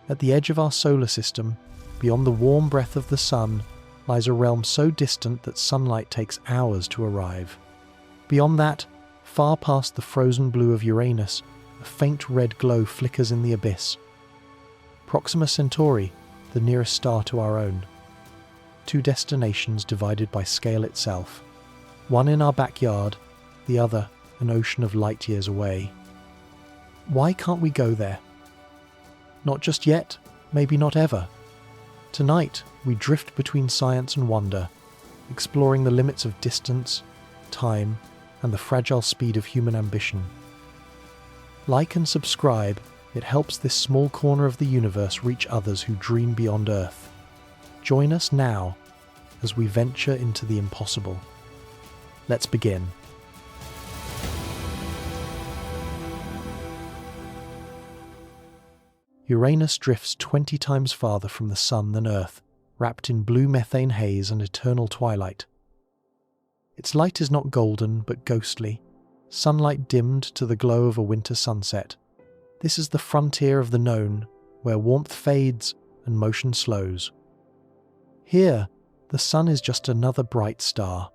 At the edge of our solar system, beyond the warm breath of the sun, lies a realm so distant that sunlight takes hours to arrive. Beyond that, far past the frozen blue of Uranus, a faint red glow flickers in the abyss. Proxima Centauri, the nearest star to our own. Two destinations divided by scale itself. One in our backyard, the other an ocean of light years away. Why can't we go there? Not just yet, maybe not ever. Tonight, we drift between science and wonder, exploring the limits of distance, time, and the fragile speed of human ambition. Like and subscribe, it helps this small corner of the universe reach others who dream beyond Earth. Join us now as we venture into the impossible. Let's begin. Uranus drifts 20 times farther from the Sun than Earth, wrapped in blue methane haze and eternal twilight. Its light is not golden, but ghostly, sunlight dimmed to the glow of a winter sunset. This is the frontier of the known, where warmth fades and motion slows. Here, the Sun is just another bright star.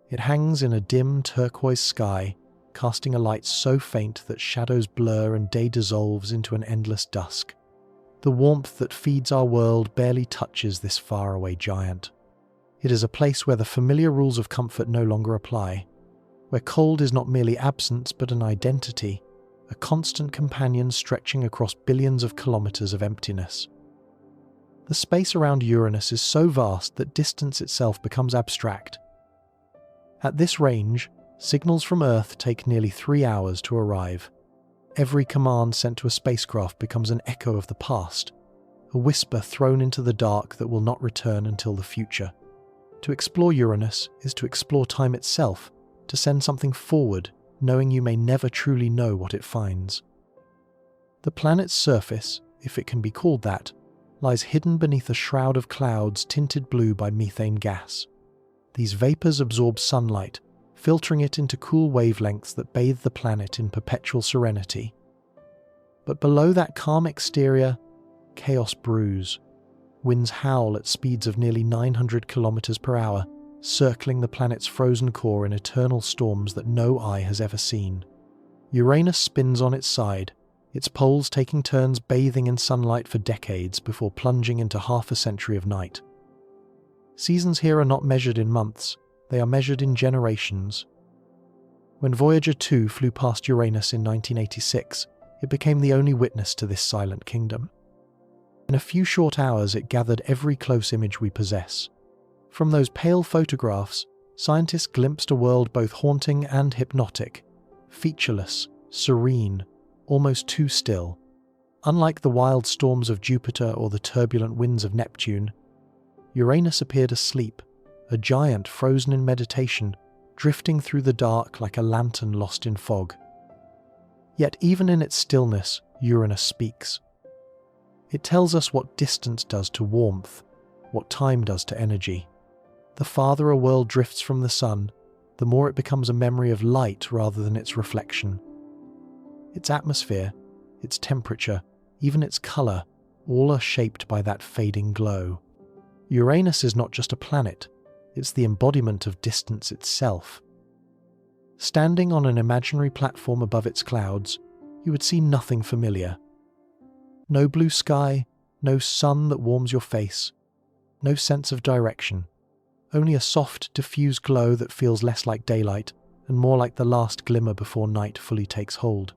It hangs in a dim turquoise sky, casting a light so faint that shadows blur and day dissolves into an endless dusk. The warmth that feeds our world barely touches this faraway giant. It is a place where the familiar rules of comfort no longer apply, where cold is not merely absence but an identity, a constant companion stretching across billions of kilometers of emptiness. The space around Uranus is so vast that distance itself becomes abstract. At this range, signals from Earth take nearly 3 hours to arrive. Every command sent to a spacecraft becomes an echo of the past, a whisper thrown into the dark that will not return until the future. To explore Uranus is to explore time itself, to send something forward, knowing you may never truly know what it finds. The planet's surface, if it can be called that, lies hidden beneath a shroud of clouds tinted blue by methane gas. These vapors absorb sunlight, filtering it into cool wavelengths that bathe the planet in perpetual serenity. But below that calm exterior, chaos brews. Winds howl at speeds of nearly 900 kilometers per hour, circling the planet's frozen core in eternal storms that no eye has ever seen. Uranus spins on its side, its poles taking turns bathing in sunlight for decades before plunging into half a century of night. Seasons here are not measured in months, they are measured in generations. When Voyager 2 flew past Uranus in 1986, it became the only witness to this silent kingdom. In a few short hours, it gathered every close image we possess. From those pale photographs, scientists glimpsed a world both haunting and hypnotic, featureless, serene, almost too still. Unlike the wild storms of Jupiter or the turbulent winds of Neptune, Uranus appeared asleep, a giant frozen in meditation, drifting through the dark like a lantern lost in fog. Yet even in its stillness, Uranus speaks. It tells us what distance does to warmth, what time does to energy. The farther a world drifts from the Sun, the more it becomes a memory of light rather than its reflection. Its atmosphere, its temperature, even its color, all are shaped by that fading glow. Uranus is not just a planet, it's the embodiment of distance itself. Standing on an imaginary platform above its clouds, you would see nothing familiar. No blue sky, no sun that warms your face, no sense of direction, only a soft, diffuse glow that feels less like daylight and more like the last glimmer before night fully takes hold.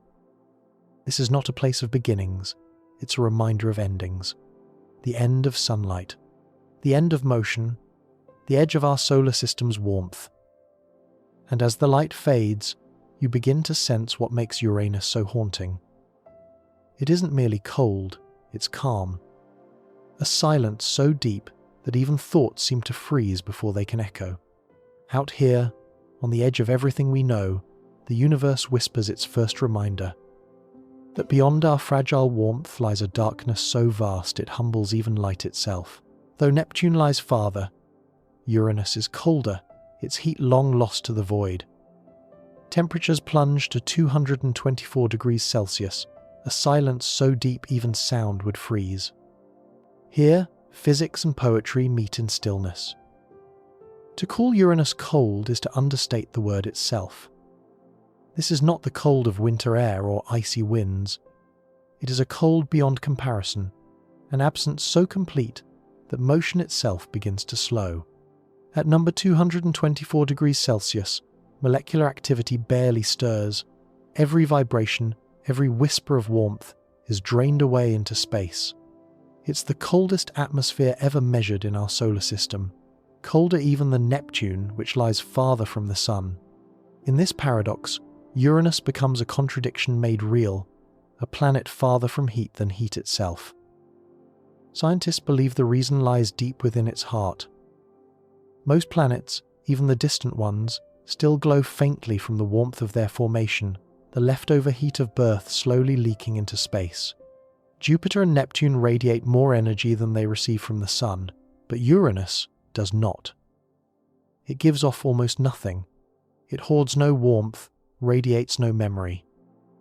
This is not a place of beginnings, it's a reminder of endings. The end of sunlight, the end of motion, the edge of our solar system's warmth. And as the light fades, you begin to sense what makes Uranus so haunting. It isn't merely cold, it's calm. A silence so deep that even thoughts seem to freeze before they can echo. Out here, on the edge of everything we know, the universe whispers its first reminder that beyond our fragile warmth lies a darkness so vast it humbles even light itself. Though Neptune lies farther, Uranus is colder, its heat long lost to the void. Temperatures plunge to 224 degrees Celsius, a silence so deep even sound would freeze. Here, physics and poetry meet in stillness. To call Uranus cold is to understate the word itself. This is not the cold of winter air or icy winds. It is a cold beyond comparison, an absence so complete that motion itself begins to slow. At number 224 degrees Celsius, molecular activity barely stirs. Every vibration, every whisper of warmth is drained away into space. It's the coldest atmosphere ever measured in our solar system, colder even than Neptune, which lies farther from the Sun. In this paradox, Uranus becomes a contradiction made real, a planet farther from heat than heat itself. Scientists believe the reason lies deep within its heart. Most planets, even the distant ones, still glow faintly from the warmth of their formation, the leftover heat of birth slowly leaking into space. Jupiter and Neptune radiate more energy than they receive from the Sun, but Uranus does not. It gives off almost nothing. It hoards no warmth, radiates no memory.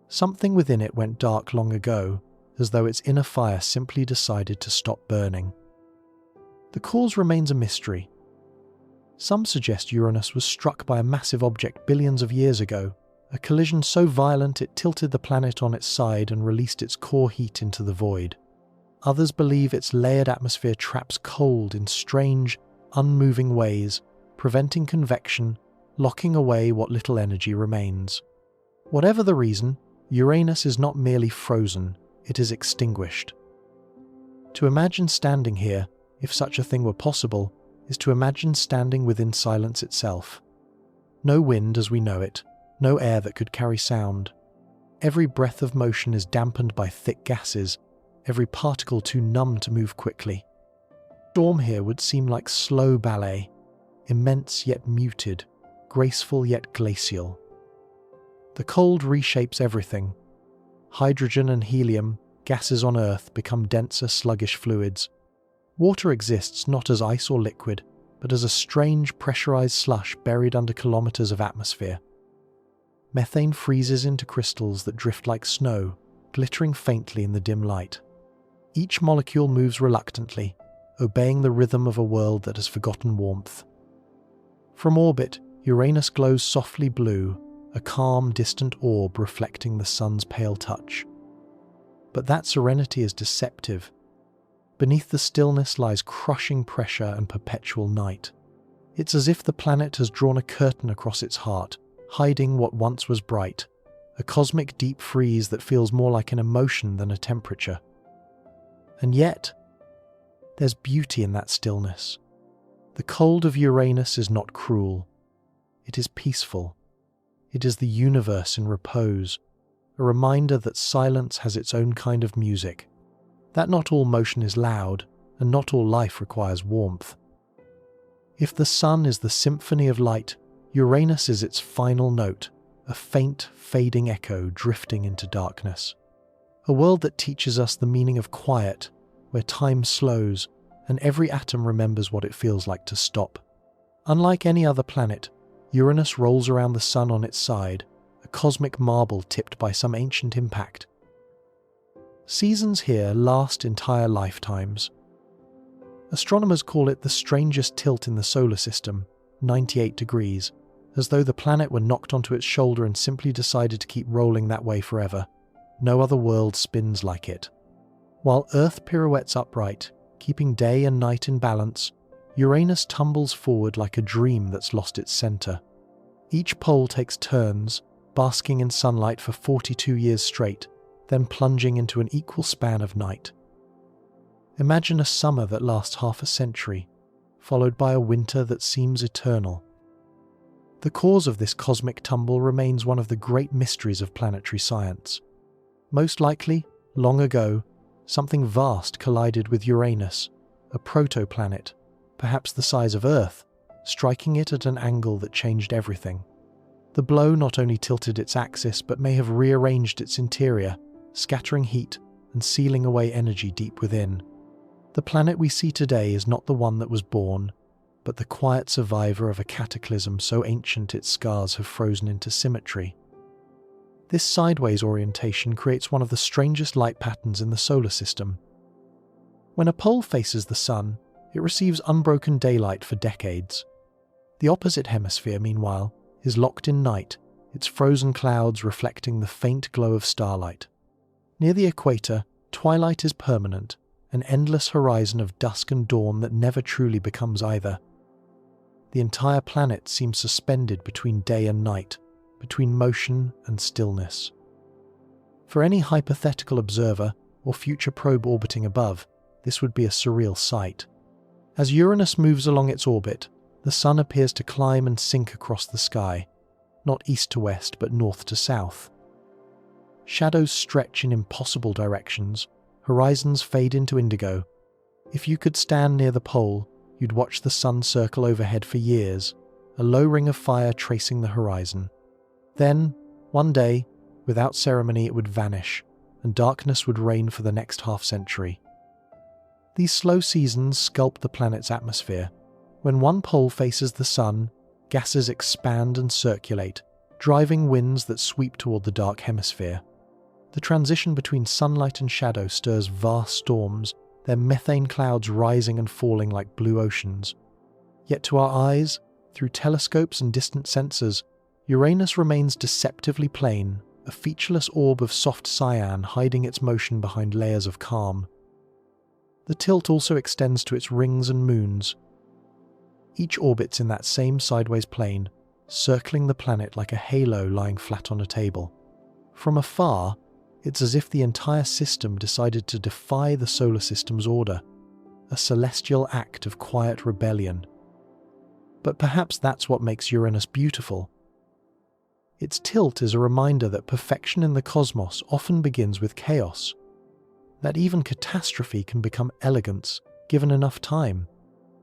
Something within it went dark long ago, as though its inner fire simply decided to stop burning. The cause remains a mystery. Some suggest Uranus was struck by a massive object billions of years ago, a collision so violent it tilted the planet on its side and released its core heat into the void. Others believe its layered atmosphere traps cold in strange, unmoving ways, preventing convection, locking away what little energy remains. Whatever the reason, Uranus is not merely frozen, it is extinguished. To imagine standing here, if such a thing were possible, is to imagine standing within silence itself. No wind as we know it, no air that could carry sound. Every breath of motion is dampened by thick gases, every particle too numb to move quickly. Storm here would seem like slow ballet, immense yet muted, graceful yet glacial. The cold reshapes everything. Hydrogen and helium, gases on Earth, become denser, sluggish fluids. Water exists not as ice or liquid, but as a strange pressurized slush buried under kilometers of atmosphere. Methane freezes into crystals that drift like snow, glittering faintly in the dim light. Each molecule moves reluctantly, obeying the rhythm of a world that has forgotten warmth. From orbit, Uranus glows softly blue, a calm, distant orb reflecting the sun's pale touch. But that serenity is deceptive. Beneath the stillness lies crushing pressure and perpetual night. It's as if the planet has drawn a curtain across its heart, hiding what once was bright, a cosmic deep freeze that feels more like an emotion than a temperature. And yet, there's beauty in that stillness. The cold of Uranus is not cruel. It is peaceful. It is the universe in repose, a reminder that silence has its own kind of music, that not all motion is loud, and not all life requires warmth. If the sun is the symphony of light, Uranus is its final note, a faint, fading echo drifting into darkness. A world that teaches us the meaning of quiet, where time slows, and every atom remembers what it feels like to stop. Unlike any other planet, Uranus rolls around the sun on its side, a cosmic marble tipped by some ancient impact. Seasons here last entire lifetimes. Astronomers call it the strangest tilt in the solar system, 98 degrees, as though the planet were knocked onto its shoulder and simply decided to keep rolling that way forever. No other world spins like it. While Earth pirouettes upright, keeping day and night in balance, Uranus tumbles forward like a dream that's lost its center. Each pole takes turns, basking in sunlight for 42 years straight, then plunging into an equal span of night. Imagine a summer that lasts half a century, followed by a winter that seems eternal. The cause of this cosmic tumble remains one of the great mysteries of planetary science. Most likely, long ago, something vast collided with Uranus, a protoplanet, perhaps the size of Earth, striking it at an angle that changed everything. The blow not only tilted its axis but may have rearranged its interior, scattering heat and sealing away energy deep within. The planet we see today is not the one that was born, but the quiet survivor of a cataclysm so ancient its scars have frozen into symmetry. This sideways orientation creates one of the strangest light patterns in the solar system. When a pole faces the sun, it receives unbroken daylight for decades. The opposite hemisphere, meanwhile, is locked in night, its frozen clouds reflecting the faint glow of starlight. Near the equator, twilight is permanent, an endless horizon of dusk and dawn that never truly becomes either. The entire planet seems suspended between day and night, between motion and stillness. For any hypothetical observer or future probe orbiting above, this would be a surreal sight. As Uranus moves along its orbit, the sun appears to climb and sink across the sky, not east to west but north to south. Shadows stretch in impossible directions, horizons fade into indigo. If you could stand near the pole, you'd watch the sun circle overhead for years, a low ring of fire tracing the horizon. Then, one day, without ceremony it would vanish, and darkness would reign for the next half-century. These slow seasons sculpt the planet's atmosphere. When one pole faces the sun, gases expand and circulate, driving winds that sweep toward the dark hemisphere. The transition between sunlight and shadow stirs vast storms, their methane clouds rising and falling like blue oceans. Yet to our eyes, through telescopes and distant sensors, Uranus remains deceptively plain, a featureless orb of soft cyan hiding its motion behind layers of calm. The tilt also extends to its rings and moons. Each orbits in that same sideways plane, circling the planet like a halo lying flat on a table. From afar, it's as if the entire system decided to defy the solar system's order, a celestial act of quiet rebellion. But perhaps that's what makes Uranus beautiful. Its tilt is a reminder that perfection in the cosmos often begins with chaos, that even catastrophe can become elegance given enough time.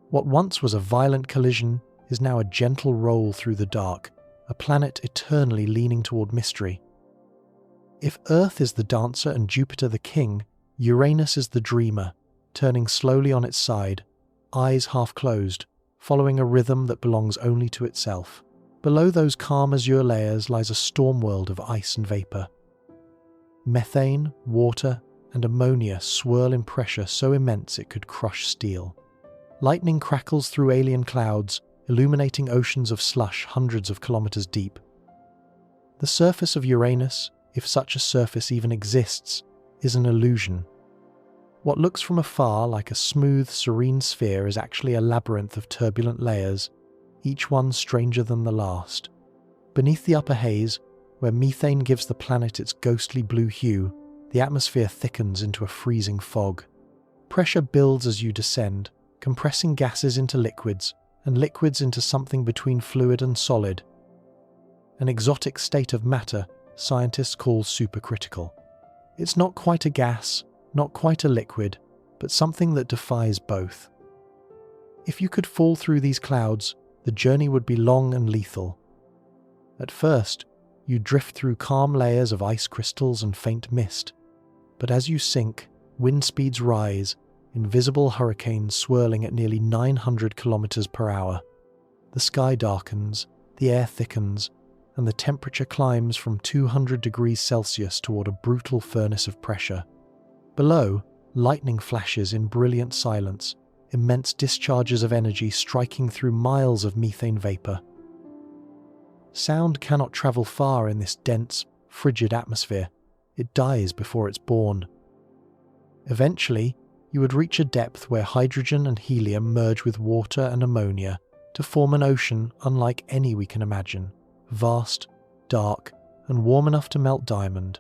What once was a violent collision is now a gentle roll through the dark, a planet eternally leaning toward mystery. If Earth is the dancer and Jupiter the king, Uranus is the dreamer, turning slowly on its side, eyes half closed, following a rhythm that belongs only to itself. Below those calm azure layers lies a storm world of ice and vapor. Methane, water, and ammonia swirl in pressure so immense it could crush steel. Lightning crackles through alien clouds, illuminating oceans of slush hundreds of kilometers deep. The surface of Uranus, if such a surface even exists, is an illusion. What looks from afar like a smooth, serene sphere is actually a labyrinth of turbulent layers, each one stranger than the last. Beneath the upper haze, where methane gives the planet its ghostly blue hue, the atmosphere thickens into a freezing fog. Pressure builds as you descend, compressing gases into liquids, and liquids into something between fluid and solid. An exotic state of matter scientists call supercritical. It's not quite a gas, not quite a liquid, but something that defies both. If you could fall through these clouds, the journey would be long and lethal. At first, you drift through calm layers of ice crystals and faint mist, but as you sink, wind speeds rise, invisible hurricanes swirling at nearly 900 kilometers per hour. The sky darkens, the air thickens, and the temperature climbs from 200 degrees Celsius toward a brutal furnace of pressure. Below, lightning flashes in brilliant silence, immense discharges of energy striking through miles of methane vapor. Sound cannot travel far in this dense, frigid atmosphere. It dies before it's born. Eventually, you would reach a depth where hydrogen and helium merge with water and ammonia to form an ocean unlike any we can imagine, vast, dark, and warm enough to melt diamond.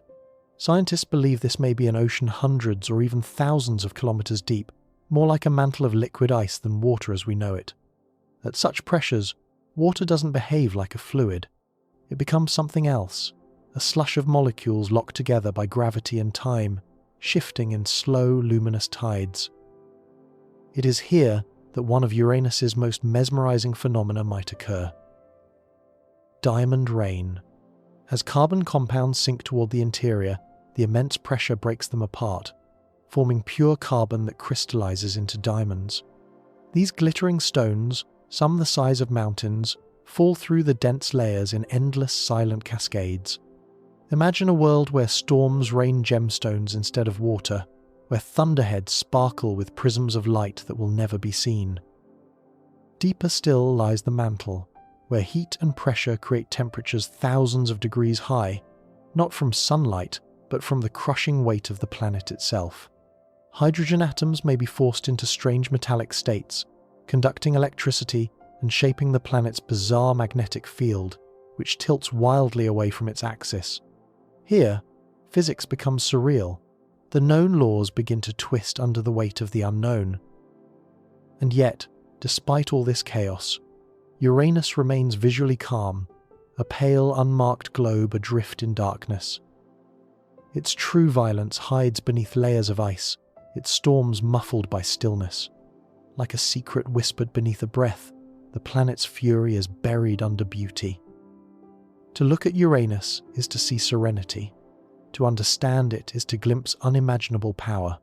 Scientists believe this may be an ocean hundreds or even thousands of kilometers deep, more like a mantle of liquid ice than water as we know it. At such pressures, water doesn't behave like a fluid. It becomes something else, a slush of molecules locked together by gravity and time, shifting in slow, luminous tides. It is here that one of Uranus's most mesmerizing phenomena might occur. Diamond rain. As carbon compounds sink toward the interior, the immense pressure breaks them apart, forming pure carbon that crystallizes into diamonds. These glittering stones, some the size of mountains, fall through the dense layers in endless silent cascades. Imagine a world where storms rain gemstones instead of water, where thunderheads sparkle with prisms of light that will never be seen. Deeper still lies the mantle, where heat and pressure create temperatures thousands of degrees high, not from sunlight, but from the crushing weight of the planet itself. Hydrogen atoms may be forced into strange metallic states, conducting electricity and shaping the planet's bizarre magnetic field, which tilts wildly away from its axis. Here, physics becomes surreal. The known laws begin to twist under the weight of the unknown. And yet, despite all this chaos, Uranus remains visually calm, a pale, unmarked globe adrift in darkness. Its true violence hides beneath layers of ice, its storms muffled by stillness. Like a secret whispered beneath a breath, the planet's fury is buried under beauty. To look at Uranus is to see serenity. To understand it is to glimpse unimaginable power.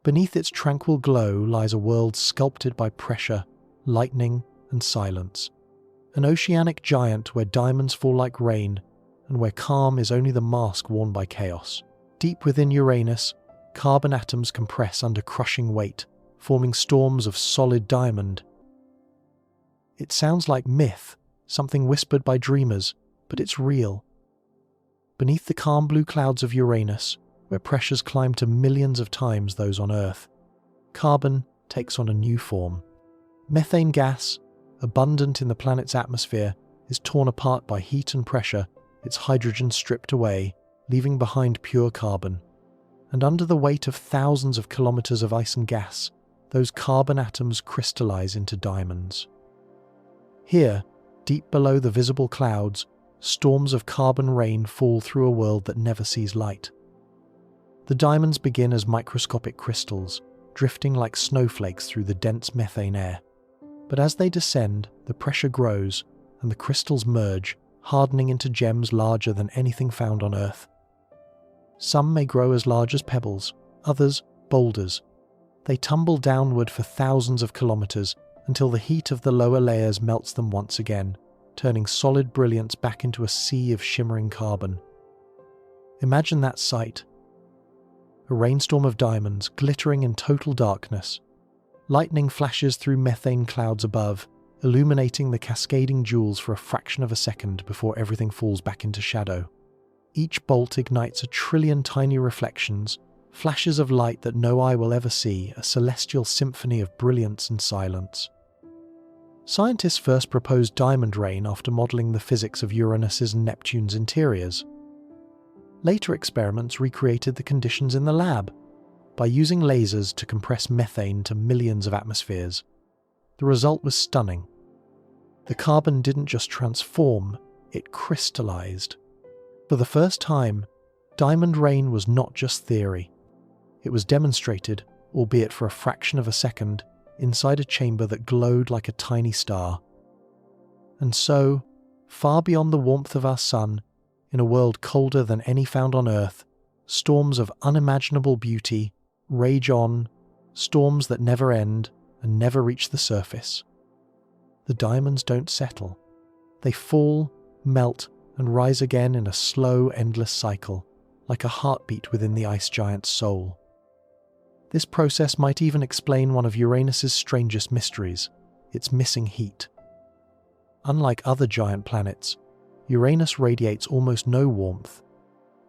Beneath its tranquil glow lies a world sculpted by pressure, lightning, and silence. An oceanic giant where diamonds fall like rain, and where calm is only the mask worn by chaos. Deep within Uranus, carbon atoms compress under crushing weight, forming storms of solid diamond. It sounds like myth, something whispered by dreamers, but it's real. Beneath the calm blue clouds of Uranus, where pressures climb to millions of times those on Earth, carbon takes on a new form. Methane gas, abundant in the planet's atmosphere, is torn apart by heat and pressure, its hydrogen stripped away, leaving behind pure carbon. And under the weight of thousands of kilometers of ice and gas, those carbon atoms crystallize into diamonds. Here, deep below the visible clouds, storms of carbon rain fall through a world that never sees light. The diamonds begin as microscopic crystals, drifting like snowflakes through the dense methane air. But as they descend, the pressure grows, and the crystals merge, hardening into gems larger than anything found on Earth. Some may grow as large as pebbles, others boulders. They tumble downward for thousands of kilometers until the heat of the lower layers melts them once again, turning solid brilliance back into a sea of shimmering carbon. Imagine that sight. A rainstorm of diamonds glittering in total darkness. Lightning flashes through methane clouds above, illuminating the cascading jewels for a fraction of a second before everything falls back into shadow. Each bolt ignites a trillion tiny reflections, flashes of light that no eye will ever see, a celestial symphony of brilliance and silence. Scientists first proposed diamond rain after modeling the physics of Uranus's and Neptune's interiors. Later experiments recreated the conditions in the lab by using lasers to compress methane to millions of atmospheres. The result was stunning. The carbon didn't just transform, it crystallized. For the first time, diamond rain was not just theory. It was demonstrated, albeit for a fraction of a second, inside a chamber that glowed like a tiny star. And so, far beyond the warmth of our sun, in a world colder than any found on Earth, storms of unimaginable beauty rage on, storms that never end and never reach the surface. The diamonds don't settle. They fall, melt, and rise again in a slow, endless cycle, like a heartbeat within the ice giant's soul. This process might even explain one of Uranus's strangest mysteries, its missing heat. Unlike other giant planets, Uranus radiates almost no warmth.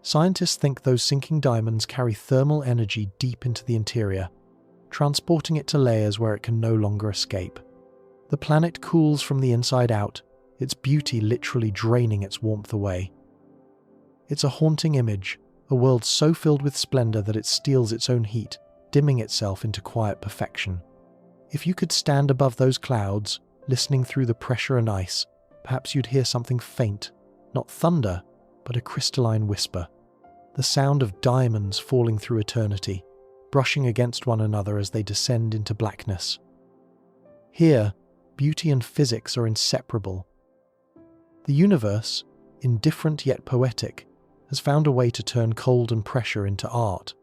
Scientists think those sinking diamonds carry thermal energy deep into the interior, transporting it to layers where it can no longer escape. The planet cools from the inside out, its beauty literally draining its warmth away. It's a haunting image, a world so filled with splendor that it steals its own heat, dimming itself into quiet perfection. If you could stand above those clouds, listening through the pressure and ice, perhaps you'd hear something faint, not thunder, but a crystalline whisper. The sound of diamonds falling through eternity, brushing against one another as they descend into blackness. Here, beauty and physics are inseparable. The universe, indifferent yet poetic, has found a way to turn cold and pressure into art.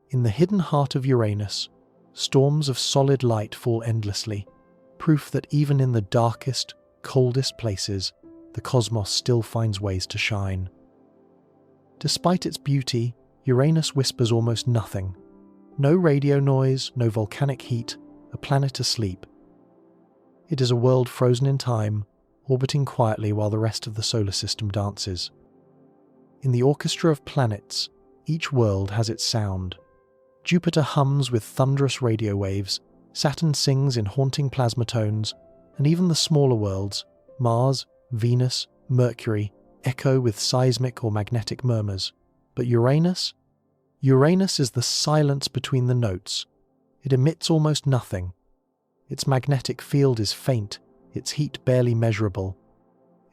In the hidden heart of Uranus, storms of solid light fall endlessly, proof that even in the darkest, coldest places, the cosmos still finds ways to shine. Despite its beauty, Uranus whispers almost nothing. No radio noise, no volcanic heat, a planet asleep. It is a world frozen in time, orbiting quietly while the rest of the solar system dances. In the orchestra of planets, each world has its sound. Jupiter hums with thunderous radio waves, Saturn sings in haunting plasma tones, and even the smaller worlds, Mars, Venus, Mercury, echo with seismic or magnetic murmurs. But Uranus? Uranus is the silence between the notes. It emits almost nothing. Its magnetic field is faint, its heat barely measurable.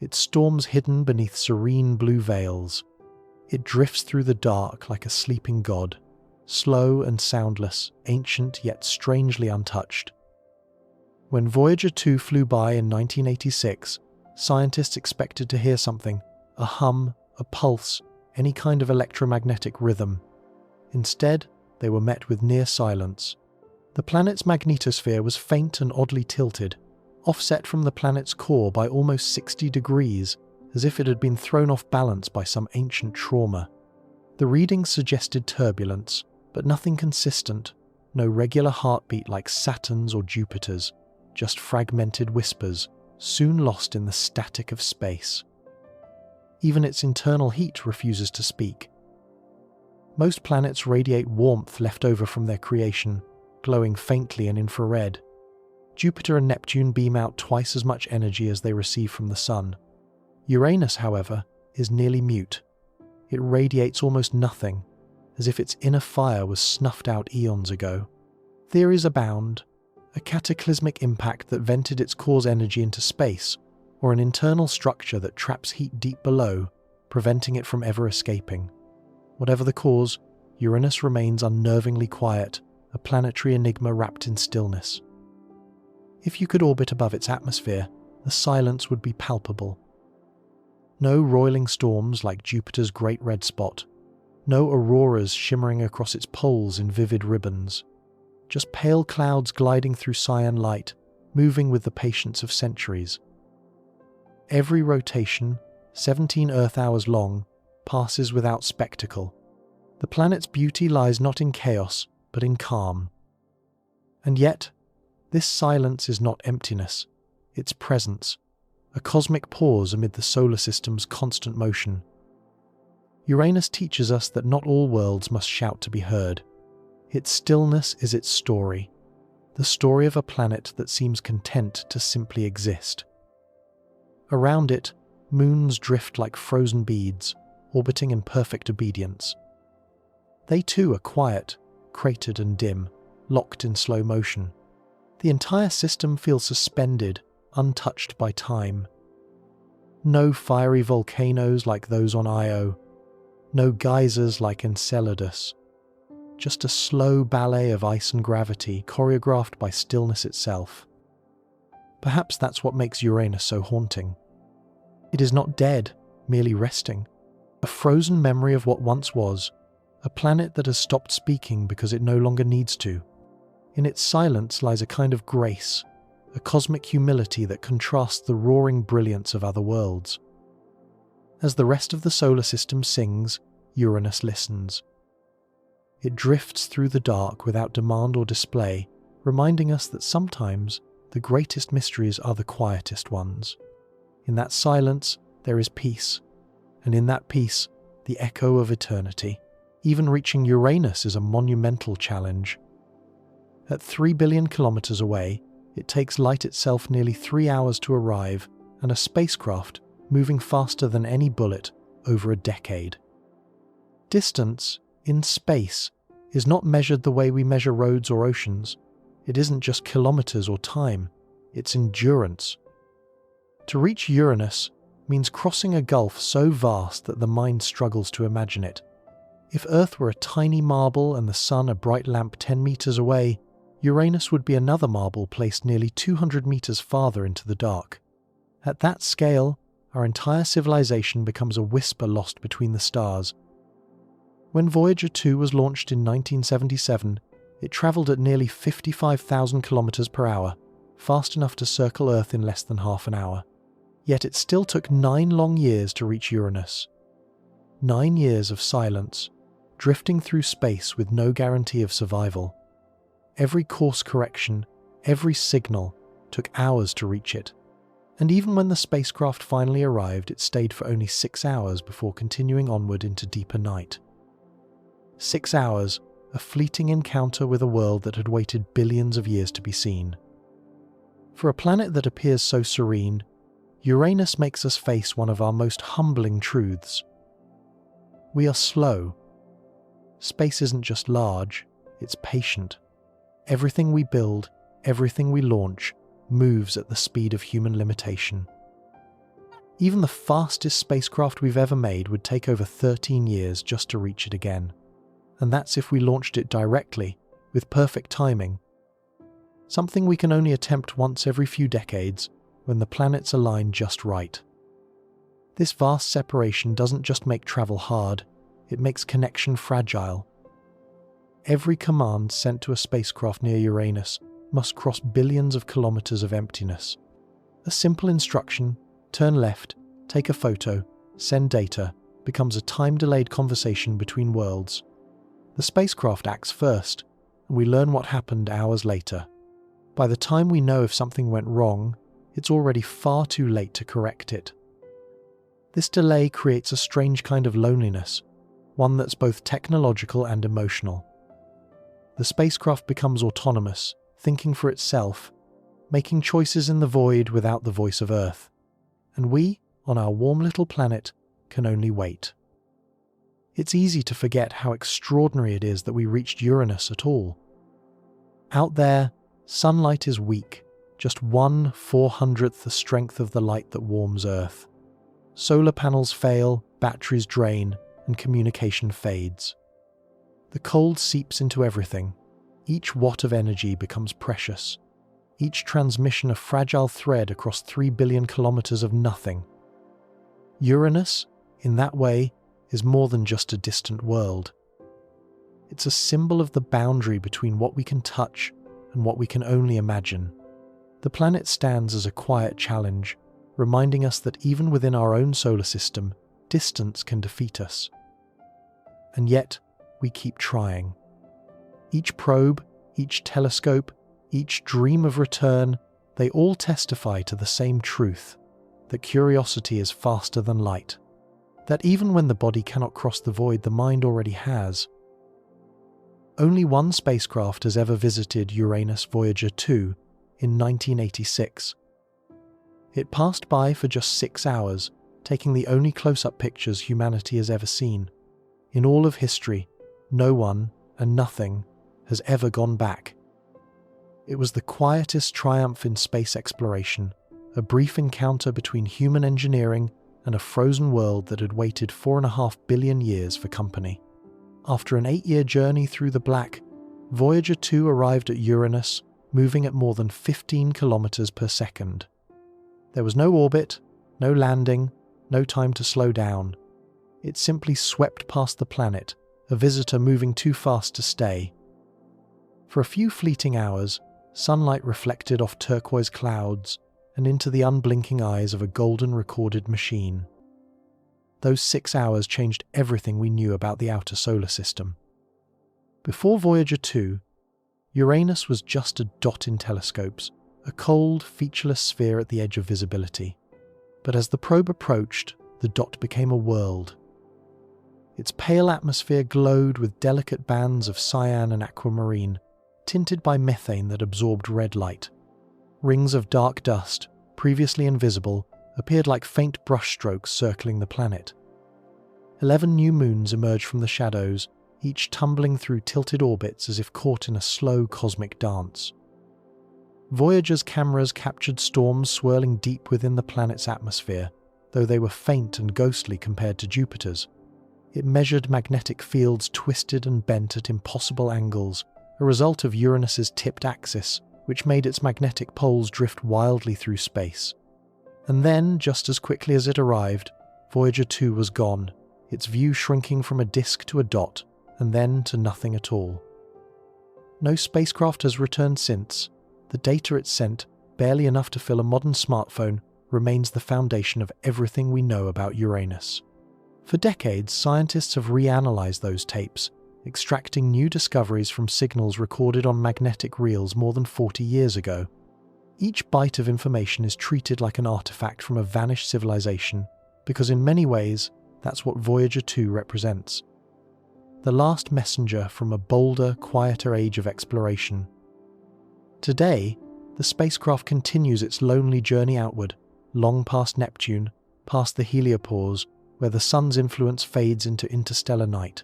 Its storms hidden beneath serene blue veils. It drifts through the dark like a sleeping god, slow and soundless, ancient yet strangely untouched. When Voyager 2 flew by in 1986, scientists expected to hear something, a hum, a pulse, any kind of electromagnetic rhythm. Instead, they were met with near silence. The planet's magnetosphere was faint and oddly tilted, offset from the planet's core by almost 60 degrees, as if it had been thrown off balance by some ancient trauma. The readings suggested turbulence, but nothing consistent, no regular heartbeat like Saturn's or Jupiter's, just fragmented whispers, soon lost in the static of space. Even its internal heat refuses to speak. Most planets radiate warmth left over from their creation, glowing faintly in infrared. Jupiter and Neptune beam out twice as much energy as they receive from the Sun. Uranus, however, is nearly mute. It radiates almost nothing, as if its inner fire was snuffed out eons ago. Theories abound: a cataclysmic impact that vented its core's energy into space, or an internal structure that traps heat deep below, preventing it from ever escaping. Whatever the cause, Uranus remains unnervingly quiet, a planetary enigma wrapped in stillness. If you could orbit above its atmosphere, the silence would be palpable. No roiling storms like Jupiter's Great Red Spot, no auroras shimmering across its poles in vivid ribbons, just pale clouds gliding through cyan light, moving with the patience of centuries. Every rotation, 17 Earth hours long, passes without spectacle. The planet's beauty lies not in chaos, but in calm. And yet, this silence is not emptiness, it's presence, a cosmic pause amid the solar system's constant motion. Uranus teaches us that not all worlds must shout to be heard. Its stillness is its story, the story of a planet that seems content to simply exist. Around it, moons drift like frozen beads, orbiting in perfect obedience. They too are quiet, cratered and dim, locked in slow motion. The entire system feels suspended, untouched by time. No fiery volcanoes like those on Io, no geysers like Enceladus. Just a slow ballet of ice and gravity choreographed by stillness itself. Perhaps that's what makes Uranus so haunting. It is not dead, merely resting. A frozen memory of what once was, a planet that has stopped speaking because it no longer needs to. In its silence lies a kind of grace, a cosmic humility that contrasts the roaring brilliance of other worlds. As the rest of the solar system sings, Uranus listens. It drifts through the dark without demand or display, reminding us that sometimes the greatest mysteries are the quietest ones. In that silence, there is peace, and in that peace, the echo of eternity. Even reaching Uranus is a monumental challenge. At 3 billion kilometers away, it takes light itself nearly 3 hours to arrive, and a spacecraft, moving faster than any bullet, over a decade. Distance, in space, is not measured the way we measure roads or oceans. It isn't just kilometers or time, it's endurance. To reach Uranus means crossing a gulf so vast that the mind struggles to imagine it. If Earth were a tiny marble and the Sun a bright lamp 10 meters away, Uranus would be another marble placed nearly 200 meters farther into the dark. At that scale, our entire civilization becomes a whisper lost between the stars. When Voyager 2 was launched in 1977, it travelled at nearly 55,000 kilometers per hour, fast enough to circle Earth in less than half an hour. Yet it still took 9 long years to reach Uranus. 9 years of silence, drifting through space with no guarantee of survival. Every course correction, every signal, took hours to reach it. And even when the spacecraft finally arrived, it stayed for only 6 hours before continuing onward into deeper night. 6 hours, a fleeting encounter with a world that had waited billions of years to be seen. For a planet that appears so serene, Uranus makes us face one of our most humbling truths. We are slow. Space isn't just large, it's patient. Everything we build, everything we launch, moves at the speed of human limitation. Even the fastest spacecraft we've ever made would take over 13 years just to reach it again. And that's if we launched it directly, with perfect timing. Something we can only attempt once every few decades, when the planets align just right. This vast separation doesn't just make travel hard, it makes connection fragile. Every command sent to a spacecraft near Uranus must cross billions of kilometers of emptiness. A simple instruction, turn left, take a photo, send data, becomes a time-delayed conversation between worlds. The spacecraft acts first, and we learn what happened hours later. By the time we know if something went wrong, it's already far too late to correct it. This delay creates a strange kind of loneliness, one that's both technological and emotional. The spacecraft becomes autonomous, thinking for itself, making choices in the void without the voice of Earth. And we, on our warm little planet, can only wait. It's easy to forget how extraordinary it is that we reached Uranus at all. Out there, sunlight is weak, just 1/400th the strength of the light that warms Earth. Solar panels fail, batteries drain, and communication fades. The cold seeps into everything. Each watt of energy becomes precious. Each transmission a fragile thread across 3 billion kilometers of nothing. Uranus, in that way, is more than just a distant world. It's a symbol of the boundary between what we can touch and what we can only imagine. The planet stands as a quiet challenge, reminding us that even within our own solar system, distance can defeat us. And yet, we keep trying. Each probe, each telescope, each dream of return, they all testify to the same truth, that curiosity is faster than light. That even when the body cannot cross the void, the mind already has. Only one spacecraft has ever visited Uranus, Voyager 2, in 1986. It passed by for just 6 hours, taking the only close-up pictures humanity has ever seen. In all of history, no one and nothing has ever gone back. It was the quietest triumph in space exploration, a brief encounter between human engineering and a frozen world that had waited 4.5 billion years for company. After an 8-year journey through the black, Voyager 2 arrived at Uranus, moving at more than 15 kilometers per second. There was no orbit, no landing, no time to slow down. It simply swept past the planet, a visitor moving too fast to stay. For a few fleeting hours, sunlight reflected off turquoise clouds and into the unblinking eyes of a golden recorded machine. Those 6 hours changed everything we knew about the outer solar system. Before Voyager 2, Uranus was just a dot in telescopes, a cold, featureless sphere at the edge of visibility. But as the probe approached, the dot became a world. Its pale atmosphere glowed with delicate bands of cyan and aquamarine, tinted by methane that absorbed red light. Rings of dark dust, previously invisible, appeared like faint brushstrokes circling the planet. 11 new moons emerged from the shadows, each tumbling through tilted orbits as if caught in a slow cosmic dance. Voyager's cameras captured storms swirling deep within the planet's atmosphere, though they were faint and ghostly compared to Jupiter's. It measured magnetic fields twisted and bent at impossible angles, a result of Uranus's tipped axis, which made its magnetic poles drift wildly through space. And then, just as quickly as it arrived, Voyager 2 was gone, its view shrinking from a disk to a dot, and then to nothing at all. No spacecraft has returned since. The data it sent, barely enough to fill a modern smartphone, remains the foundation of everything we know about Uranus. For decades, scientists have reanalyzed those tapes, extracting new discoveries from signals recorded on magnetic reels more than 40 years ago. Each byte of information is treated like an artifact from a vanished civilization, because in many ways, that's what Voyager 2 represents. The last messenger from a bolder, quieter age of exploration. Today, the spacecraft continues its lonely journey outward, long past Neptune, past the heliopause, where the sun's influence fades into interstellar night.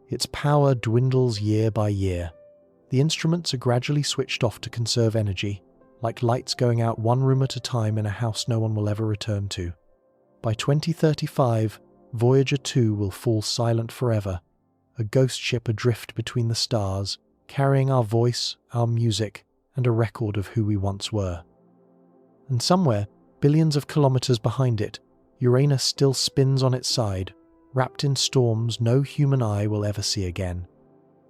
Its power dwindles year by year. The instruments are gradually switched off to conserve energy, like lights going out one room at a time in a house no one will ever return to. By 2035, Voyager 2 will fall silent forever, a ghost ship adrift between the stars, carrying our voice, our music, and a record of who we once were. And somewhere, billions of kilometers behind it, Uranus still spins on its side, wrapped in storms no human eye will ever see again.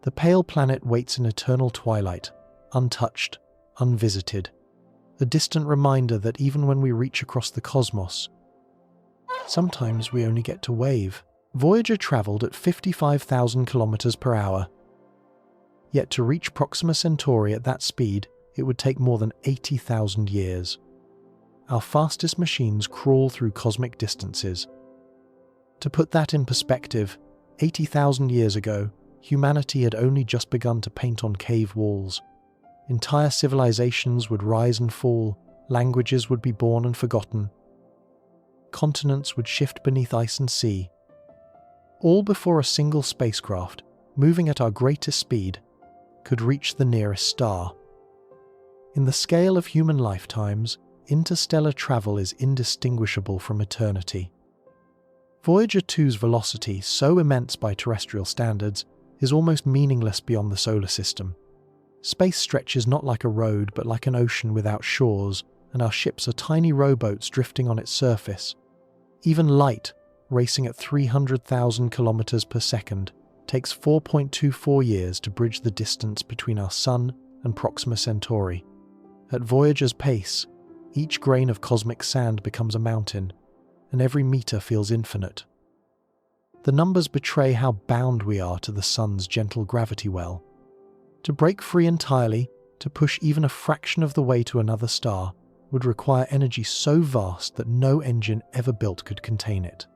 The pale planet waits in eternal twilight, untouched, unvisited, a distant reminder that even when we reach across the cosmos, sometimes we only get to wave. Voyager traveled at 55,000 kilometers per hour. Yet to reach Proxima Centauri at that speed, it would take more than 80,000 years. Our fastest machines crawl through cosmic distances. To put that in perspective, 80,000 years ago, humanity had only just begun to paint on cave walls. Entire civilizations would rise and fall, languages would be born and forgotten. Continents would shift beneath ice and sea. All before a single spacecraft, moving at our greatest speed, could reach the nearest star. In the scale of human lifetimes, interstellar travel is indistinguishable from eternity. Voyager 2's velocity, so immense by terrestrial standards, is almost meaningless beyond the solar system. Space stretches not like a road but like an ocean without shores, and our ships are tiny rowboats drifting on its surface. Even light, racing at 300,000 kilometers per second, takes 4.24 years to bridge the distance between our Sun and Proxima Centauri. At Voyager's pace, each grain of cosmic sand becomes a mountain, and every meter feels infinite. The numbers betray how bound we are to the Sun's gentle gravity well. To break free entirely, to push even a fraction of the way to another star, would require energy so vast that no engine ever built could contain it.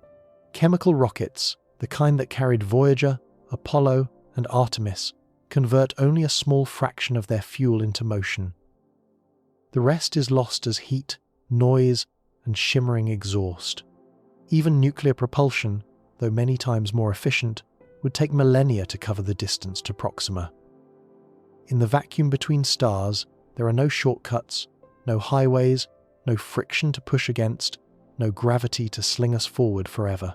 Chemical rockets, the kind that carried Voyager, Apollo, and Artemis, convert only a small fraction of their fuel into motion. The rest is lost as heat, noise, and shimmering exhaust. Even nuclear propulsion, though many times more efficient, would take millennia to cover the distance to Proxima. In the vacuum between stars, there are no shortcuts, no highways, no friction to push against, no gravity to sling us forward forever.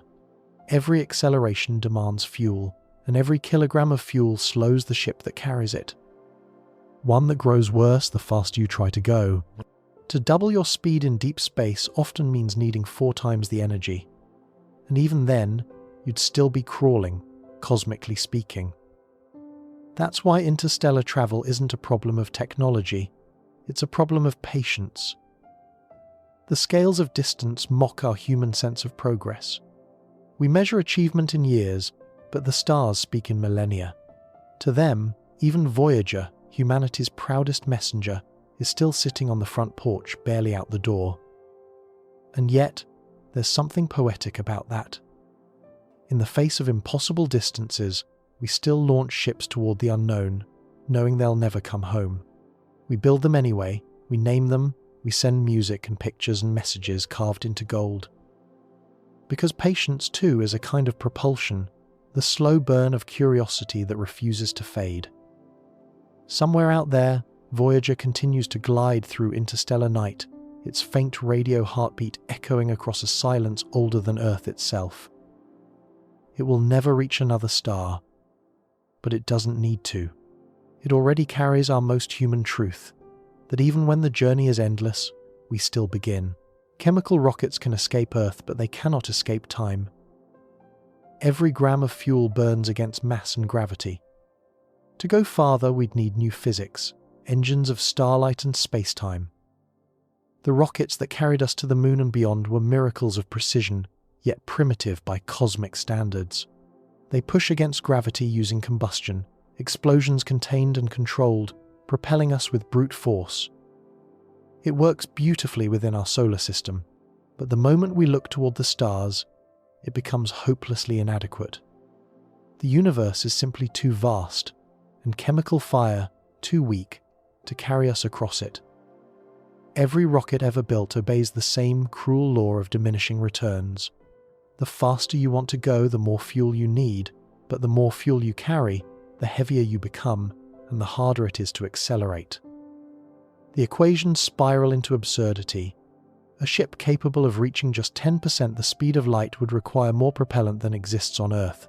Every acceleration demands fuel, and every kilogram of fuel slows the ship that carries it. One that grows worse the faster you try to go. To double your speed in deep space often means needing 4 times the energy. And even then, you'd still be crawling, cosmically speaking. That's why interstellar travel isn't a problem of technology, it's a problem of patience. The scales of distance mock our human sense of progress. We measure achievement in years, but the stars speak in millennia. To them, even Voyager, humanity's proudest messenger, is still sitting on the front porch, barely out the door. And yet, there's something poetic about that. In the face of impossible distances, we still launch ships toward the unknown, knowing they'll never come home. We build them anyway, we name them, we send music and pictures and messages carved into gold. Because patience, too, is a kind of propulsion, the slow burn of curiosity that refuses to fade. Somewhere out there, Voyager continues to glide through interstellar night, its faint radio heartbeat echoing across a silence older than Earth itself. It will never reach another star, but it doesn't need to. It already carries our most human truth, that even when the journey is endless, we still begin. Chemical rockets can escape Earth, but they cannot escape time. Every gram of fuel burns against mass and gravity. To go farther, we'd need new physics, engines of starlight and space-time. The rockets that carried us to the moon and beyond were miracles of precision, yet primitive by cosmic standards. They push against gravity using combustion, explosions contained and controlled, propelling us with brute force. It works beautifully within our solar system, but the moment we look toward the stars, it becomes hopelessly inadequate. The universe is simply too vast, and chemical fire too weak to carry us across it. Every rocket ever built obeys the same cruel law of diminishing returns. The faster you want to go, the more fuel you need, but the more fuel you carry, the heavier you become, and the harder it is to accelerate. The equations spiral into absurdity. A ship capable of reaching just 10% the speed of light would require more propellant than exists on Earth.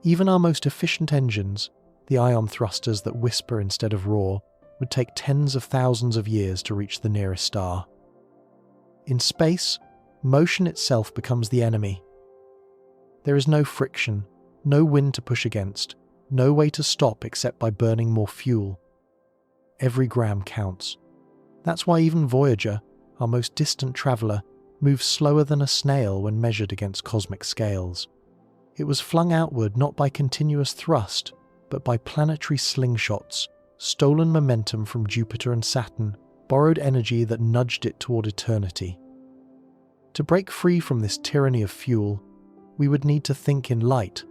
Even our most efficient engines, the ion thrusters that whisper instead of roar, would take tens of thousands of years to reach the nearest star. In space, motion itself becomes the enemy. There is no friction, no wind to push against, no way to stop except by burning more fuel. Every gram counts. That's why even Voyager, our most distant traveller, moves slower than a snail when measured against cosmic scales. It was flung outward not by continuous thrust, but by planetary slingshots, stolen momentum from Jupiter and Saturn, borrowed energy that nudged it toward eternity. To break free from this tyranny of fuel, we would need to think in light,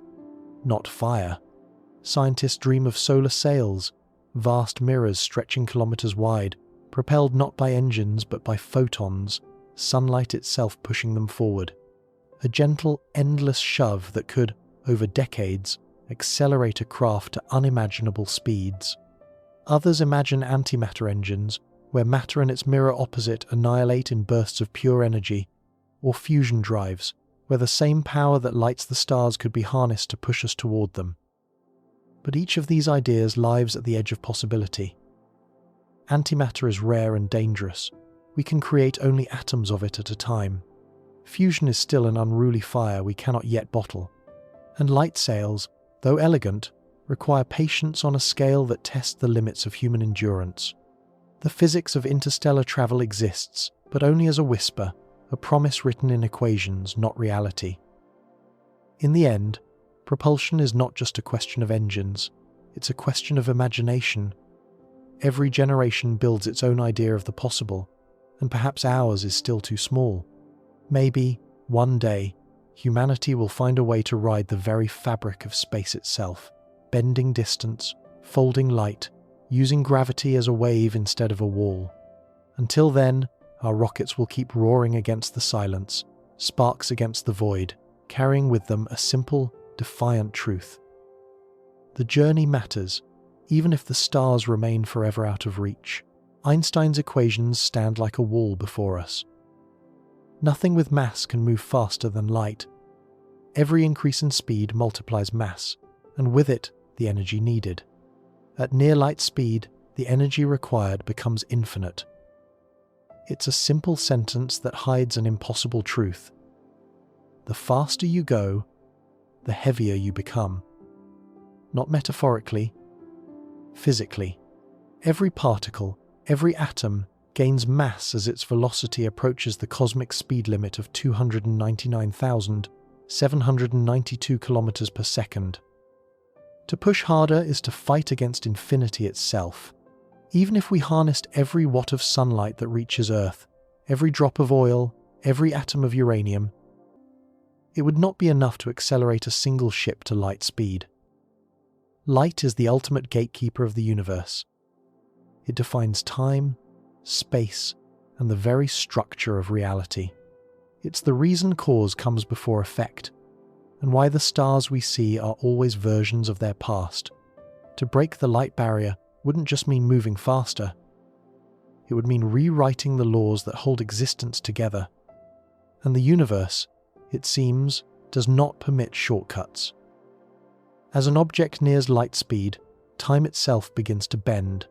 not fire. Scientists dream of solar sails, vast mirrors stretching kilometers wide, propelled not by engines but by photons, sunlight itself pushing them forward. A gentle, endless shove that could, over decades, accelerate a craft to unimaginable speeds. Others imagine antimatter engines, where matter and its mirror opposite annihilate in bursts of pure energy, or fusion drives, where the same power that lights the stars could be harnessed to push us toward them. But each of these ideas lives at the edge of possibility. Antimatter is rare and dangerous. We can create only atoms of it at a time. Fusion is still an unruly fire we cannot yet bottle. And light sails, though elegant, require patience on a scale that tests the limits of human endurance. The physics of interstellar travel exists, but only as a whisper, a promise written in equations, not reality. In the end, propulsion is not just a question of engines, it's a question of imagination. Every generation builds its own idea of the possible, and perhaps ours is still too small. Maybe, one day, humanity will find a way to ride the very fabric of space itself, bending distance, folding light, using gravity as a wave instead of a wall. Until then, our rockets will keep roaring against the silence, sparks against the void, carrying with them a simple, defiant truth. The journey matters, even if the stars remain forever out of reach. Einstein's equations stand like a wall before us. Nothing with mass can move faster than light. Every increase in speed multiplies mass, and with it, the energy needed. At near light speed, the energy required becomes infinite. It's a simple sentence that hides an impossible truth. The faster you go, the heavier you become. Not metaphorically, physically. Every particle, every atom, gains mass as its velocity approaches the cosmic speed limit of 299,792 kilometers per second. To push harder is to fight against infinity itself. Even if we harnessed every watt of sunlight that reaches Earth, every drop of oil, every atom of uranium, it would not be enough to accelerate a single ship to light speed. Light is the ultimate gatekeeper of the universe. It defines time, space, and the very structure of reality. It's the reason cause comes before effect, and why the stars we see are always versions of their past. To break the light barrier wouldn't just mean moving faster. It would mean rewriting the laws that hold existence together. And the universe, it seems, does not permit shortcuts. As an object nears light speed, time itself begins to bend.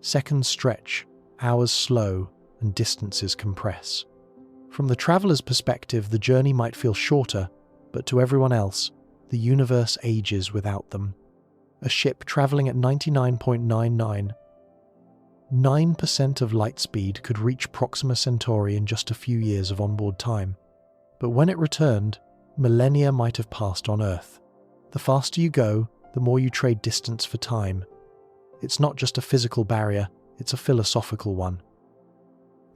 Seconds stretch, hours slow, and distances compress. From the traveller's perspective, the journey might feel shorter, but to everyone else, the universe ages without them. A ship travelling at 99.999% of light speed could reach Proxima Centauri in just a few years of onboard time. But when it returned, millennia might have passed on Earth. The faster you go, the more you trade distance for time. It's not just a physical barrier, it's a philosophical one.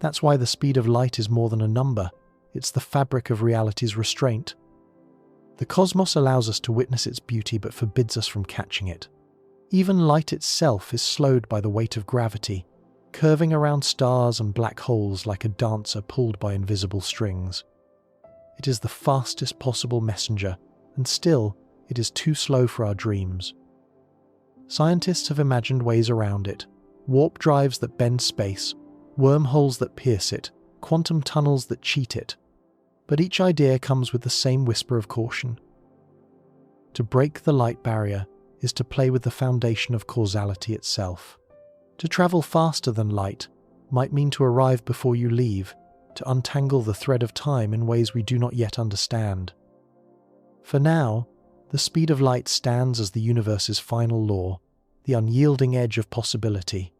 That's why the speed of light is more than a number. It's the fabric of reality's restraint. The cosmos allows us to witness its beauty but forbids us from catching it. Even light itself is slowed by the weight of gravity, curving around stars and black holes like a dancer pulled by invisible strings. It is the fastest possible messenger, and still, it is too slow for our dreams. Scientists have imagined ways around it: warp drives that bend space, wormholes that pierce it, quantum tunnels that cheat it. But each idea comes with the same whisper of caution. To break the light barrier is to play with the foundation of causality itself. To travel faster than light might mean to arrive before you leave, to untangle the thread of time in ways we do not yet understand. For now, the speed of light stands as the universe's final law, the unyielding edge of possibility.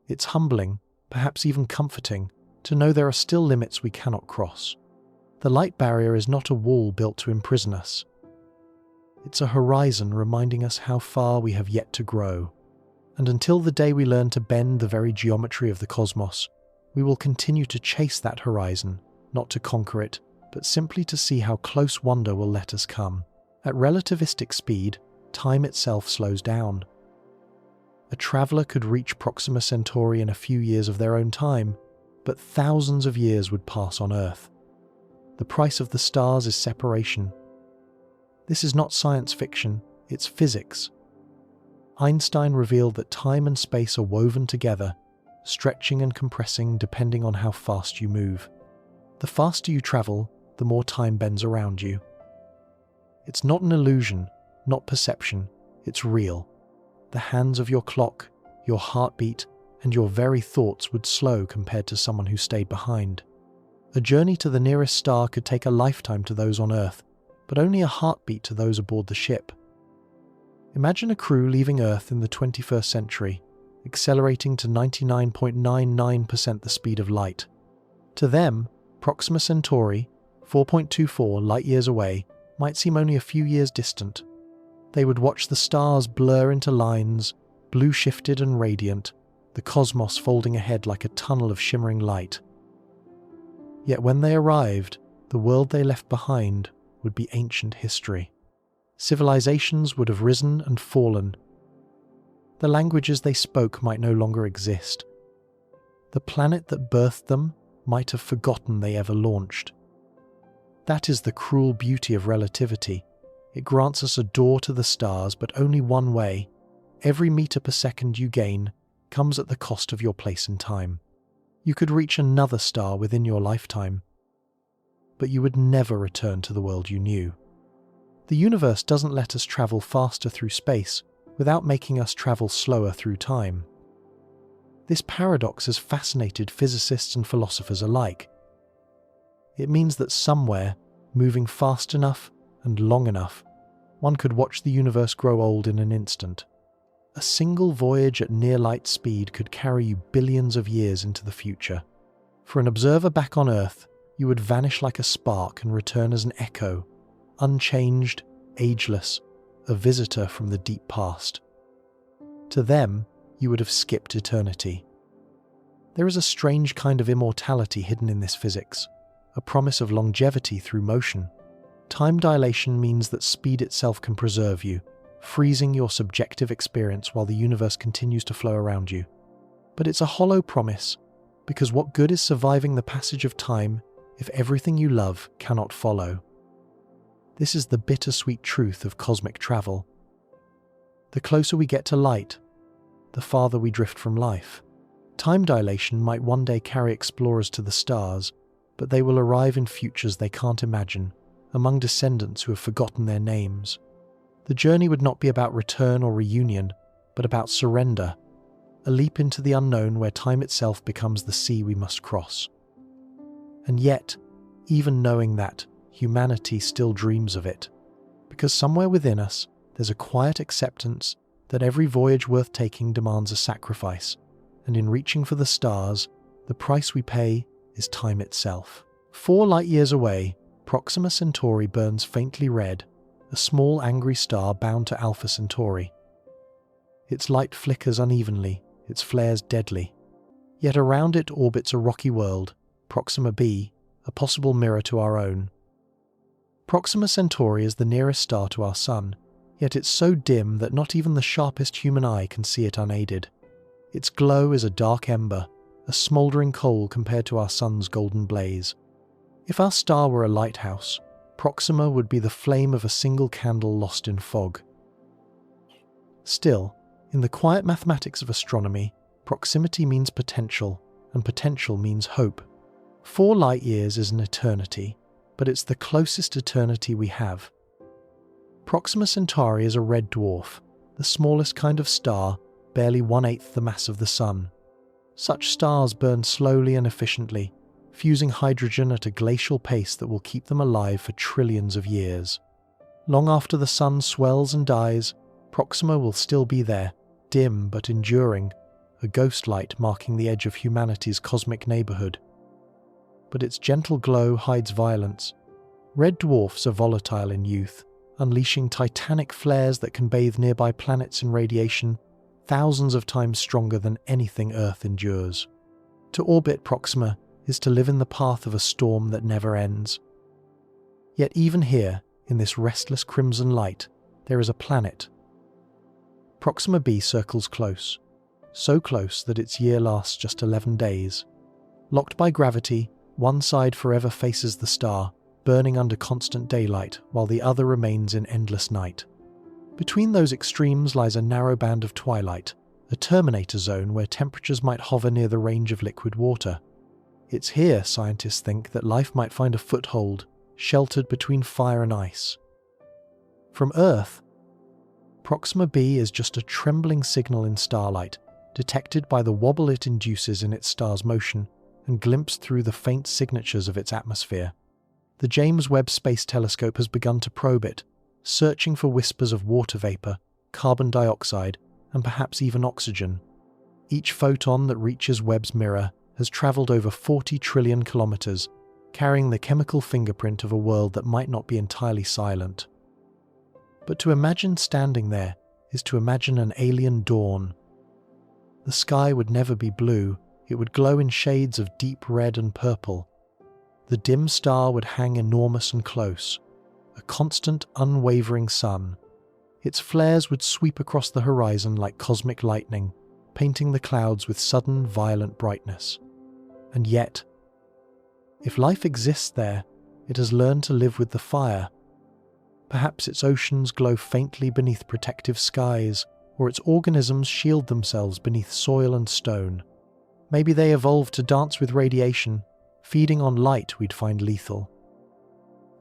It's humbling, perhaps even comforting, to know there are still limits we cannot cross. The light barrier is not a wall built to imprison us. It's a horizon reminding us how far we have yet to grow. And until the day we learn to bend the very geometry of the cosmos, we will continue to chase that horizon, not to conquer it, but simply to see how close wonder will let us come. At relativistic speed, time itself slows down. A traveler could reach Proxima Centauri in a few years of their own time, but thousands of years would pass on Earth. The price of the stars is separation. This is not science fiction, it's physics. Einstein revealed that time and space are woven together, stretching and compressing depending on how fast you move. The faster you travel, the more time bends around you. It's not an illusion, not perception, it's real. The hands of your clock, your heartbeat, and your very thoughts would slow compared to someone who stayed behind. A journey to the nearest star could take a lifetime to those on Earth, but only a heartbeat to those aboard the ship. Imagine a crew leaving Earth in the 21st century, accelerating to 99.99% the speed of light. To them, Proxima Centauri, 4.24 light-years away, might seem only a few years distant. They would watch the stars blur into lines, blue-shifted and radiant, the cosmos folding ahead like a tunnel of shimmering light. Yet when they arrived, the world they left behind would be ancient history. Civilizations would have risen and fallen. The languages they spoke might no longer exist. The planet that birthed them might have forgotten they ever launched. That is the cruel beauty of relativity. It grants us a door to the stars, but only one way. Every meter per second you gain comes at the cost of your place in time. You could reach another star within your lifetime, but you would never return to the world you knew. The universe doesn't let us travel faster through space without making us travel slower through time. This paradox has fascinated physicists and philosophers alike. It means that somewhere, moving fast enough and long enough, one could watch the universe grow old in an instant. A single voyage at near light speed could carry you billions of years into the future. For an observer back on Earth, you would vanish like a spark and return as an echo, unchanged, ageless, a visitor from the deep past. To them, you would have skipped eternity. There is a strange kind of immortality hidden in this physics, a promise of longevity through motion. Time dilation means that speed itself can preserve you, freezing your subjective experience while the universe continues to flow around you. But it's a hollow promise, because what good is surviving the passage of time if everything you love cannot follow? This is the bittersweet truth of cosmic travel. The closer we get to light, the farther we drift from life. Time dilation might one day carry explorers to the stars, but they will arrive in futures they can't imagine, among descendants who have forgotten their names. The journey would not be about return or reunion, but about surrender, a leap into the unknown where time itself becomes the sea we must cross. And yet, even knowing that, humanity still dreams of it, because somewhere within us, there's a quiet acceptance that every voyage worth taking demands a sacrifice, and in reaching for the stars, the price we pay is time itself. 4 light-years away, Proxima Centauri burns faintly red, a small angry star bound to Alpha Centauri. Its light flickers unevenly, its flares deadly. Yet around it orbits a rocky world, Proxima b, a possible mirror to our own. Proxima Centauri is the nearest star to our Sun, yet it's so dim that not even the sharpest human eye can see it unaided. Its glow is a dark ember, a smouldering coal compared to our Sun's golden blaze. If our star were a lighthouse, Proxima would be the flame of a single candle lost in fog. Still, in the quiet mathematics of astronomy, proximity means potential, and potential means hope. 4 light-years is an eternity, but it's the closest eternity we have. Proxima Centauri is a red dwarf, the smallest kind of star, barely 1/8 the mass of the Sun. Such stars burn slowly and efficiently, fusing hydrogen at a glacial pace that will keep them alive for trillions of years. Long after the Sun swells and dies, Proxima will still be there, dim but enduring, a ghost light marking the edge of humanity's cosmic neighborhood. But its gentle glow hides violence. Red dwarfs are volatile in youth, unleashing titanic flares that can bathe nearby planets in radiation thousands of times stronger than anything Earth endures. To orbit Proxima is to live in the path of a storm that never ends. Yet even here, in this restless crimson light, there is a planet. Proxima b circles close, so close that its year lasts just 11 days. Locked by gravity, one side forever faces the star, burning under constant daylight, while the other remains in endless night. Between those extremes lies a narrow band of twilight, a terminator zone where temperatures might hover near the range of liquid water. It's here, scientists think, that life might find a foothold, sheltered between fire and ice. From Earth, Proxima b is just a trembling signal in starlight, detected by the wobble it induces in its star's motion, and glimpsed through the faint signatures of its atmosphere. The James Webb Space Telescope has begun to probe it, searching for whispers of water vapor, carbon dioxide, and perhaps even oxygen. Each photon that reaches Webb's mirror has traveled over 40 trillion kilometers, carrying the chemical fingerprint of a world that might not be entirely silent. But to imagine standing there is to imagine an alien dawn. The sky would never be blue, it would glow in shades of deep red and purple. The dim star would hang enormous and close, a constant, unwavering sun. Its flares would sweep across the horizon like cosmic lightning, painting the clouds with sudden, violent brightness. And yet, if life exists there, it has learned to live with the fire. Perhaps its oceans glow faintly beneath protective skies, or its organisms shield themselves beneath soil and stone. Maybe they evolved to dance with radiation, feeding on light we'd find lethal.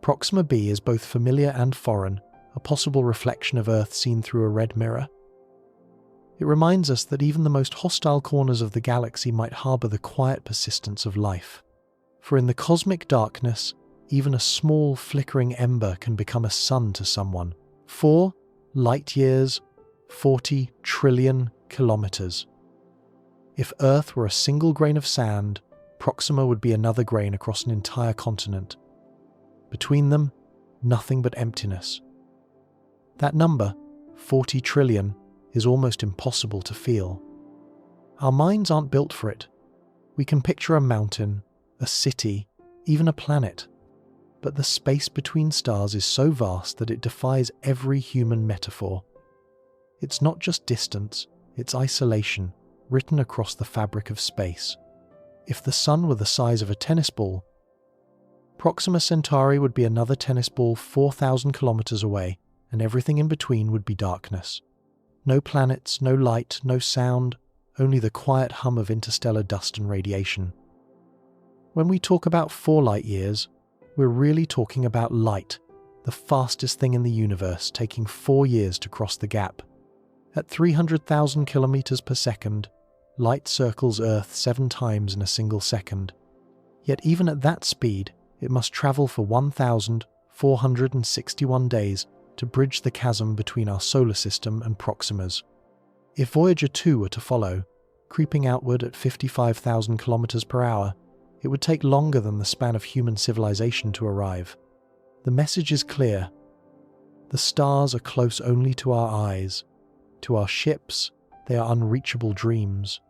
Proxima b is both familiar and foreign, a possible reflection of Earth seen through a red mirror. It reminds us that even the most hostile corners of the galaxy might harbour the quiet persistence of life. For in the cosmic darkness, even a small flickering ember can become a sun to someone. 4 light-years, 40 trillion kilometers. If Earth were a single grain of sand, Proxima would be another grain across an entire continent. Between them, nothing but emptiness. That number, 40 trillion, is almost impossible to feel. Our minds aren't built for it. We can picture a mountain, a city, even a planet. But the space between stars is so vast that it defies every human metaphor. It's not just distance, it's isolation, written across the fabric of space. If the Sun were the size of a tennis ball, Proxima Centauri would be another tennis ball 4,000 kilometers away, and everything in between would be darkness. No planets, no light, no sound, only the quiet hum of interstellar dust and radiation. When we talk about 4 light-years, we're really talking about light, the fastest thing in the universe, taking 4 years to cross the gap. At 300,000 kilometers per second, light circles Earth 7 times in a single second. Yet even at that speed, it must travel for 1,461 days to bridge the chasm between our solar system and Proxima's. If Voyager 2 were to follow, creeping outward at 55,000 kilometers per hour, It would take longer than the span of human civilization to arrive. The message is clear. The stars are close only to our eyes. To our ships, they are unreachable dreams.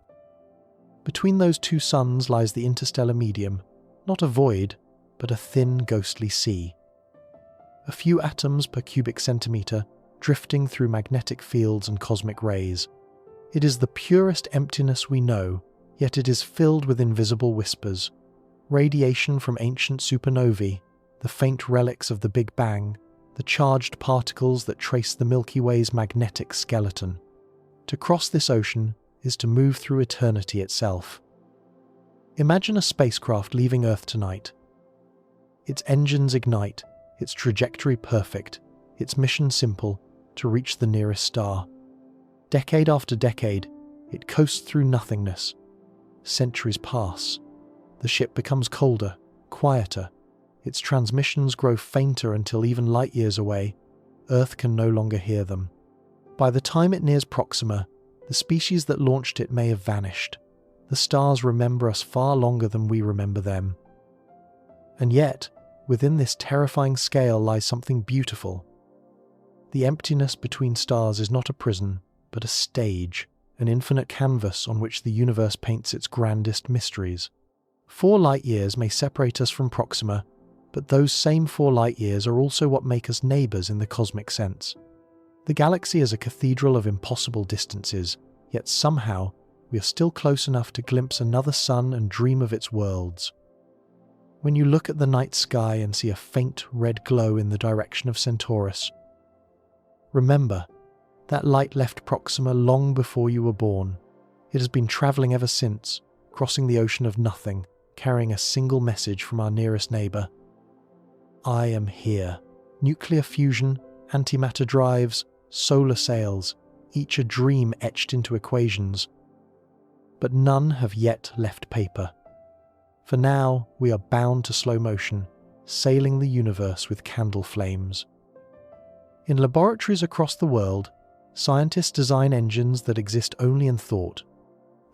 Between those two suns lies the interstellar medium, not a void, but a thin, ghostly sea. A few atoms per cubic centimetre, drifting through magnetic fields and cosmic rays. It is the purest emptiness we know, yet it is filled with invisible whispers. Radiation from ancient supernovae, the faint relics of the Big Bang, the charged particles that trace the Milky Way's magnetic skeleton. To cross this ocean is to move through eternity itself. Imagine a spacecraft leaving Earth tonight. Its engines ignite, its trajectory perfect, its mission simple, to reach the nearest star. Decade after decade, it coasts through nothingness. Centuries pass. The ship becomes colder, quieter. Its transmissions grow fainter until even light years away, Earth can no longer hear them. By the time it nears Proxima, the species that launched it may have vanished. The stars remember us far longer than we remember them. And yet, within this terrifying scale lies something beautiful. The emptiness between stars is not a prison, but a stage, an infinite canvas on which the universe paints its grandest mysteries. 4 light years may separate us from Proxima, but those same 4 light years are also what make us neighbours in the cosmic sense. The galaxy is a cathedral of impossible distances, yet somehow we are still close enough to glimpse another sun and dream of its worlds. When you look at the night sky and see a faint red glow in the direction of Centaurus, remember, that light left Proxima long before you were born. It has been travelling ever since, crossing the ocean of nothing, carrying a single message from our nearest neighbour. I am here. Nuclear fusion, antimatter drives, solar sails, each a dream etched into equations. But none have yet left paper. For now, we are bound to slow motion, sailing the universe with candle flames. In laboratories across the world, scientists design engines that exist only in thought.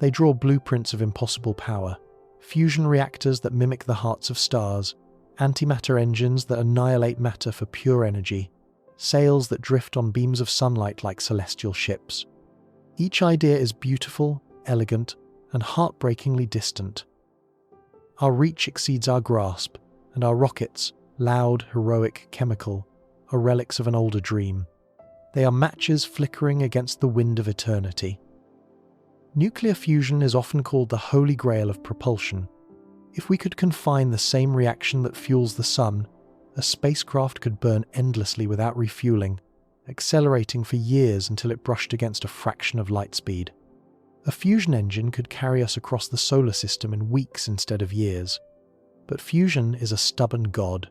They draw blueprints of impossible power, fusion reactors that mimic the hearts of stars, antimatter engines that annihilate matter for pure energy, sails that drift on beams of sunlight like celestial ships. Each idea is beautiful, elegant, and heartbreakingly distant. Our reach exceeds our grasp, and our rockets, loud, heroic, chemical, are relics of an older dream. They are matches flickering against the wind of eternity. Nuclear fusion is often called the holy grail of propulsion. If we could confine the same reaction that fuels the sun, a spacecraft could burn endlessly without refueling, accelerating for years until it brushed against a fraction of light speed. A fusion engine could carry us across the solar system in weeks instead of years. But fusion is a stubborn god.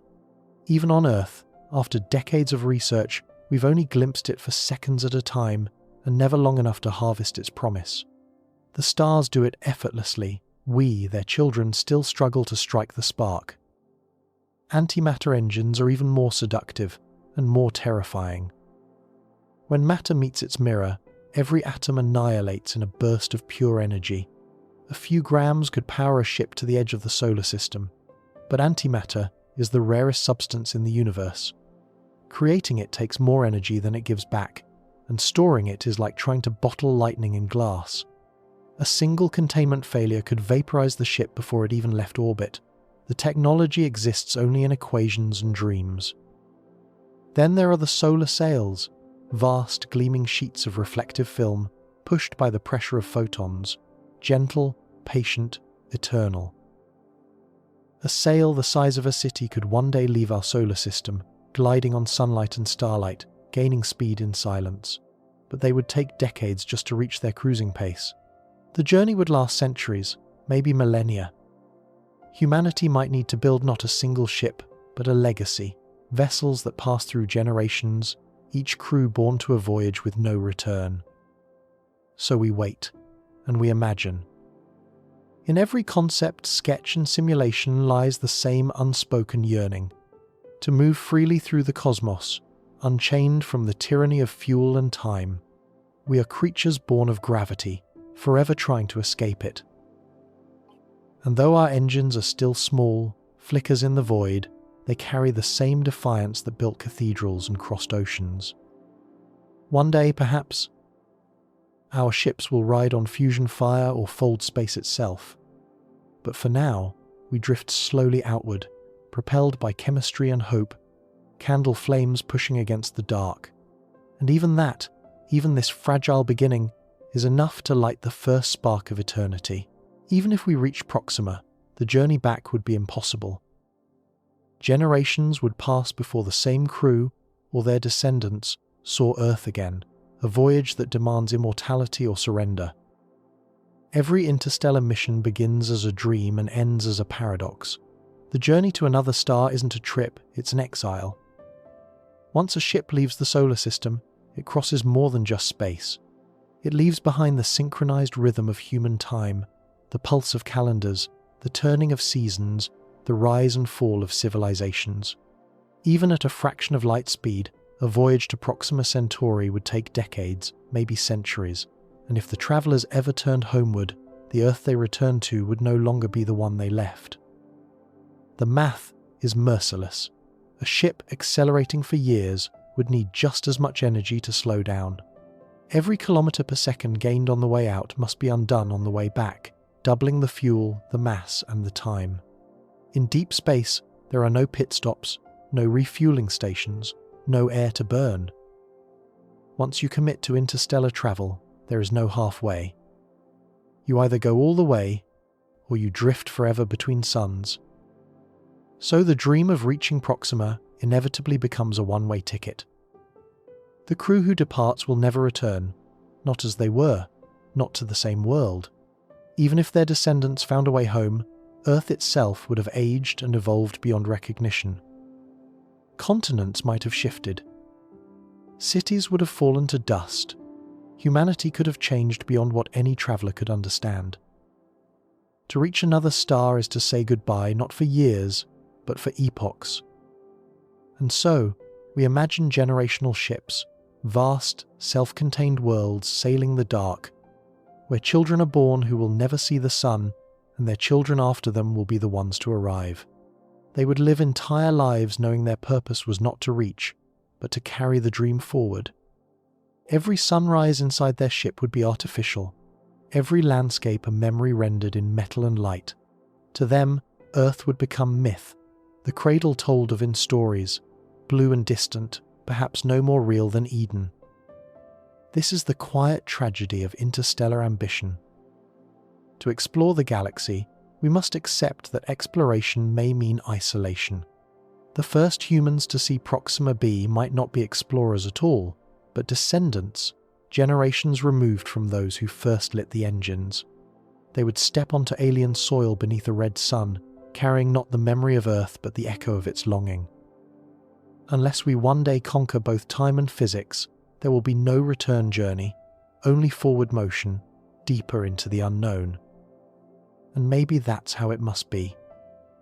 Even on Earth, after decades of research, we've only glimpsed it for seconds at a time, and never long enough to harvest its promise. The stars do it effortlessly. We, their children, still struggle to strike the spark. Antimatter engines are even more seductive and more terrifying. When matter meets its mirror, every atom annihilates in a burst of pure energy. A few grams could power a ship to the edge of the solar system, but antimatter is the rarest substance in the universe. Creating it takes more energy than it gives back, and storing it is like trying to bottle lightning in glass. A single containment failure could vaporize the ship before it even left orbit. The technology exists only in equations and dreams. Then there are the solar sails, vast gleaming sheets of reflective film pushed by the pressure of photons, gentle, patient, eternal. A sail the size of a city could one day leave our solar system, gliding on sunlight and starlight, gaining speed in silence. But they would take decades just to reach their cruising pace. The journey would last centuries, maybe millennia. Humanity might need to build not a single ship, but a legacy, vessels that pass through generations, each crew born to a voyage with no return. So we wait, and we imagine. In every concept, sketch, and simulation lies the same unspoken yearning: to move freely through the cosmos, unchained from the tyranny of fuel and time. We are creatures born of gravity, forever trying to escape it. And though our engines are still small, flickers in the void, they carry the same defiance that built cathedrals and crossed oceans. One day, perhaps, our ships will ride on fusion fire or fold space itself. But for now, we drift slowly outward, propelled by chemistry and hope, candle flames pushing against the dark. And even this fragile beginning, is enough to light the first spark of eternity. Even if we reach Proxima, the journey back would be impossible. Generations would pass before the same crew, or their descendants, saw Earth again, a voyage that demands immortality or surrender. Every interstellar mission begins as a dream and ends as a paradox. The journey to another star isn't a trip, it's an exile. Once a ship leaves the solar system, it crosses more than just space. It leaves behind the synchronized rhythm of human time, the pulse of calendars, the turning of seasons, the rise and fall of civilizations. Even at a fraction of light speed, a voyage to Proxima Centauri would take decades, maybe centuries, and if the travelers ever turned homeward, the Earth they returned to would no longer be the one they left. The math is merciless. A ship accelerating for years would need just as much energy to slow down. Every kilometre per second gained on the way out must be undone on the way back, doubling the fuel, the mass, and the time. In deep space, there are no pit stops, no refueling stations, no air to burn. Once you commit to interstellar travel, there is no halfway. You either go all the way, or you drift forever between suns. So the dream of reaching Proxima inevitably becomes a one-way ticket. The crew who departs will never return, not as they were, not to the same world. Even if their descendants found a way home, Earth itself would have aged and evolved beyond recognition. Continents might have shifted. Cities would have fallen to dust. Humanity could have changed beyond what any traveller could understand. To reach another star is to say goodbye not for years, but for epochs. And so, we imagine generational ships, vast, self-contained worlds sailing the dark, where children are born who will never see the sun, and their children after them will be the ones to arrive. They would live entire lives knowing their purpose was not to reach, but to carry the dream forward. Every sunrise inside their ship would be artificial, every landscape a memory rendered in metal and light. To them, Earth would become myth, the cradle told of in stories, blue and distant, perhaps no more real than Eden. This is the quiet tragedy of interstellar ambition. To explore the galaxy, we must accept that exploration may mean isolation. The first humans to see Proxima b might not be explorers at all, but descendants, generations removed from those who first lit the engines. They would step onto alien soil beneath a red sun, carrying not the memory of Earth but the echo of its longing. Unless we one day conquer both time and physics, there will be no return journey, only forward motion, deeper into the unknown. And maybe that's how it must be.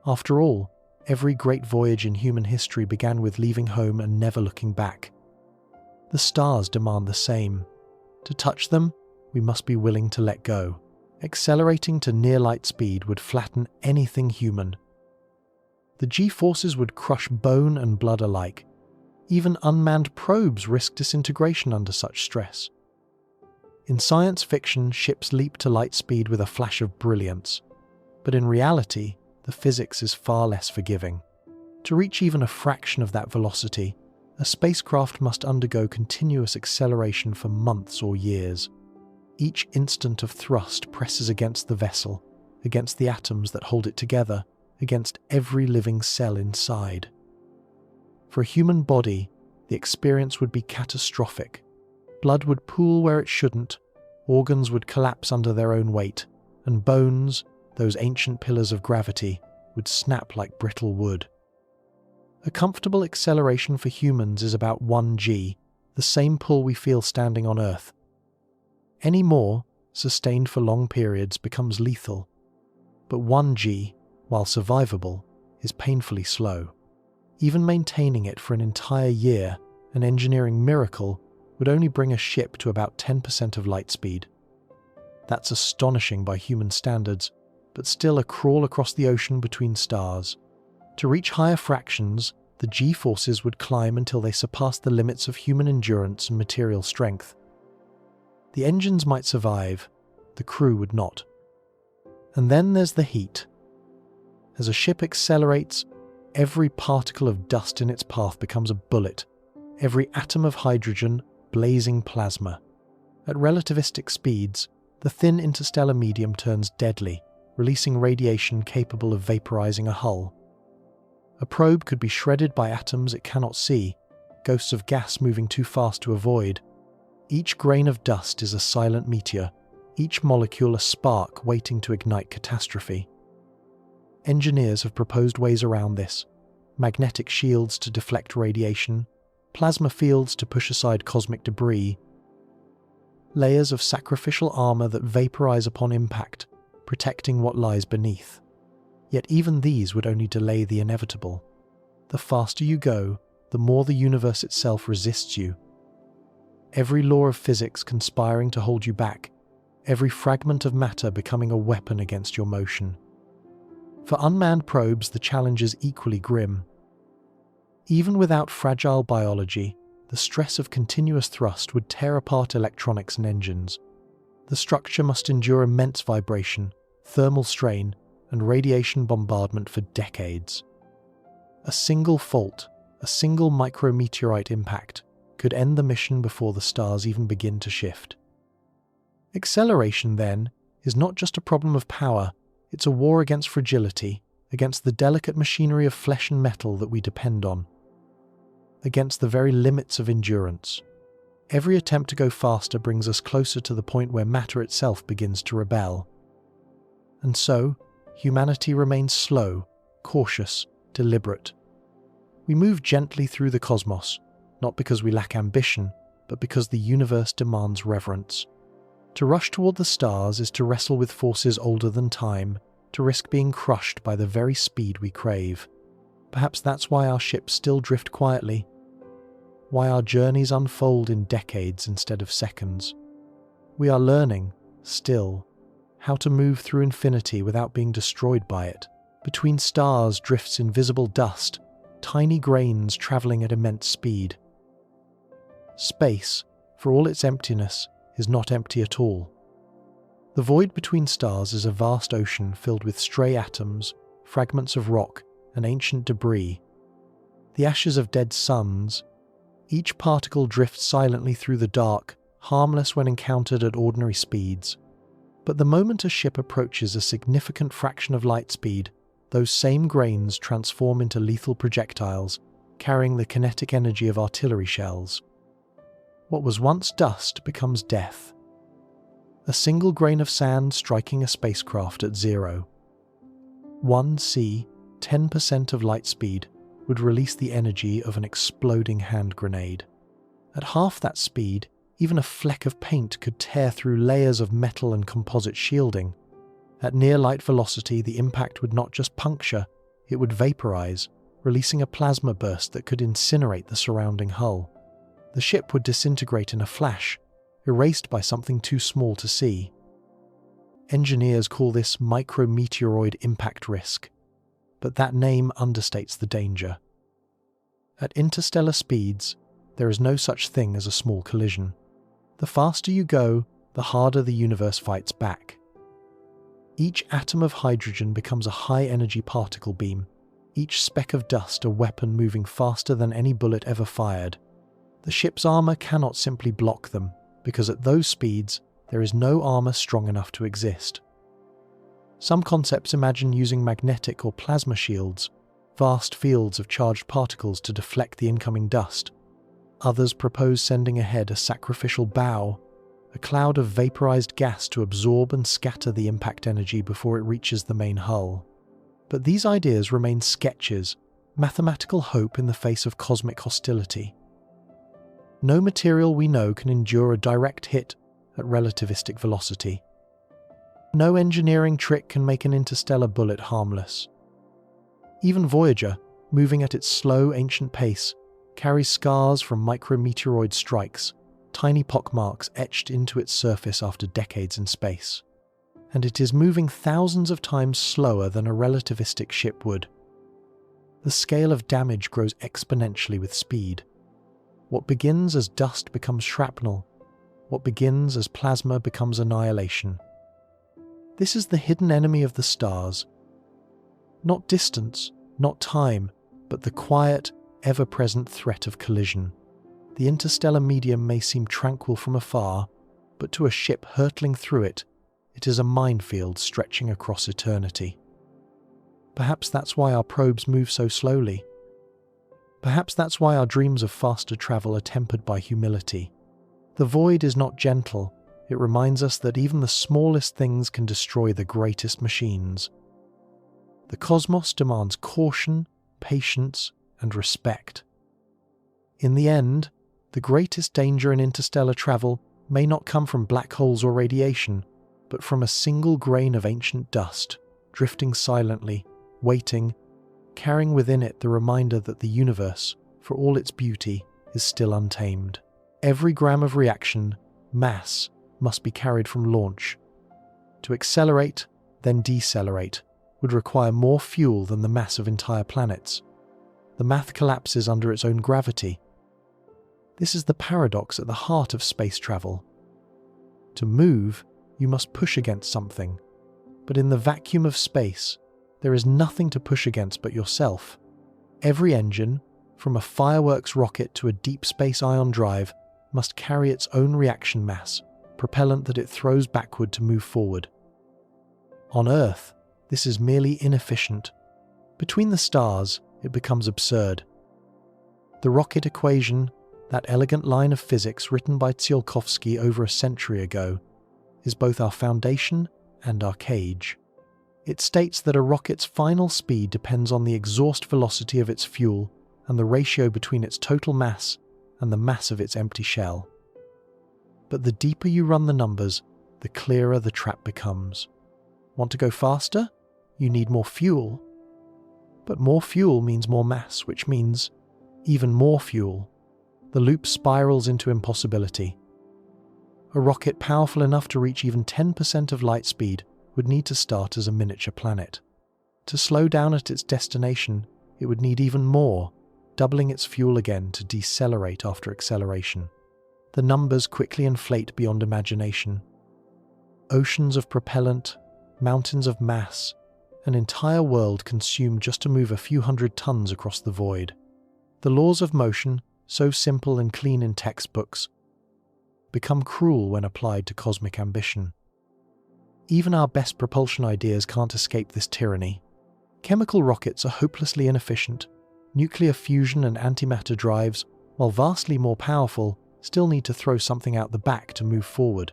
After all, every great voyage in human history began with leaving home and never looking back. The stars demand the same. To touch them, we must be willing to let go. Accelerating to near light speed would flatten anything human. The G-forces would crush bone and blood alike. Even unmanned probes risk disintegration under such stress. In science fiction, ships leap to light speed with a flash of brilliance. But in reality, the physics is far less forgiving. To reach even a fraction of that velocity, a spacecraft must undergo continuous acceleration for months or years. Each instant of thrust presses against the vessel, against the atoms that hold it together, against every living cell inside. For a human body, the experience would be catastrophic. Blood would pool where it shouldn't, organs would collapse under their own weight, and bones, those ancient pillars of gravity, would snap like brittle wood. A comfortable acceleration for humans is about 1 g, the same pull we feel standing on Earth. Any more, sustained for long periods, becomes lethal. But 1 g, while survivable, is painfully slow. Even maintaining it for an entire year, an engineering miracle, would only bring a ship to about 10% of light speed. That's astonishing by human standards, but still a crawl across the ocean between stars. To reach higher fractions, the G-forces would climb until they surpassed the limits of human endurance and material strength. The engines might survive, the crew would not. And then there's the heat. As a ship accelerates, every particle of dust in its path becomes a bullet, every atom of hydrogen blazing plasma. At relativistic speeds, the thin interstellar medium turns deadly, releasing radiation capable of vaporizing a hull. A probe could be shredded by atoms it cannot see, ghosts of gas moving too fast to avoid. Each grain of dust is a silent meteor, each molecule a spark waiting to ignite catastrophe. Engineers have proposed ways around this: magnetic shields to deflect radiation, plasma fields to push aside cosmic debris, layers of sacrificial armor that vaporize upon impact, protecting what lies beneath. Yet even these would only delay the inevitable. The faster you go, the more the universe itself resists you. Every law of physics conspiring to hold you back, every fragment of matter becoming a weapon against your motion. For unmanned probes, the challenge is equally grim. Even without fragile biology, the stress of continuous thrust would tear apart electronics and engines. The structure must endure immense vibration, thermal strain, and radiation bombardment for decades. A single fault, a single micrometeorite impact, could end the mission before the stars even begin to shift. Acceleration, then, is not just a problem of power, it's a war against fragility, against the delicate machinery of flesh and metal that we depend on, against the very limits of endurance. Every attempt to go faster brings us closer to the point where matter itself begins to rebel. And so, humanity remains slow, cautious, deliberate. We move gently through the cosmos, not because we lack ambition, but because the universe demands reverence. To rush toward the stars is to wrestle with forces older than time, to risk being crushed by the very speed we crave. Perhaps that's why our ships still drift quietly, why our journeys unfold in decades instead of seconds. We are learning, still, how to move through infinity without being destroyed by it. Between stars drifts invisible dust, tiny grains traveling at immense speed. Space, for all its emptiness, is not empty at all. The void between stars is a vast ocean filled with stray atoms, fragments of rock, and ancient debris. The ashes of dead suns. Each particle drifts silently through the dark, harmless when encountered at ordinary speeds. But the moment a ship approaches a significant fraction of light speed, those same grains transform into lethal projectiles, carrying the kinetic energy of artillery shells. What was once dust becomes death. A single grain of sand striking a spacecraft at 0. 1c, 10% of light speed, would release the energy of an exploding hand grenade. At half that speed, even a fleck of paint could tear through layers of metal and composite shielding. At near light velocity, the impact would not just puncture, it would vaporize, releasing a plasma burst that could incinerate the surrounding hull. The ship would disintegrate in a flash, erased by something too small to see. Engineers call this micrometeoroid impact risk, but that name understates the danger. At interstellar speeds, there is no such thing as a small collision. The faster you go, the harder the universe fights back. Each atom of hydrogen becomes a high-energy particle beam, each speck of dust a weapon moving faster than any bullet ever fired. The ship's armor cannot simply block them, because at those speeds, there is no armor strong enough to exist. Some concepts imagine using magnetic or plasma shields, vast fields of charged particles to deflect the incoming dust. Others propose sending ahead a sacrificial bow, a cloud of vaporized gas to absorb and scatter the impact energy before it reaches the main hull. But these ideas remain sketches, mathematical hope in the face of cosmic hostility. No material we know can endure a direct hit at relativistic velocity. No engineering trick can make an interstellar bullet harmless. Even Voyager, moving at its slow, ancient pace, carries scars from micrometeoroid strikes, tiny pockmarks etched into its surface after decades in space. and it is moving thousands of times slower than a relativistic ship would. The scale of damage grows exponentially with speed. What begins as dust becomes shrapnel. What begins as plasma becomes annihilation. This is the hidden enemy of the stars. Not distance, not time, but the quiet, ever-present threat of collision. The interstellar medium may seem tranquil from afar, but to a ship hurtling through it, it is a minefield stretching across eternity. Perhaps that's why our probes move so slowly. Perhaps that's why our dreams of faster travel are tempered by humility. The void is not gentle. It reminds us that even the smallest things can destroy the greatest machines. The cosmos demands caution, patience, and respect. In the end, the greatest danger in interstellar travel may not come from black holes or radiation, but from a single grain of ancient dust, drifting silently, waiting, carrying within it the reminder that the universe, for all its beauty, is still untamed. Every gram of reaction, mass, must be carried from launch. To accelerate, then decelerate, would require more fuel than the mass of entire planets. The math collapses under its own gravity. This is the paradox at the heart of space travel. To move, you must push against something. But in the vacuum of space, there is nothing to push against but yourself. Every engine, from a fireworks rocket to a deep space ion drive, must carry its own reaction mass, propellant that it throws backward to move forward. On Earth, this is merely inefficient. Between the stars, it becomes absurd. The rocket equation, that elegant line of physics written by Tsiolkovsky over a century ago, is both our foundation and our cage. It states that a rocket's final speed depends on the exhaust velocity of its fuel and the ratio between its total mass and the mass of its empty shell. But the deeper you run the numbers, the clearer the trap becomes. Want to go faster? You need more fuel. But more fuel means more mass, which means even more fuel. The loop spirals into impossibility. A rocket powerful enough to reach even 10% of light speed would need to start as a miniature planet. To slow down at its destination, it would need even more, doubling its fuel again to decelerate after acceleration. The numbers quickly inflate beyond imagination. Oceans of propellant, mountains of mass, an entire world consumed just to move a few hundred tons across the void. The laws of motion, so simple and clean in textbooks, become cruel when applied to cosmic ambition. Even our best propulsion ideas can't escape this tyranny. Chemical rockets are hopelessly inefficient. Nuclear fusion and antimatter drives, while vastly more powerful, still need to throw something out the back to move forward.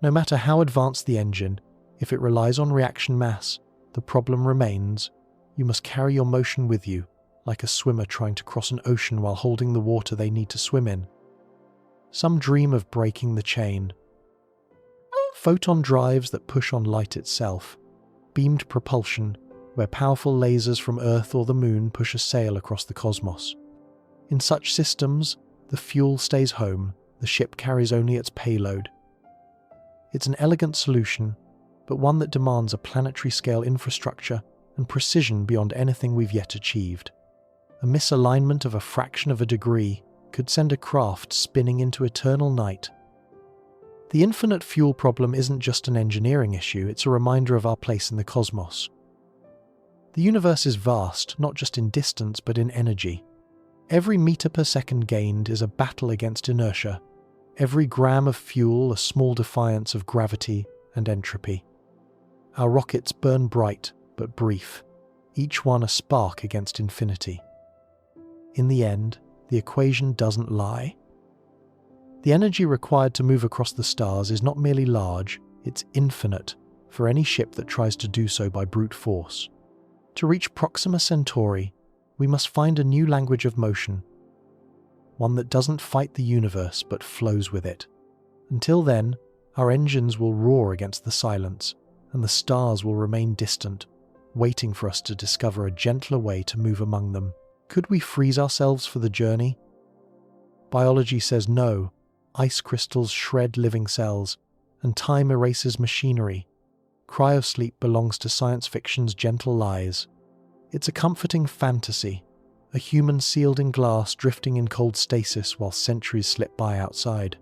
No matter how advanced the engine, if it relies on reaction mass, the problem remains. You must carry your motion with you, like a swimmer trying to cross an ocean while holding the water they need to swim in. Some dream of breaking the chain. Photon drives that push on light itself. Beamed propulsion, where powerful lasers from Earth or the Moon push a sail across the cosmos. In such systems, the fuel stays home, the ship carries only its payload. It's an elegant solution, but one that demands a planetary-scale infrastructure and precision beyond anything we've yet achieved. A misalignment of a fraction of a degree could send a craft spinning into eternal night. The infinite fuel problem isn't just an engineering issue, it's a reminder of our place in the cosmos. The universe is vast, not just in distance but in energy. Every meter per second gained is a battle against inertia. Every gram of fuel a small defiance of gravity and entropy. Our rockets burn bright but brief, each one a spark against infinity. In the end, the equation doesn't lie. The energy required to move across the stars is not merely large, it's infinite for any ship that tries to do so by brute force. To reach Proxima Centauri, we must find a new language of motion, one that doesn't fight the universe but flows with it. Until then, our engines will roar against the silence, and the stars will remain distant, waiting for us to discover a gentler way to move among them. Could we freeze ourselves for the journey? Biology says no. Ice crystals shred living cells, and time erases machinery. cryosleep belongs to science fiction's gentle lies. It's a comforting fantasy, a human sealed in glass drifting in cold stasis while centuries slip by outside.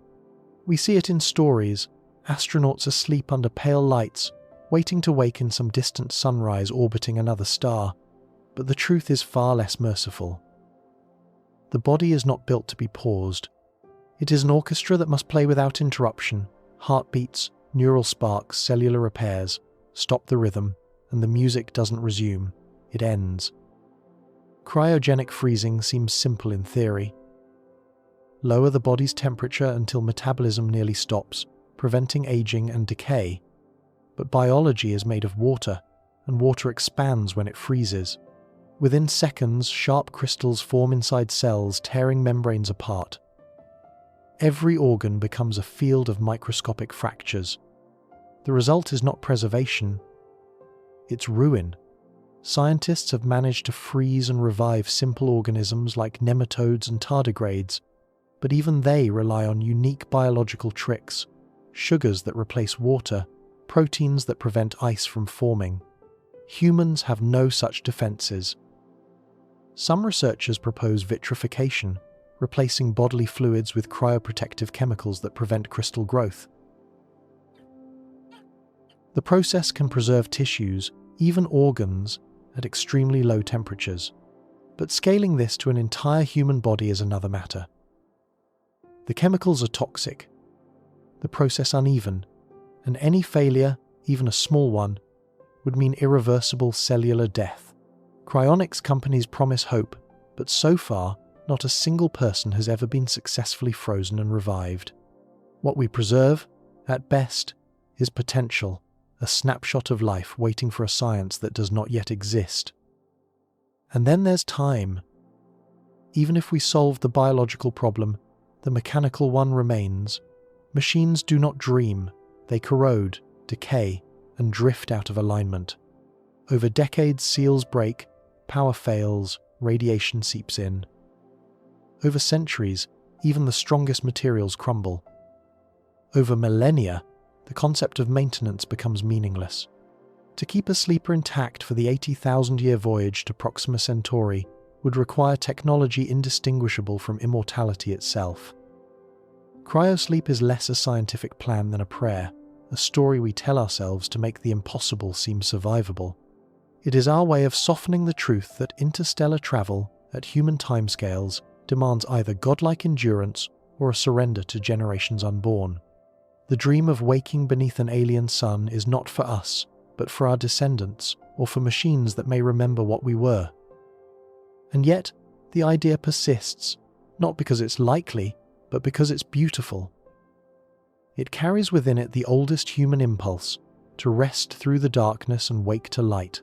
We see it in stories, astronauts asleep under pale lights, waiting to wake in some distant sunrise orbiting another star, but the truth is far less merciful. The body is not built to be paused. It is an orchestra that must play without interruption. Heartbeats, neural sparks, cellular repairs stop the rhythm, and the music doesn't resume. It ends. Cryogenic freezing seems simple in theory. Lower the body's temperature until metabolism nearly stops, preventing aging and decay. But biology is made of water, and water expands when it freezes. Within seconds, sharp crystals form inside cells, tearing membranes apart. Every organ becomes a field of microscopic fractures. The result is not preservation, it's ruin. Scientists have managed to freeze and revive simple organisms like nematodes and tardigrades, but even they rely on unique biological tricks: sugars that replace water, proteins that prevent ice from forming. Humans have no such defenses. Some researchers propose vitrification, replacing bodily fluids with cryoprotective chemicals that prevent crystal growth. The process can preserve tissues, even organs, at extremely low temperatures. But scaling this to an entire human body is another matter. The chemicals are toxic, the process uneven, and any failure, even a small one, would mean irreversible cellular death. Cryonics companies promise hope, but so far, not a single person has ever been successfully frozen and revived. What we preserve, at best, is potential, a snapshot of life waiting for a science that does not yet exist. And then there's time. Even if we solve the biological problem, the mechanical one remains. Machines do not dream, they corrode, decay, and drift out of alignment. Over decades, seals break, power fails, radiation seeps in. Over centuries, even the strongest materials crumble. Over millennia, the concept of maintenance becomes meaningless. To keep a sleeper intact for the 80,000-year voyage to Proxima Centauri would require technology indistinguishable from immortality itself. Cryosleep is less a scientific plan than a prayer, a story we tell ourselves to make the impossible seem survivable. It is our way of softening the truth that interstellar travel, at human timescales, demands either godlike endurance or a surrender to generations unborn. The dream of waking beneath an alien sun is not for us, but for our descendants, or for machines that may remember what we were. And yet, the idea persists, not because it's likely, but because it's beautiful. It carries within it the oldest human impulse, to rest through the darkness and wake to light.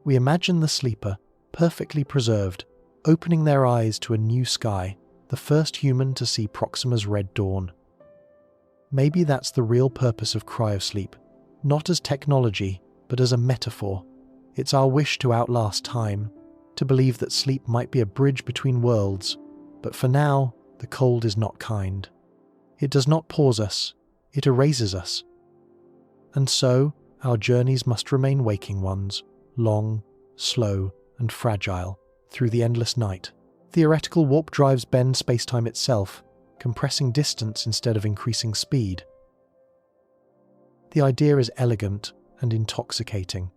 We imagine the sleeper, perfectly preserved, opening their eyes to a new sky, the first human to see Proxima's red dawn. Maybe that's the real purpose of cryosleep, not as technology, but as a metaphor. It's our wish to outlast time, to believe that sleep might be a bridge between worlds, but for now, the cold is not kind. It does not pause us, it erases us. And so, our journeys must remain waking ones, long, slow, and fragile, through the endless night. Theoretical warp drives bend spacetime itself, compressing distance instead of increasing speed. The idea is elegant and intoxicating.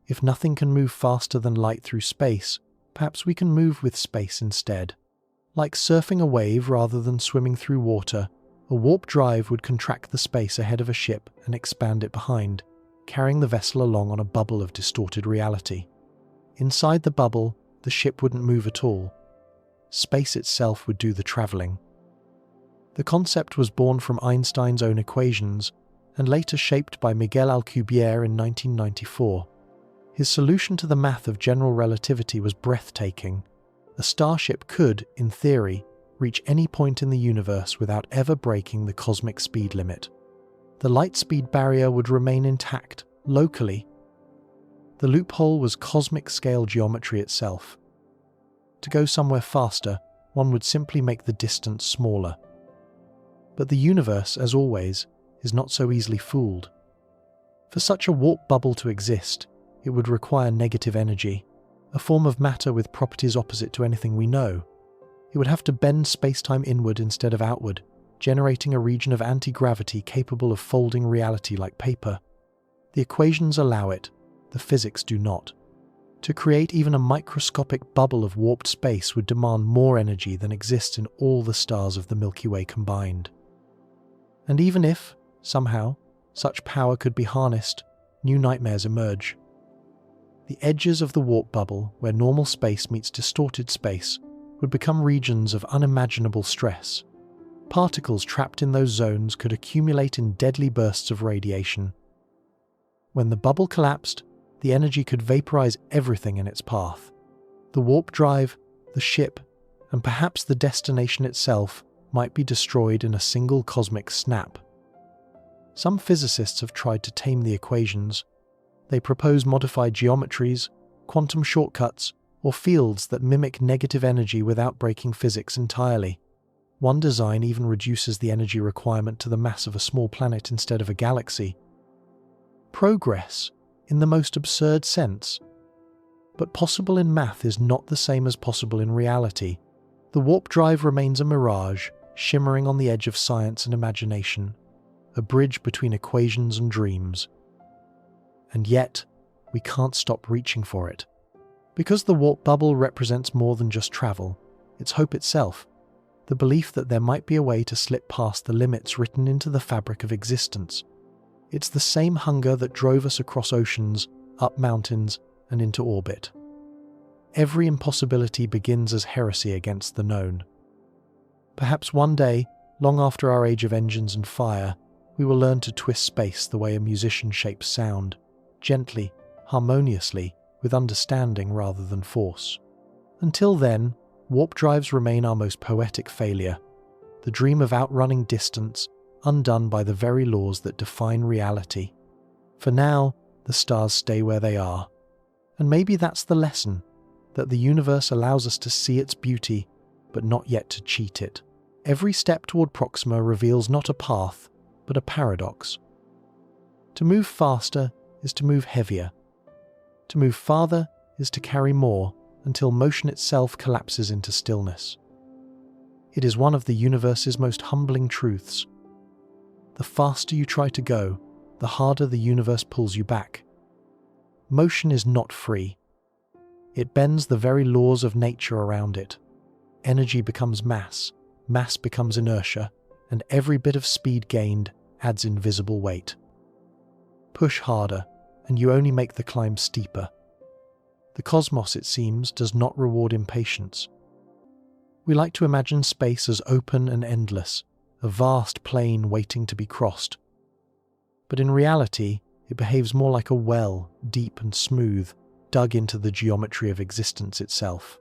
If nothing can move faster than light through space, perhaps we can move with space instead. Like surfing a wave rather than swimming through water, a warp drive would contract the space ahead of a ship and expand it behind, carrying the vessel along on a bubble of distorted reality. Inside the bubble, the ship wouldn't move at all. Space itself would do the travelling. The concept was born from Einstein's own equations, and later shaped by Miguel Alcubierre in 1994. His solution to the math of general relativity was breathtaking. A starship could, in theory, reach any point in the universe without ever breaking the cosmic speed limit. The light speed barrier would remain intact, locally. The loophole was cosmic scale geometry itself. To go somewhere faster, one would simply make the distance smaller. But the universe, as always, is not so easily fooled. For such a warp bubble to exist, it would require negative energy, a form of matter with properties opposite to anything we know. It would have to bend space-time inward instead of outward, generating a region of anti-gravity capable of folding reality like paper. The equations allow it, the physics do not. To create even a microscopic bubble of warped space would demand more energy than exists in all the stars of the Milky Way combined. And even if, somehow, such power could be harnessed, new nightmares emerge. The edges of the warp bubble, where normal space meets distorted space, would become regions of unimaginable stress. Particles trapped in those zones could accumulate in deadly bursts of radiation. When the bubble collapsed, the energy could vaporize everything in its path. The warp drive, the ship, and perhaps the destination itself might be destroyed in a single cosmic snap. Some physicists have tried to tame the equations. They propose modified geometries, quantum shortcuts, or fields that mimic negative energy without breaking physics entirely. One design even reduces the energy requirement to the mass of a small planet instead of a galaxy. Progress, in the most absurd sense. But possible in math is not the same as possible in reality. The warp drive remains a mirage, shimmering on the edge of science and imagination, a bridge between equations and dreams. And yet, we can't stop reaching for it. Because the warp bubble represents more than just travel, it's hope itself, the belief that there might be a way to slip past the limits written into the fabric of existence. It's the same hunger that drove us across oceans, up mountains, and into orbit. Every impossibility begins as heresy against the known. Perhaps one day, long after our age of engines and fire, we will learn to twist space the way a musician shapes sound, gently, harmoniously, with understanding rather than force. Until then, warp drives remain our most poetic failure, the dream of outrunning distance, undone by the very laws that define reality. For now, the stars stay where they are. And maybe that's the lesson, that the universe allows us to see its beauty, but not yet to cheat it. Every step toward Proxima reveals not a path, but a paradox. To move faster is to move heavier. To move farther is to carry more, until motion itself collapses into stillness. It is one of the universe's most humbling truths. The faster you try to go, the harder the universe pulls you back. Motion is not free. It bends the very laws of nature around it. Energy becomes mass, mass becomes inertia, and every bit of speed gained adds invisible weight. Push harder, and you only make the climb steeper. The cosmos, it seems, does not reward impatience. We like to imagine space as open and endless, a vast plain waiting to be crossed. But in reality, it behaves more like a well, deep and smooth, dug into the geometry of existence itself.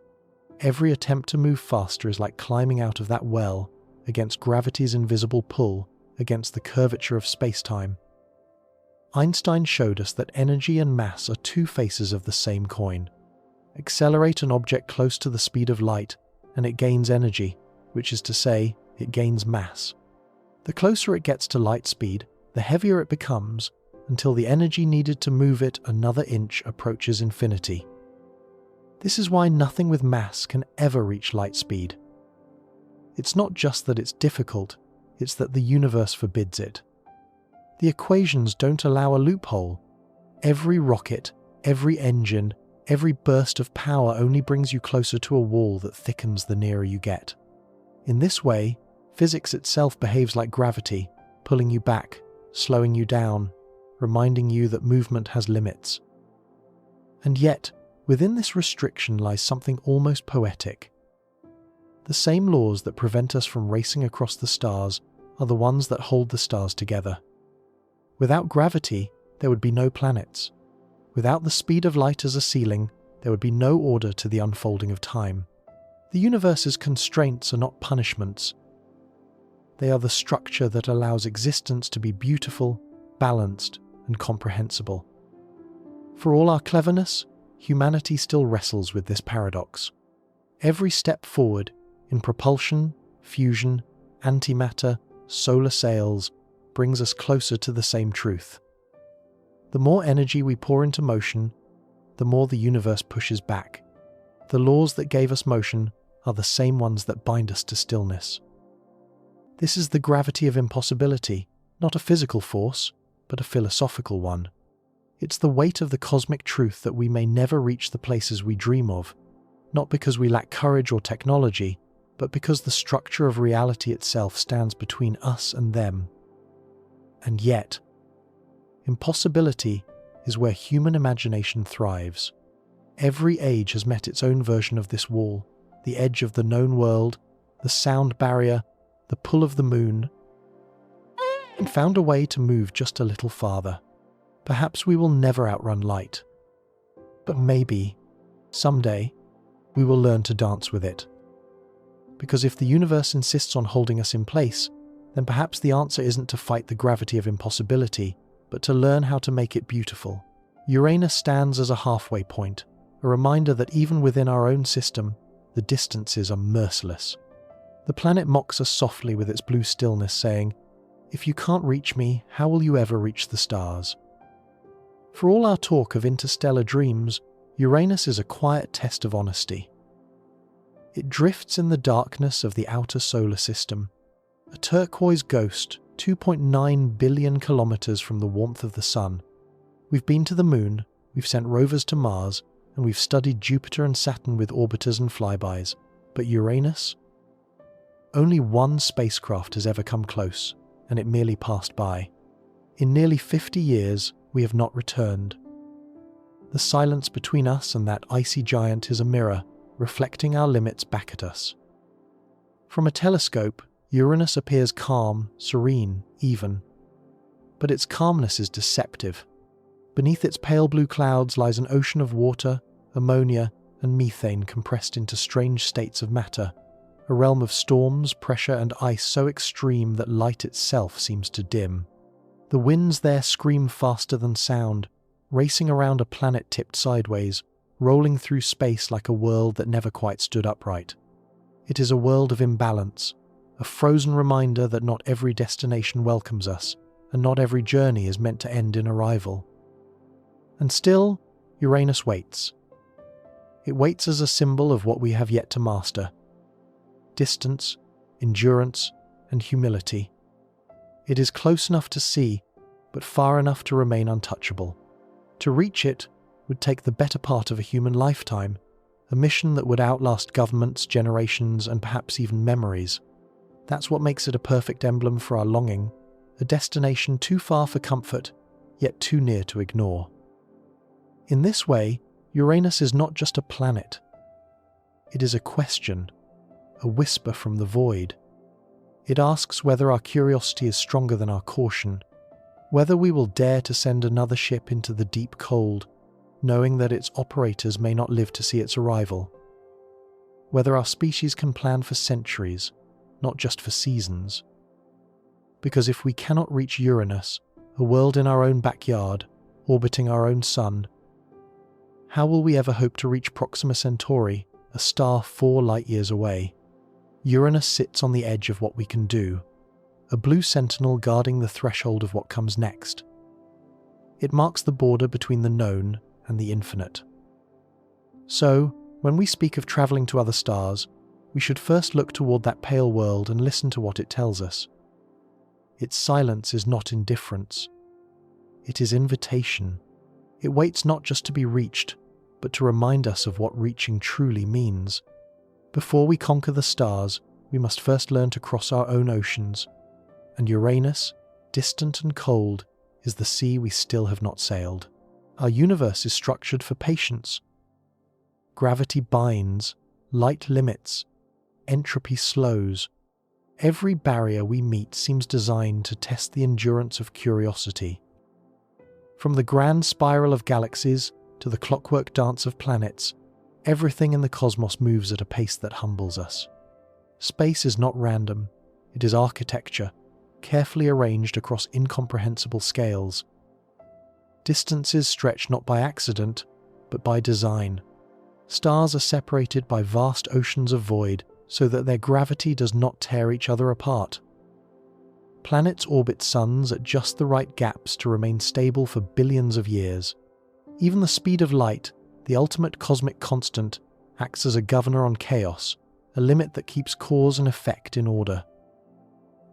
Every attempt to move faster is like climbing out of that well, against gravity's invisible pull, against the curvature of space-time. Einstein showed us that energy and mass are two faces of the same coin. Accelerate an object close to the speed of light, and it gains energy, which is to say, it gains mass. The closer it gets to light speed, the heavier it becomes, until the energy needed to move it another inch approaches infinity. This is why nothing with mass can ever reach light speed. It's not just that it's difficult, it's that the universe forbids it. The equations don't allow a loophole. Every rocket, every engine, every burst of power only brings you closer to a wall that thickens the nearer you get. In this way, physics itself behaves like gravity, pulling you back, slowing you down, reminding you that movement has limits. And yet, within this restriction lies something almost poetic. The same laws that prevent us from racing across the stars are the ones that hold the stars together. Without gravity, there would be no planets. Without the speed of light as a ceiling, there would be no order to the unfolding of time. The universe's constraints are not punishments. They are the structure that allows existence to be beautiful, balanced, and comprehensible. For all our cleverness, humanity still wrestles with this paradox. Every step forward, in propulsion, fusion, antimatter, solar sails, brings us closer to the same truth. The more energy we pour into motion, the more the universe pushes back. The laws that gave us motion are the same ones that bind us to stillness. This is the gravity of impossibility, not a physical force, but a philosophical one. It's the weight of the cosmic truth that we may never reach the places we dream of, not because we lack courage or technology, but because the structure of reality itself stands between us and them. And yet, impossibility is where human imagination thrives. Every age has met its own version of this wall, the edge of the known world, the sound barrier, the pull of the moon, and found a way to move just a little farther. Perhaps we will never outrun light, but maybe, someday, we will learn to dance with it. Because if the universe insists on holding us in place, then perhaps the answer isn't to fight the gravity of impossibility, but to learn how to make it beautiful. Uranus stands as a halfway point, a reminder that even within our own system, the distances are merciless. The planet mocks us softly with its blue stillness, saying, "If you can't reach me, how will you ever reach the stars?" For all our talk of interstellar dreams, Uranus is a quiet test of honesty. It drifts in the darkness of the outer solar system, a turquoise ghost 2.9 billion kilometers from the warmth of the sun. We've been to the moon, we've sent rovers to Mars, and we've studied Jupiter and Saturn with orbiters and flybys. But Uranus? Only one spacecraft has ever come close, and it merely passed by. In nearly 50 years, we have not returned. The silence between us and that icy giant is a mirror, reflecting our limits back at us. From a telescope, Uranus appears calm, serene, even. But its calmness is deceptive. Beneath its pale blue clouds lies an ocean of water, ammonia, and methane compressed into strange states of matter, a realm of storms, pressure, and ice so extreme that light itself seems to dim. The winds there scream faster than sound, racing around a planet tipped sideways, rolling through space like a world that never quite stood upright. It is a world of imbalance, a frozen reminder that not every destination welcomes us, and not every journey is meant to end in arrival. And still, Uranus waits. It waits as a symbol of what we have yet to master: distance, endurance, and humility. It is close enough to see, but far enough to remain untouchable. To reach it would take the better part of a human lifetime, a mission that would outlast governments, generations, and perhaps even memories. That's what makes it a perfect emblem for our longing, a destination too far for comfort, yet too near to ignore. In this way, Uranus is not just a planet. It is a question, a whisper from the void. It asks whether our curiosity is stronger than our caution, whether we will dare to send another ship into the deep cold, knowing that its operators may not live to see its arrival, whether our species can plan for centuries, not just for seasons. Because if we cannot reach Uranus, a world in our own backyard, orbiting our own sun, how will we ever hope to reach Proxima Centauri, a star 4 light-years away? Uranus sits on the edge of what we can do, a blue sentinel guarding the threshold of what comes next. It marks the border between the known and the infinite. So, when we speak of travelling to other stars, we should first look toward that pale world and listen to what it tells us. Its silence is not indifference. It is invitation. It waits not just to be reached, but to remind us of what reaching truly means. Before we conquer the stars, we must first learn to cross our own oceans, and Uranus, distant and cold, is the sea we still have not sailed. Our universe is structured for patience. Gravity binds, light limits, entropy slows. Every barrier we meet seems designed to test the endurance of curiosity. From the grand spiral of galaxies to the clockwork dance of planets, everything in the cosmos moves at a pace that humbles us. Space is not random, it is architecture, carefully arranged across incomprehensible scales. Distances stretch not by accident, but by design. Stars are separated by vast oceans of void so that their gravity does not tear each other apart. Planets orbit suns at just the right gaps to remain stable for billions of years. Even the speed of light, the ultimate cosmic constant, acts as a governor on chaos, a limit that keeps cause and effect in order.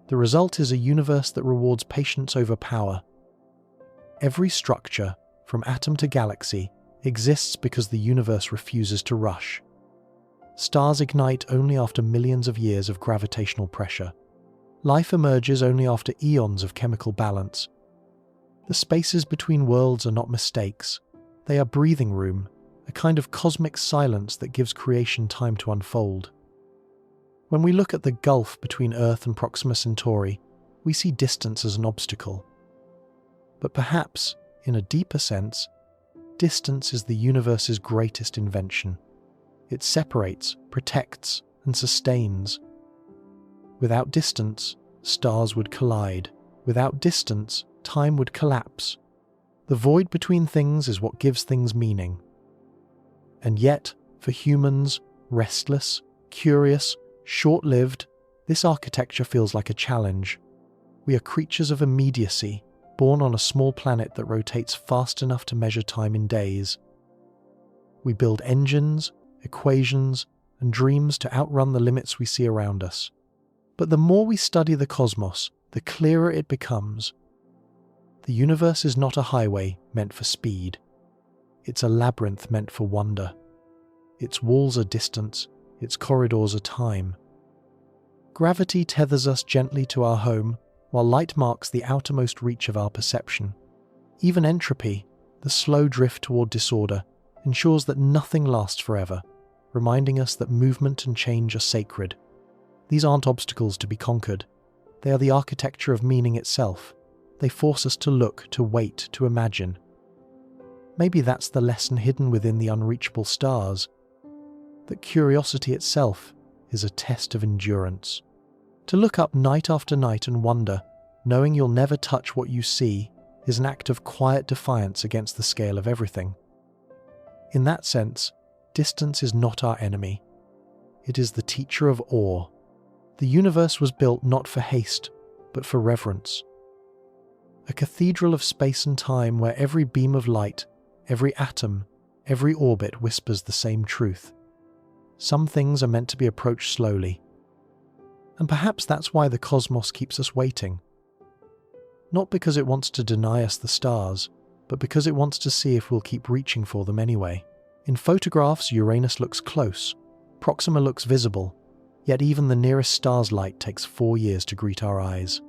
The result is a universe that rewards patience over power. Every structure, from atom to galaxy, exists because the universe refuses to rush. Stars ignite only after millions of years of gravitational pressure. Life emerges only after eons of chemical balance. The spaces between worlds are not mistakes. They are breathing room, a kind of cosmic silence that gives creation time to unfold. When we look at the gulf between Earth and Proxima Centauri, we see distance as an obstacle. But perhaps, in a deeper sense, distance is the universe's greatest invention. It separates, protects, and sustains. Without distance, stars would collide. Without distance, time would collapse. The void between things is what gives things meaning. And yet, for humans, restless, curious, short-lived, this architecture feels like a challenge. We are creatures of immediacy, born on a small planet that rotates fast enough to measure time in days. We build engines, equations, and dreams to outrun the limits we see around us. But the more we study the cosmos, the clearer it becomes. The universe is not a highway meant for speed. It's a labyrinth meant for wonder. Its walls are distance, its corridors are time. Gravity tethers us gently to our home, while light marks the outermost reach of our perception. Even entropy, the slow drift toward disorder, ensures that nothing lasts forever, reminding us that movement and change are sacred. These aren't obstacles to be conquered. They are the architecture of meaning itself. They force us to look, to wait, to imagine. Maybe that's the lesson hidden within the unreachable stars, that curiosity itself is a test of endurance. To look up night after night and wonder, knowing you'll never touch what you see, is an act of quiet defiance against the scale of everything. In that sense, distance is not our enemy. It is the teacher of awe. The universe was built not for haste, but for reverence. A cathedral of space and time where every beam of light, every atom, every orbit whispers the same truth. Some things are meant to be approached slowly. And perhaps that's why the cosmos keeps us waiting. Not because it wants to deny us the stars, but because it wants to see if we'll keep reaching for them anyway. In photographs, Uranus looks close, Proxima looks visible, yet even the nearest star's light takes 4 years to greet our eyes.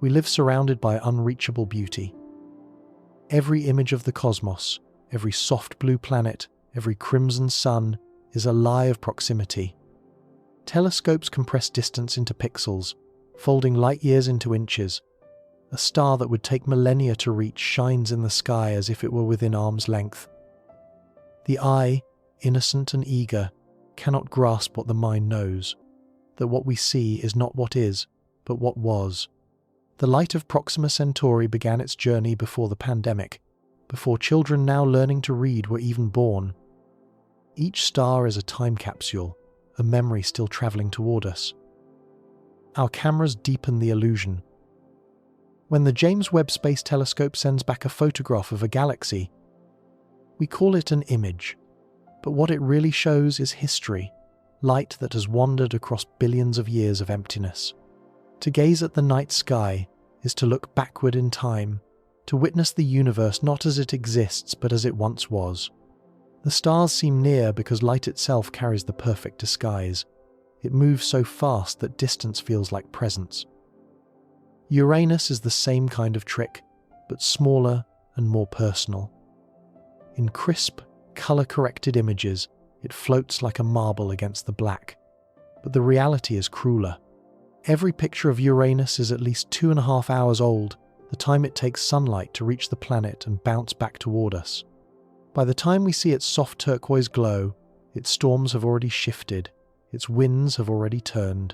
We live surrounded by unreachable beauty. Every image of the cosmos, every soft blue planet, every crimson sun, is a lie of proximity. Telescopes compress distance into pixels, folding light years into inches. A star that would take millennia to reach shines in the sky as if it were within arm's length. The eye, innocent and eager, cannot grasp what the mind knows, that what we see is not what is, but what was. The light of Proxima Centauri began its journey before the pandemic, before children now learning to read were even born. Each star is a time capsule, a memory still travelling toward us. Our cameras deepen the illusion. When the James Webb Space Telescope sends back a photograph of a galaxy, we call it an image, but what it really shows is history, light that has wandered across billions of years of emptiness. To gaze at the night sky is to look backward in time, to witness the universe not as it exists but as it once was. The stars seem near because light itself carries the perfect disguise. It moves so fast that distance feels like presence. Uranus is the same kind of trick, but smaller and more personal. In crisp, colour-corrected images, it floats like a marble against the black. But the reality is crueler. Every picture of Uranus is at least 2.5 hours old, the time it takes sunlight to reach the planet and bounce back toward us. By the time we see its soft turquoise glow, its storms have already shifted, its winds have already turned.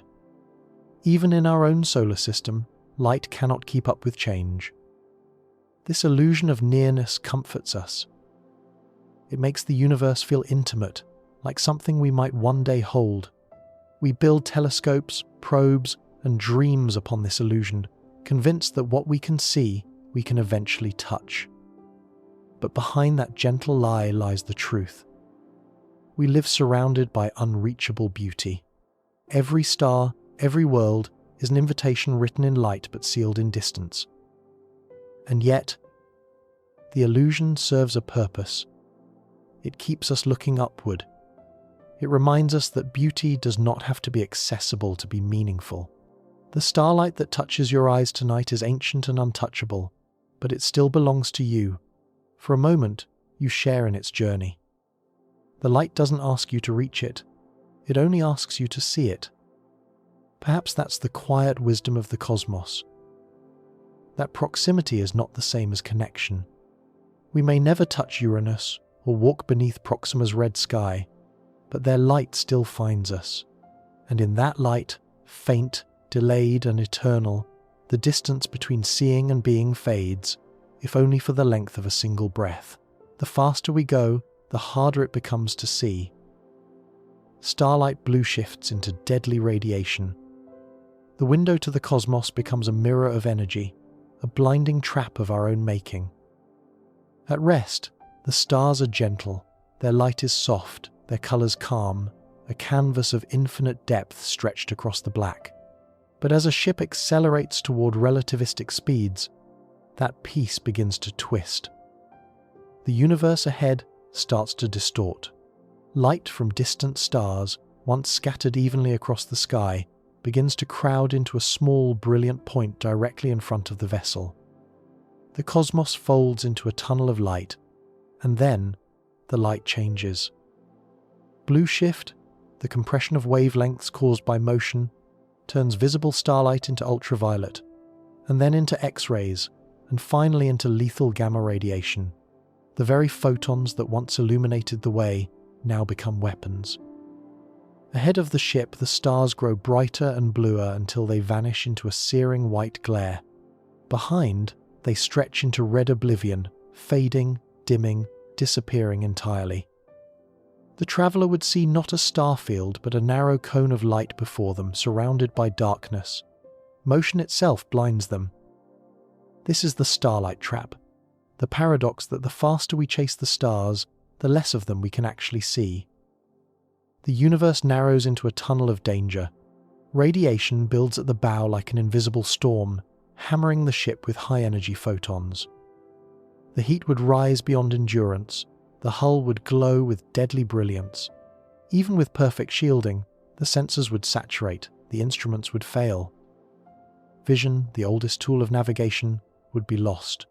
Even in our own solar system, light cannot keep up with change. This illusion of nearness comforts us. It makes the universe feel intimate, like something we might one day hold. We build telescopes, probes, and dreams upon this illusion, convinced that what we can see, we can eventually touch. But behind that gentle lie lies the truth. We live surrounded by unreachable beauty. Every star, every world, is an invitation written in light but sealed in distance. And yet, the illusion serves a purpose. It keeps us looking upward. It reminds us that beauty does not have to be accessible to be meaningful. The starlight that touches your eyes tonight is ancient and untouchable, but it still belongs to you. For a moment, you share in its journey. The light doesn't ask you to reach it. It only asks you to see it. Perhaps that's the quiet wisdom of the cosmos. That proximity is not the same as connection. We may never touch Uranus or walk beneath Proxima's red sky, but their light still finds us. And in that light, faint, delayed and eternal, the distance between seeing and being fades, if only for the length of a single breath. The faster we go, the harder it becomes to see. Starlight blue shifts into deadly radiation. The window to the cosmos becomes a mirror of energy, a blinding trap of our own making. At rest, the stars are gentle, their light is soft, their colours calm, a canvas of infinite depth stretched across the black. But as a ship accelerates toward relativistic speeds, that peace begins to twist. The universe ahead starts to distort. Light from distant stars, once scattered evenly across the sky, begins to crowd into a small, brilliant point directly in front of the vessel. The cosmos folds into a tunnel of light, and then the light changes. Blue shift, the compression of wavelengths caused by motion, turns visible starlight into ultraviolet, and then into X-rays, and finally into lethal gamma radiation. The very photons that once illuminated the way now become weapons. Ahead of the ship, the stars grow brighter and bluer until they vanish into a searing white glare. Behind, they stretch into red oblivion, fading, dimming, disappearing entirely. The traveller would see not a star field, but a narrow cone of light before them, surrounded by darkness. Motion itself blinds them. This is the starlight trap, the paradox that the faster we chase the stars, the less of them we can actually see. The universe narrows into a tunnel of danger. Radiation builds at the bow like an invisible storm, hammering the ship with high-energy photons. The heat would rise beyond endurance. The hull would glow with deadly brilliance. Even with perfect shielding, the sensors would saturate, the instruments would fail. Vision, the oldest tool of navigation, would be lost.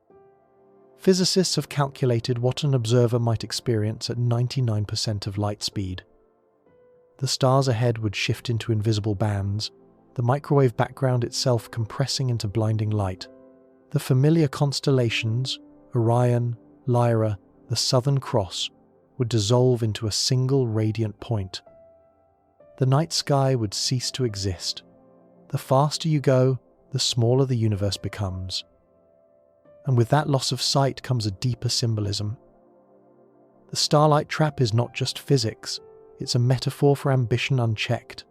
Physicists have calculated what an observer might experience at 99% of light speed. The stars ahead would shift into invisible bands, the microwave background itself compressing into blinding light. The familiar constellations, Orion, Lyra, the Southern Cross, would dissolve into a single radiant point. The night sky would cease to exist. The faster you go, the smaller the universe becomes. And with that loss of sight comes a deeper symbolism. The starlight trap is not just physics, it's a metaphor for ambition unchecked.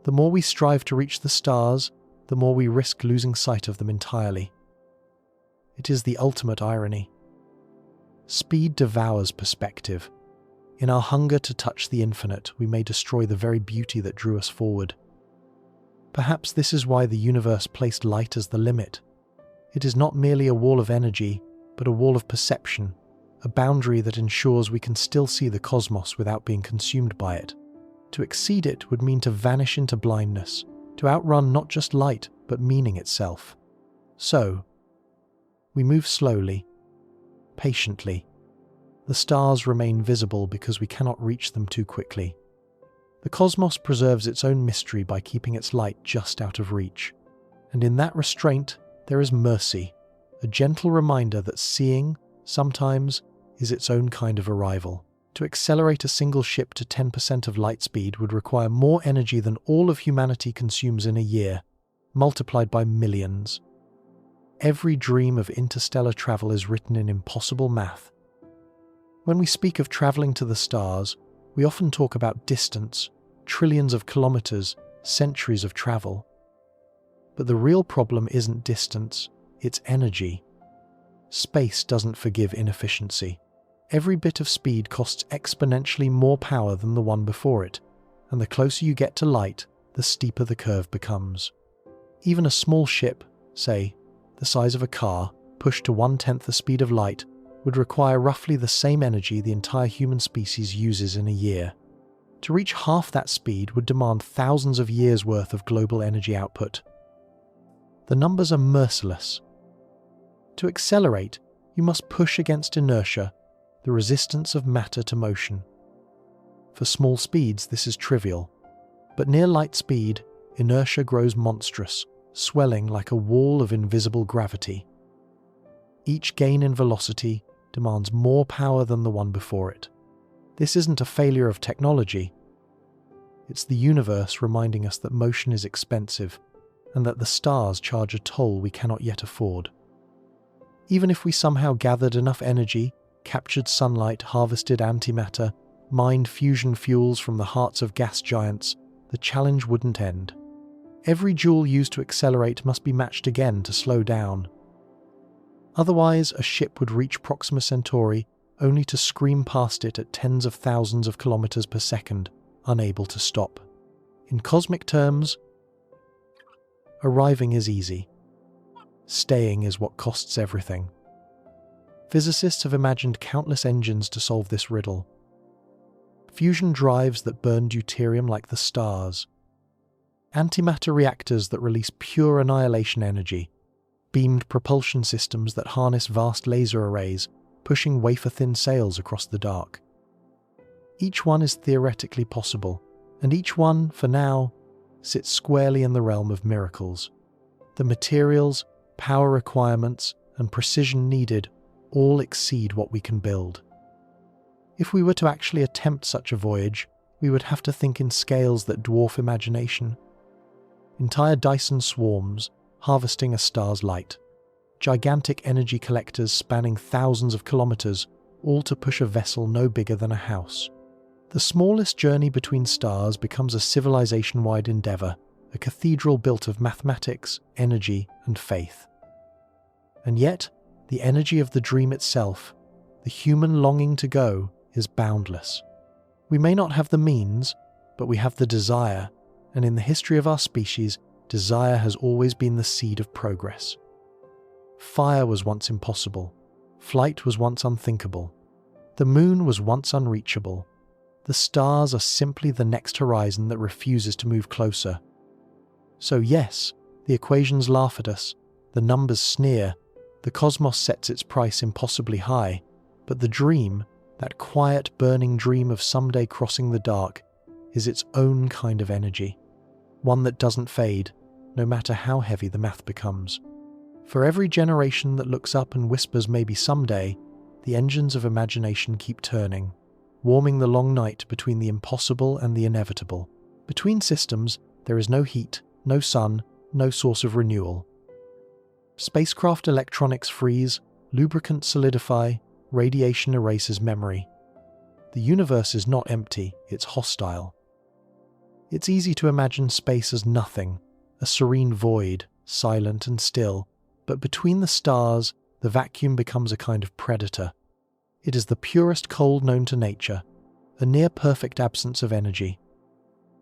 The more we strive to reach the stars, the more we risk losing sight of them entirely. It is the ultimate irony. Speed devours perspective. In our hunger to touch the infinite, we may destroy the very beauty that drew us forward. Perhaps this is why the universe placed light as the limit. It is not merely a wall of energy, but a wall of perception, a boundary that ensures we can still see the cosmos without being consumed by it. To exceed it would mean to vanish into blindness, to outrun not just light, but meaning itself. So, we move slowly, patiently. The stars remain visible because we cannot reach them too quickly. The cosmos preserves its own mystery by keeping its light just out of reach. And in that restraint, there is mercy, a gentle reminder that seeing, sometimes, is its own kind of arrival. To accelerate a single ship to 10% of light speed would require more energy than all of humanity consumes in a year, multiplied by millions. Every dream of interstellar travel is written in impossible math. When we speak of traveling to the stars, we often talk about distance, trillions of kilometers, centuries of travel. But the real problem isn't distance, it's energy. Space doesn't forgive inefficiency. Every bit of speed costs exponentially more power than the one before it, and the closer you get to light, the steeper the curve becomes. Even a small ship, say, the size of a car, pushed to 1/10 the speed of light, would require roughly the same energy the entire human species uses in a year. To reach half that speed would demand thousands of years' worth of global energy output. The numbers are merciless. To accelerate, you must push against inertia, the resistance of matter to motion. For small speeds, this is trivial, but near light speed, inertia grows monstrous, swelling like a wall of invisible gravity. Each gain in velocity demands more power than the one before it. This isn't a failure of technology. It's the universe reminding us that motion is expensive and that the stars charge a toll we cannot yet afford. Even if we somehow gathered enough energy, captured sunlight, harvested antimatter, mined fusion fuels from the hearts of gas giants, the challenge wouldn't end. Every joule used to accelerate must be matched again to slow down. Otherwise, a ship would reach Proxima Centauri only to scream past it at tens of thousands of kilometers per second, unable to stop. In cosmic terms, arriving is easy. Staying is what costs everything. Physicists have imagined countless engines to solve this riddle. Fusion drives that burn deuterium like the stars. Antimatter reactors that release pure annihilation energy. Beamed propulsion systems that harness vast laser arrays, pushing wafer-thin sails across the dark. Each one is theoretically possible, and each one, for now, sits squarely in the realm of miracles. The materials, power requirements, and precision needed all exceed what we can build. If we were to actually attempt such a voyage, we would have to think in scales that dwarf imagination. Entire Dyson swarms, harvesting a star's light. Gigantic energy collectors spanning thousands of kilometers, all to push a vessel no bigger than a house. The smallest journey between stars becomes a civilization-wide endeavor, a cathedral built of mathematics, energy, and faith. And yet, the energy of the dream itself, the human longing to go, is boundless. We may not have the means, but we have the desire, and in the history of our species, desire has always been the seed of progress. Fire was once impossible. Flight was once unthinkable. The moon was once unreachable. The stars are simply the next horizon that refuses to move closer. So yes, the equations laugh at us, the numbers sneer, the cosmos sets its price impossibly high, but the dream, that quiet, burning dream of someday crossing the dark, is its own kind of energy, one that doesn't fade, no matter how heavy the math becomes. For every generation that looks up and whispers maybe someday, the engines of imagination keep turning, warming the long night between the impossible and the inevitable. Between systems, there is no heat, no sun, no source of renewal. Spacecraft electronics freeze, lubricants solidify, radiation erases memory. The universe is not empty, it's hostile. It's easy to imagine space as nothing, a serene void, silent and still, but between the stars, the vacuum becomes a kind of predator. It is the purest cold known to nature, a near-perfect absence of energy.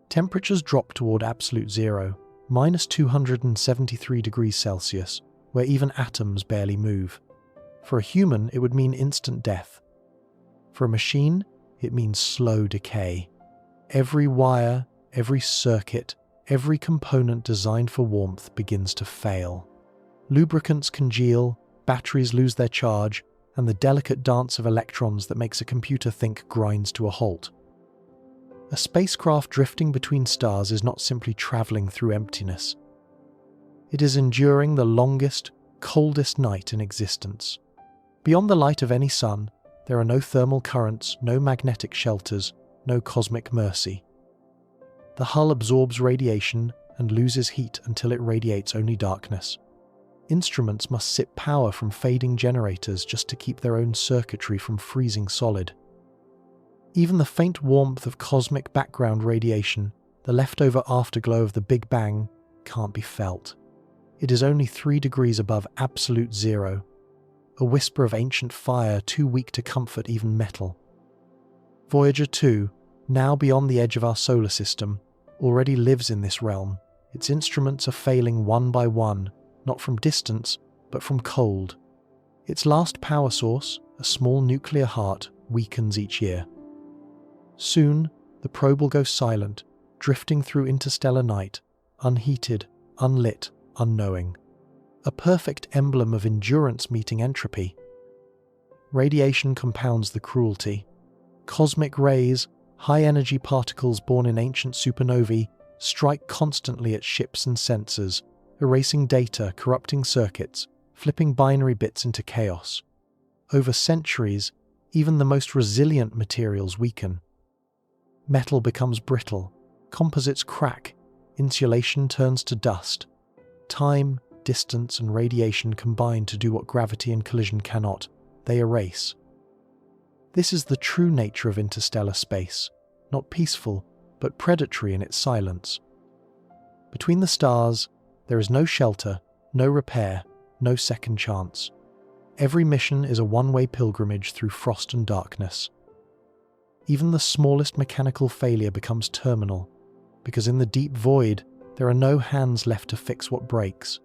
Temperatures drop toward absolute zero, -273 degrees Celsius, where even atoms barely move. For a human, it would mean instant death. For a machine, it means slow decay. Every wire, every circuit, every component designed for warmth begins to fail. Lubricants congeal, batteries lose their charge, and the delicate dance of electrons that makes a computer think grinds to a halt. A spacecraft drifting between stars is not simply traveling through emptiness. It is enduring the longest, coldest night in existence. Beyond the light of any sun, there are no thermal currents, no magnetic shelters, no cosmic mercy. The hull absorbs radiation and loses heat until it radiates only darkness. Instruments must sip power from fading generators just to keep their own circuitry from freezing solid. Even the faint warmth of cosmic background radiation, the leftover afterglow of the Big Bang, can't be felt. It is only 3 degrees above absolute zero, a whisper of ancient fire too weak to comfort even metal. Voyager 2, now beyond the edge of our solar system, already lives in this realm. Its instruments are failing one by one, not from distance, but from cold. Its last power source, a small nuclear heart, weakens each year. Soon, the probe will go silent, drifting through interstellar night, unheated, unlit, unknowing. A perfect emblem of endurance meeting entropy. Radiation compounds the cruelty. Cosmic rays, high-energy particles born in ancient supernovae, strike constantly at ships and sensors, erasing data, corrupting circuits, flipping binary bits into chaos. Over centuries, even the most resilient materials weaken. Metal becomes brittle, composites crack, insulation turns to dust. Time, distance, and radiation combine to do what gravity and collision cannot. They erase. This is the true nature of interstellar space, not peaceful, but predatory in its silence. Between the stars, there is no shelter, no repair, no second chance. Every mission is a one-way pilgrimage through frost and darkness. Even the smallest mechanical failure becomes terminal, because in the deep void, there are no hands left to fix what breaks.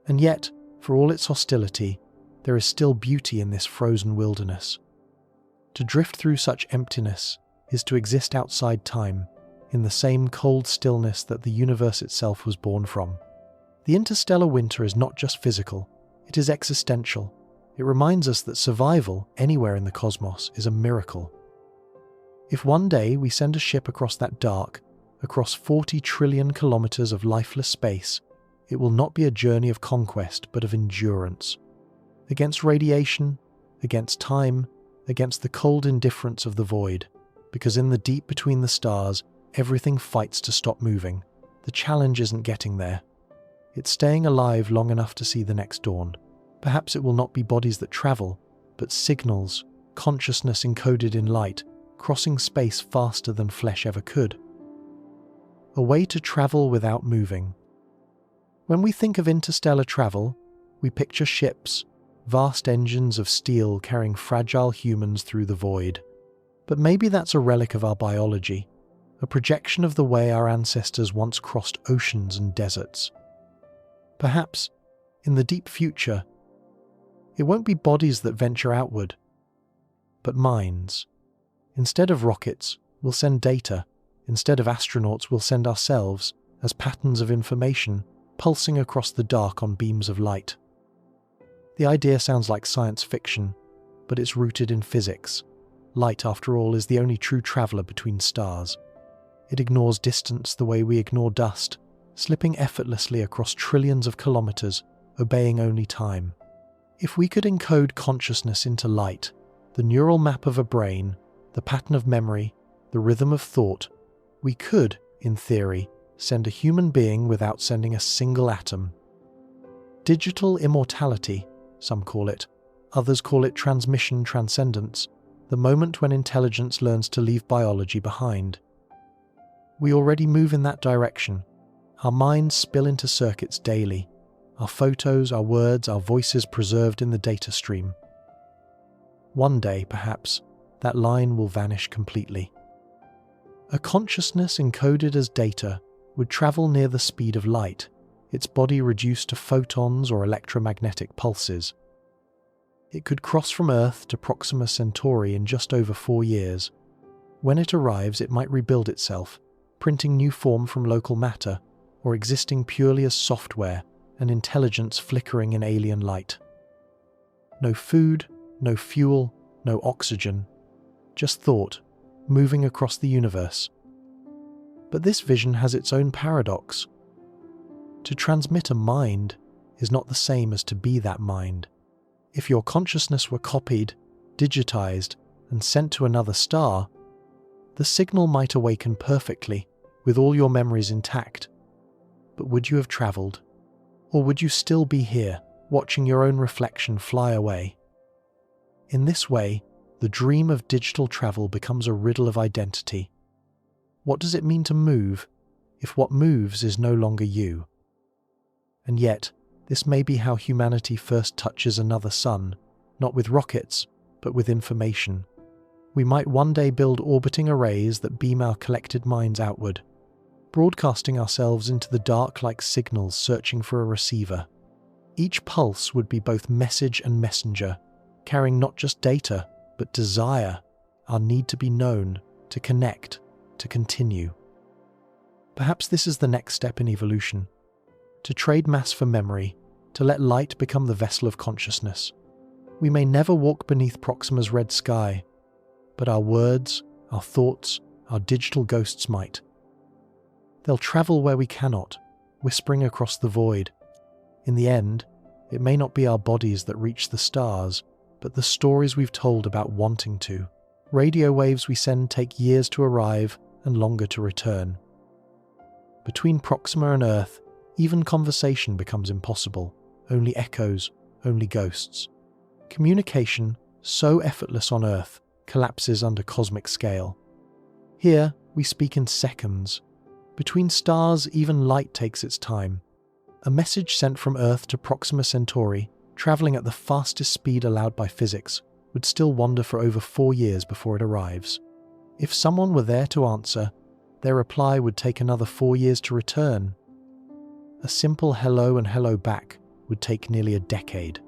And yet, for all its hostility, there is still beauty in this frozen wilderness. To drift through such emptiness is to exist outside time, in the same cold stillness that the universe itself was born from. The interstellar winter is not just physical, it is existential. It reminds us that survival anywhere in the cosmos is a miracle. If one day we send a ship across that dark, across 40 trillion kilometers of lifeless space, it will not be a journey of conquest but of endurance. Against radiation, against time, against the cold indifference of the void, because in the deep between the stars, everything fights to stop moving. The challenge isn't getting there. It's staying alive long enough to see the next dawn. Perhaps it will not be bodies that travel, but signals, consciousness encoded in light, crossing space faster than flesh ever could. A way to travel without moving. When we think of interstellar travel, we picture ships, vast engines of steel carrying fragile humans through the void. But maybe that's a relic of our biology, a projection of the way our ancestors once crossed oceans and deserts. Perhaps, in the deep future, it won't be bodies that venture outward, but minds. Instead of rockets, we'll send data. Instead of astronauts, we'll send ourselves as patterns of information pulsing across the dark on beams of light. The idea sounds like science fiction, but it's rooted in physics. Light, after all, is the only true traveler between stars. It ignores distance the way we ignore dust, slipping effortlessly across trillions of kilometers, obeying only time. If we could encode consciousness into light, the neural map of a brain, the pattern of memory, the rhythm of thought, we could, in theory, send a human being without sending a single atom. Digital immortality, some call it. Others call it transmission transcendence, the moment when intelligence learns to leave biology behind. We already move in that direction. Our minds spill into circuits daily. Our photos, our words, our voices preserved in the data stream. One day, perhaps, that line will vanish completely. A consciousness encoded as data would travel near the speed of light, its body reduced to photons or electromagnetic pulses. It could cross from Earth to Proxima Centauri in just over 4 years. When it arrives, it might rebuild itself, printing new form from local matter, or existing purely as software, an intelligence flickering in alien light. No food, no fuel, no oxygen, just thought, moving across the universe. But this vision has its own paradox. To transmit a mind is not the same as to be that mind. If your consciousness were copied, digitized, and sent to another star, the signal might awaken perfectly, with all your memories intact. But would you have traveled? Or would you still be here, watching your own reflection fly away? In this way, the dream of digital travel becomes a riddle of identity. What does it mean to move, if what moves is no longer you? And yet, this may be how humanity first touches another sun, not with rockets, but with information. We might one day build orbiting arrays that beam our collected minds outward, broadcasting ourselves into the dark like signals searching for a receiver. Each pulse would be both message and messenger, carrying not just data, but desire, our need to be known, to connect, to continue. Perhaps this is the next step in evolution, to trade mass for memory, to let light become the vessel of consciousness. We may never walk beneath Proxima's red sky, but our words, our thoughts, our digital ghosts might. They'll travel where we cannot, whispering across the void. In the end, it may not be our bodies that reach the stars, but the stories we've told about wanting to. Radio waves we send take years to arrive and longer to return. Between Proxima and Earth, even conversation becomes impossible. Only echoes, only ghosts. Communication, so effortless on Earth, collapses under cosmic scale. Here, we speak in seconds. Between stars, even light takes its time. A message sent from Earth to Proxima Centauri, traveling at the fastest speed allowed by physics, would still wander for over 4 years before it arrives. If someone were there to answer, their reply would take another 4 years to return. A simple hello and hello back would take nearly a decade.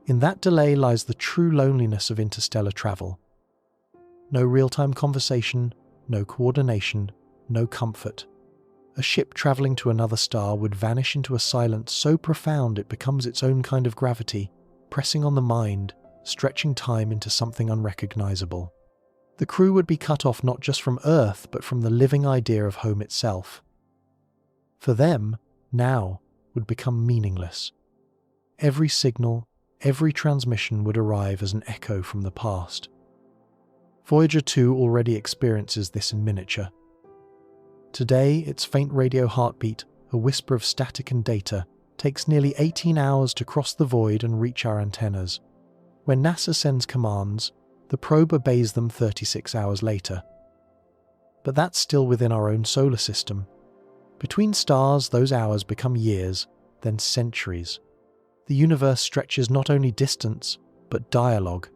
In that delay lies the true loneliness of interstellar travel. No real-time conversation, no coordination, no comfort. A ship traveling to another star would vanish into a silence so profound it becomes its own kind of gravity, pressing on the mind, stretching time into something unrecognizable. The crew would be cut off not just from Earth, but from the living idea of home itself. For them, now would become meaningless. Every signal, every transmission would arrive as an echo from the past. Voyager 2 already experiences this in miniature. Today, its faint radio heartbeat, a whisper of static and data, takes nearly 18 hours to cross the void and reach our antennas. When NASA sends commands, the probe obeys them 36 hours later. But that's still within our own solar system. Between stars, those hours become years, then centuries. The universe stretches not only distance, but dialogue.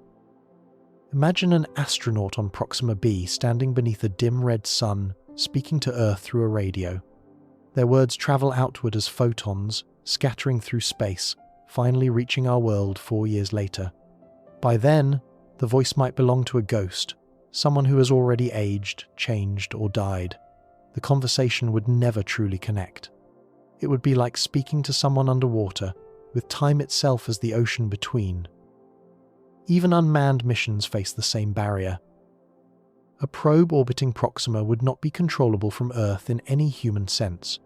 Imagine an astronaut on Proxima b standing beneath a dim red sun, speaking to Earth through a radio. Their words travel outward as photons, scattering through space, finally reaching our world 4 years later. By then, the voice might belong to a ghost, someone who has already aged, changed, or died. The conversation would never truly connect. It would be like speaking to someone underwater, with time itself as the ocean between. Even unmanned missions face the same barrier. A probe orbiting Proxima would not be controllable from Earth in any human sense.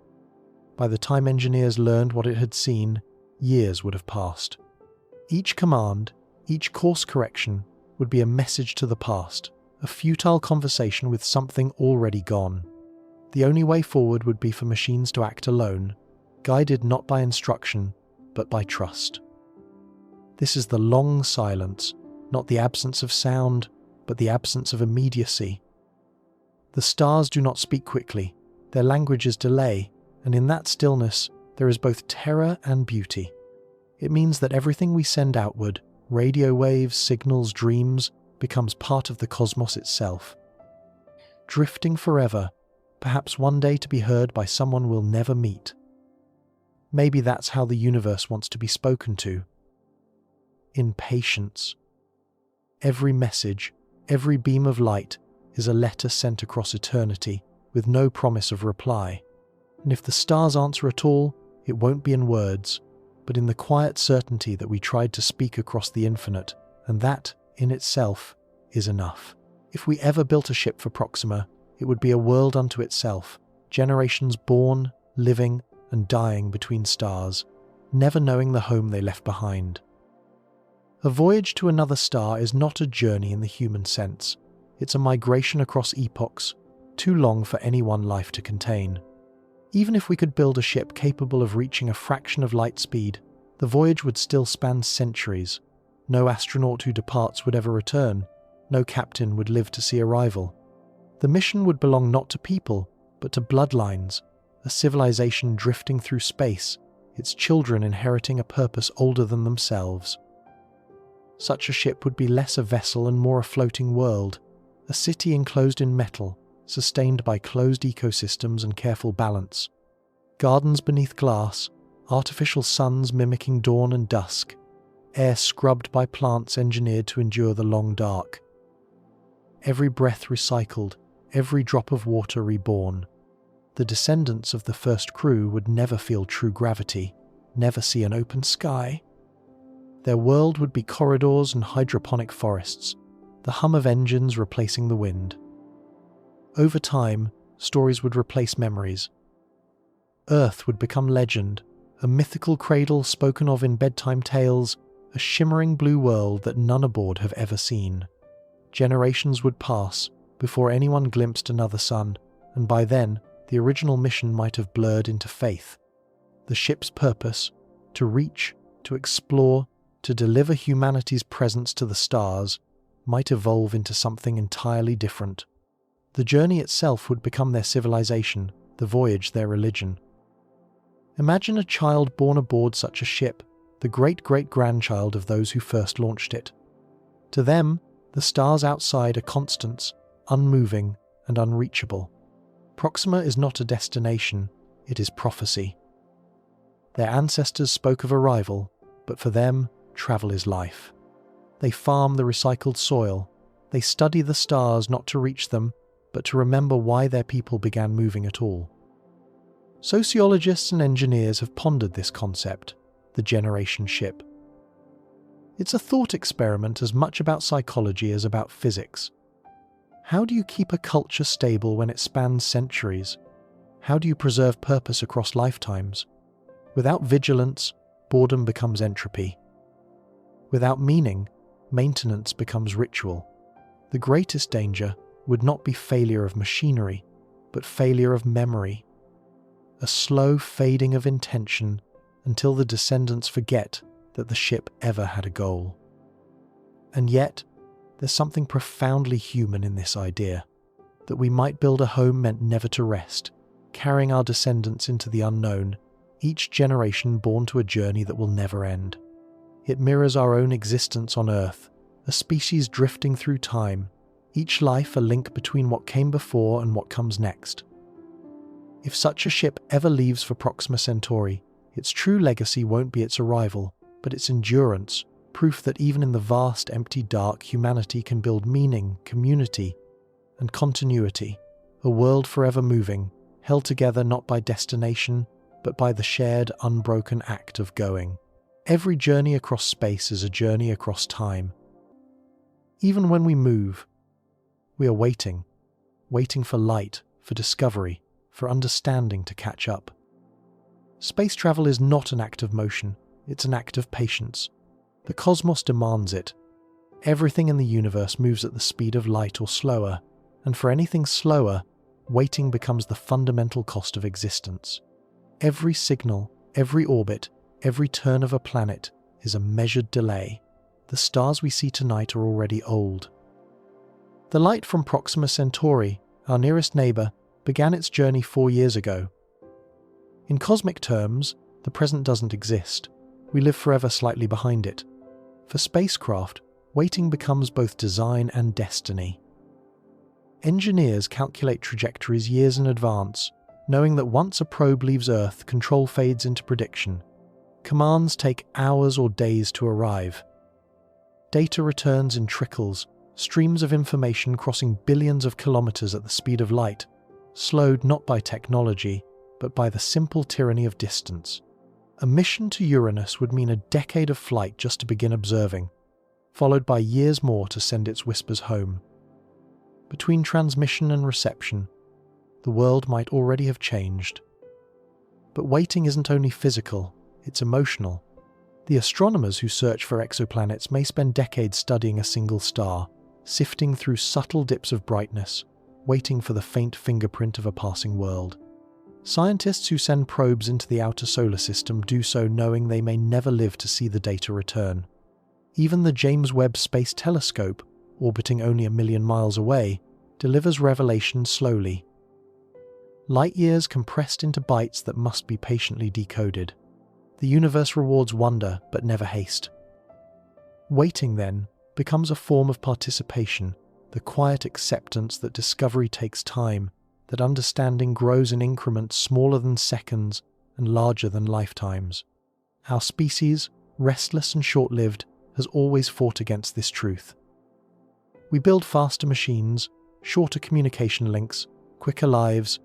By the time engineers learned what it had seen, years would have passed. Each command, each course correction, would be a message to the past, a futile conversation with something already gone. The only way forward would be for machines to act alone, guided not by instruction, but by trust. This is the long silence, not the absence of sound, but the absence of immediacy. The stars do not speak quickly, their language is delay, and in that stillness there is both terror and beauty. It means that everything we send outward, radio waves, signals, dreams, becomes part of the cosmos itself. Drifting forever, perhaps one day to be heard by someone we'll never meet. Maybe that's how the universe wants to be spoken to. In patience. Every message, every beam of light is a letter sent across eternity with no promise of reply. And if the stars answer at all, it won't be in words, but in the quiet certainty that we tried to speak across the infinite, and that, in itself, is enough. If we ever built a ship for Proxima, it would be a world unto itself, generations born, living, and dying between stars, never knowing the home they left behind. A voyage to another star is not a journey in the human sense. It's a migration across epochs, too long for any one life to contain. Even if we could build a ship capable of reaching a fraction of light speed, the voyage would still span centuries. No astronaut who departs would ever return. No captain would live to see arrival. The mission would belong not to people, but to bloodlines, a civilization drifting through space, its children inheriting a purpose older than themselves. Such a ship would be less a vessel and more a floating world, a city enclosed in metal, sustained by closed ecosystems and careful balance. Gardens beneath glass, artificial suns mimicking dawn and dusk, air scrubbed by plants engineered to endure the long dark. Every breath recycled, every drop of water reborn. The descendants of the first crew would never feel true gravity, never see an open sky. Their world would be corridors and hydroponic forests, the hum of engines replacing the wind. Over time, stories would replace memories. Earth would become legend, a mythical cradle spoken of in bedtime tales, a shimmering blue world that none aboard have ever seen. Generations would pass before anyone glimpsed another sun, and by then, the original mission might have blurred into faith. The ship's purpose, to reach, to explore, to deliver humanity's presence to the stars, might evolve into something entirely different. The journey itself would become their civilization, the voyage their religion. Imagine a child born aboard such a ship, the great-great-grandchild of those who first launched it. To them, the stars outside are constants, unmoving and unreachable. Proxima is not a destination, it is prophecy. Their ancestors spoke of arrival, but for them, travel is life. They farm the recycled soil. They study the stars not to reach them, but to remember why their people began moving at all. Sociologists and engineers have pondered this concept, the generation ship. It's a thought experiment as much about psychology as about physics. How do you keep a culture stable when it spans centuries? How do you preserve purpose across lifetimes? Without vigilance, boredom becomes entropy. Without meaning, maintenance becomes ritual. The greatest danger would not be failure of machinery, but failure of memory. A slow fading of intention until the descendants forget that the ship ever had a goal. And yet, there's something profoundly human in this idea, that we might build a home meant never to rest, carrying our descendants into the unknown, each generation born to a journey that will never end. It mirrors our own existence on Earth, a species drifting through time, each life a link between what came before and what comes next. If such a ship ever leaves for Proxima Centauri, its true legacy won't be its arrival, but its endurance, proof that even in the vast, empty dark, humanity can build meaning, community, and continuity, a world forever moving, held together not by destination, but by the shared, unbroken act of going. Every journey across space is a journey across time. Even when we move, we are waiting for light, for discovery, for understanding to catch up. Space travel is not an act of motion, it's an act of patience. The cosmos demands it. Everything in the universe moves at the speed of light or slower, and for anything slower, waiting becomes the fundamental cost of existence. Every signal, every orbit, every turn of a planet is a measured delay. The stars we see tonight are already old. The light from Proxima Centauri, our nearest neighbour, began its journey 4 years ago. In cosmic terms, the present doesn't exist. We live forever slightly behind it. For spacecraft, waiting becomes both design and destiny. Engineers calculate trajectories years in advance, knowing that once a probe leaves Earth, control fades into prediction. Commands take hours or days to arrive. Data returns in trickles, streams of information crossing billions of kilometers at the speed of light, slowed not by technology, but by the simple tyranny of distance. A mission to Uranus would mean a decade of flight just to begin observing, followed by years more to send its whispers home. Between transmission and reception, the world might already have changed. But waiting isn't only physical, it's emotional. The astronomers who search for exoplanets may spend decades studying a single star, sifting through subtle dips of brightness, waiting for the faint fingerprint of a passing world. Scientists who send probes into the outer solar system do so knowing they may never live to see the data return. Even the James Webb Space Telescope, orbiting only 1 million miles away, delivers revelation slowly. Light years compressed into bytes that must be patiently decoded. The universe rewards wonder but never haste. Waiting, then, becomes a form of participation, the quiet acceptance that discovery takes time, that understanding grows in increments smaller than seconds and larger than lifetimes. Our species, restless and short-lived, has always fought against this truth. We build faster machines, shorter communication links, quicker lives,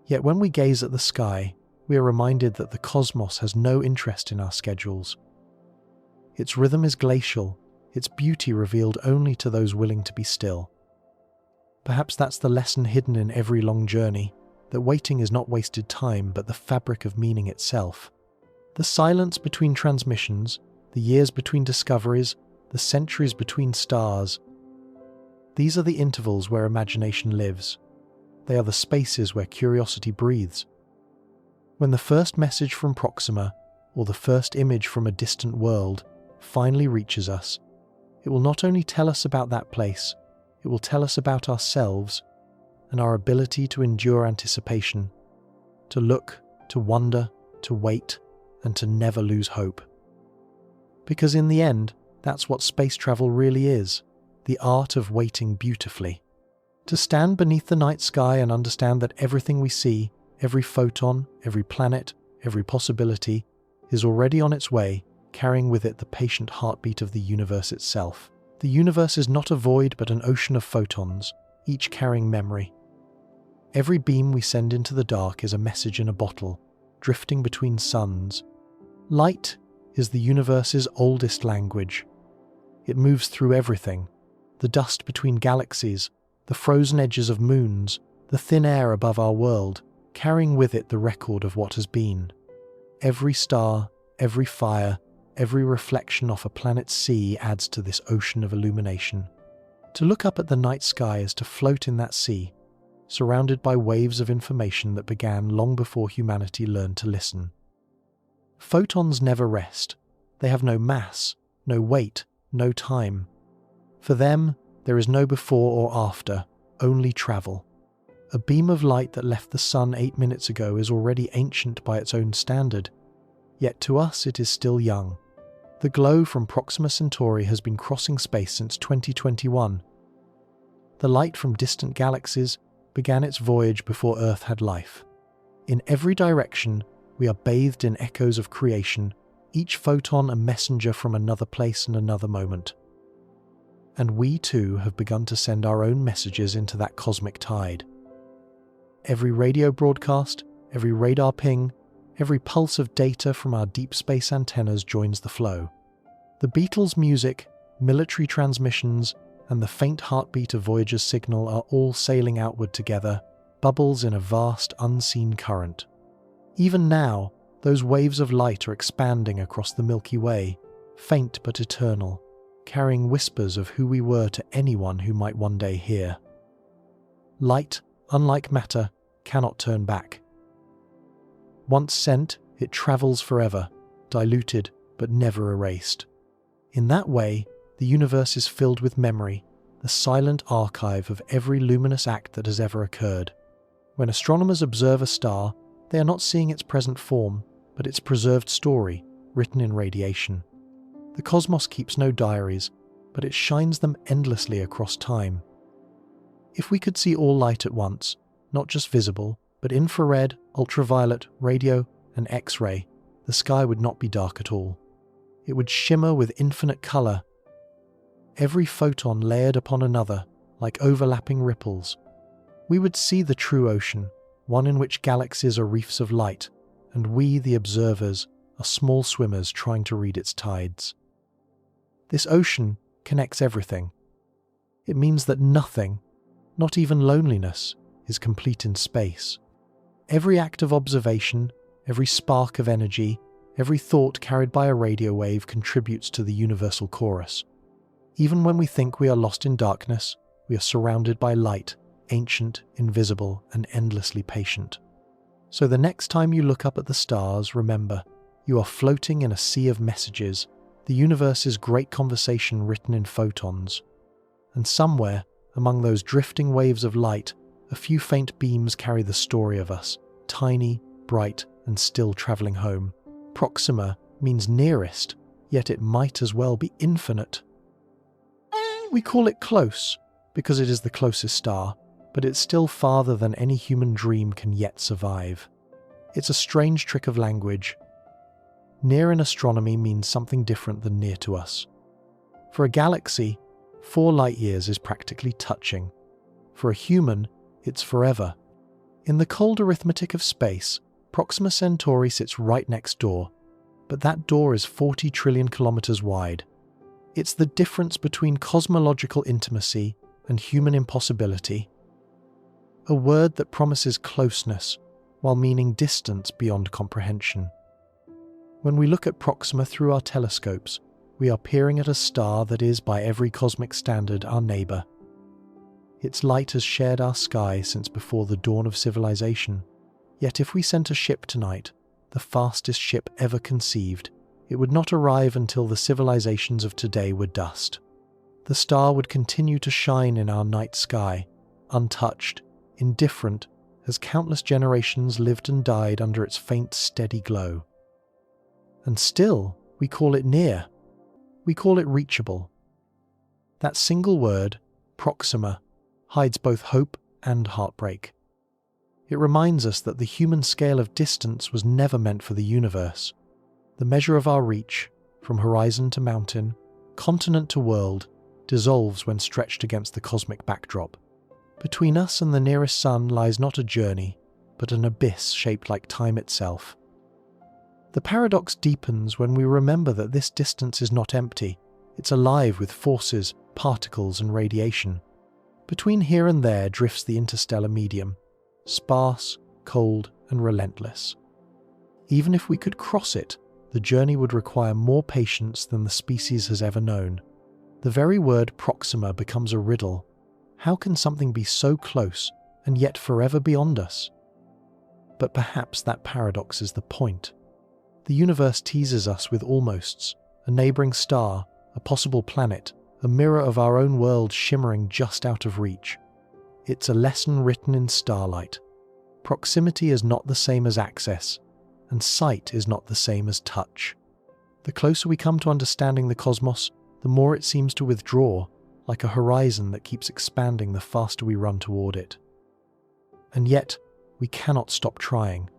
yet when we gaze at the sky, we are reminded that the cosmos has no interest in our schedules. Its rhythm is glacial, its beauty revealed only to those willing to be still. Perhaps that's the lesson hidden in every long journey, that waiting is not wasted time but the fabric of meaning itself. The silence between transmissions, the years between discoveries, the centuries between stars, these are the intervals where imagination lives. They are the spaces where curiosity breathes. When the first message from Proxima, or the first image from a distant world, finally reaches us, it will not only tell us about that place, it will tell us about ourselves and our ability to endure anticipation, to look, to wonder, to wait, and to never lose hope. Because in the end, that's what space travel really is, the art of waiting beautifully. To stand beneath the night sky and understand that everything we see, every photon, every planet, every possibility, is already on its way, carrying with it the patient heartbeat of the universe itself. The universe is not a void but an ocean of photons, each carrying memory. Every beam we send into the dark is a message in a bottle, drifting between suns. Light is the universe's oldest language. It moves through everything, the dust between galaxies, the frozen edges of moons, the thin air above our world, carrying with it the record of what has been. Every star, every fire, every reflection off a planet's sea adds to this ocean of illumination. To look up at the night sky is to float in that sea, surrounded by waves of information that began long before humanity learned to listen. Photons never rest. They have no mass, no weight, no time. For them, there is no before or after, only travel. A beam of light that left the sun 8 minutes ago is already ancient by its own standard, yet to us it is still young. The glow from Proxima Centauri has been crossing space since 2021. The light from distant galaxies began its voyage before Earth had life. In every direction, we are bathed in echoes of creation, each photon a messenger from another place and another moment. And we too have begun to send our own messages into that cosmic tide. Every radio broadcast, every radar ping, every pulse of data from our deep space antennas joins the flow. The Beatles' music, military transmissions, and the faint heartbeat of Voyager's signal are all sailing outward together, bubbles in a vast, unseen current. Even now, those waves of light are expanding across the Milky Way, faint but eternal, carrying whispers of who we were to anyone who might one day hear. Light, unlike matter, cannot turn back. Once sent, it travels forever, diluted but never erased. In that way, the universe is filled with memory, the silent archive of every luminous act that has ever occurred. When astronomers observe a star, they are not seeing its present form, but its preserved story, written in radiation. The cosmos keeps no diaries, but it shines them endlessly across time. If we could see all light at once, not just visible, but infrared, ultraviolet, radio, and X-ray, the sky would not be dark at all. It would shimmer with infinite colour, every photon layered upon another, like overlapping ripples. We would see the true ocean, one in which galaxies are reefs of light, and we, the observers, are small swimmers trying to read its tides. This ocean connects everything. It means that nothing, not even loneliness, is complete in space. Every act of observation, every spark of energy, every thought carried by a radio wave contributes to the universal chorus. Even when we think we are lost in darkness, we are surrounded by light, ancient, invisible, and endlessly patient. So the next time you look up at the stars, remember, you are floating in a sea of messages, the universe's great conversation written in photons. And somewhere, among those drifting waves of light, a few faint beams carry the story of us, tiny, bright, and still travelling home, Proxima means nearest, yet it might as well be infinite. We call it close because it is the closest star, but it's still farther than any human dream can yet survive. It's a strange trick of language. Near in astronomy means something different than near to us. For a galaxy, 4 light-years is practically touching. For a human, it's forever. In the cold arithmetic of space, Proxima Centauri sits right next door, but that door is 40 trillion kilometers wide. It's the difference between cosmological intimacy and human impossibility. A word that promises closeness while meaning distance beyond comprehension. When we look at Proxima through our telescopes, we are peering at a star that is, by every cosmic standard, our neighbor. Its light has shared our sky since before the dawn of civilization. Yet if we sent a ship tonight, the fastest ship ever conceived, it would not arrive until the civilizations of today were dust. The star would continue to shine in our night sky, untouched, indifferent, as countless generations lived and died under its faint, steady glow. And still, we call it near. We call it reachable. That single word, Proxima, hides both hope and heartbreak. It reminds us that the human scale of distance was never meant for the universe. The measure of our reach, from horizon to mountain, continent to world, dissolves when stretched against the cosmic backdrop. Between us and the nearest sun lies not a journey, but an abyss shaped like time itself. The paradox deepens when we remember that this distance is not empty, it's alive with forces, particles, and radiation. Between here and there drifts the interstellar medium, sparse, cold, and relentless. Even if we could cross it, the journey would require more patience than the species has ever known. The very word Proxima becomes a riddle. How can something be so close and yet forever beyond us? But perhaps that paradox is the point. The universe teases us with almosts, a neighboring star, a possible planet, a mirror of our own world shimmering just out of reach. It's a lesson written in starlight. Proximity is not the same as access, and sight is not the same as touch. The closer we come to understanding the cosmos, the more it seems to withdraw, like a horizon that keeps expanding the faster we run toward it. And yet, we cannot stop trying,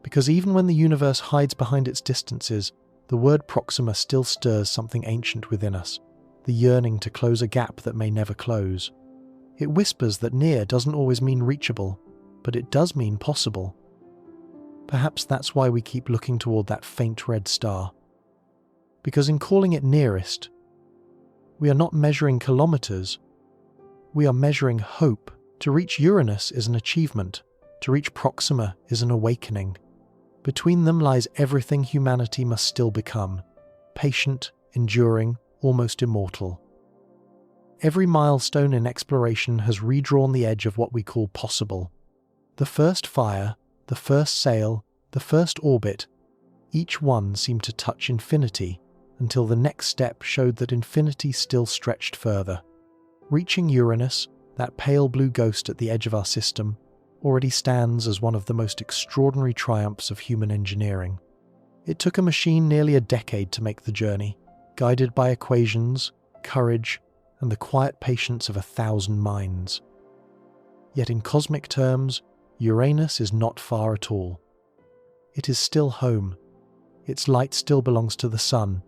because even when the universe hides behind its distances, the word Proxima still stirs something ancient within us, the yearning to close a gap that may never close. It whispers that near doesn't always mean reachable, but it does mean possible. Perhaps that's why we keep looking toward that faint red star. Because in calling it nearest, we are not measuring kilometers, we are measuring hope. To reach Uranus is an achievement, to reach Proxima is an awakening. Between them lies everything humanity must still become, patient, enduring, almost immortal. Every milestone in exploration has redrawn the edge of what we call possible. The first fire, the first sail, the first orbit, each one seemed to touch infinity, until the next step showed that infinity still stretched further. Reaching Uranus, that pale blue ghost at the edge of our system, already stands as one of the most extraordinary triumphs of human engineering. It took a machine nearly a decade to make the journey, guided by equations, courage, and the quiet patience of 1,000 minds. Yet in cosmic terms, Uranus is not far at all. It is still home. Its light still belongs to the sun.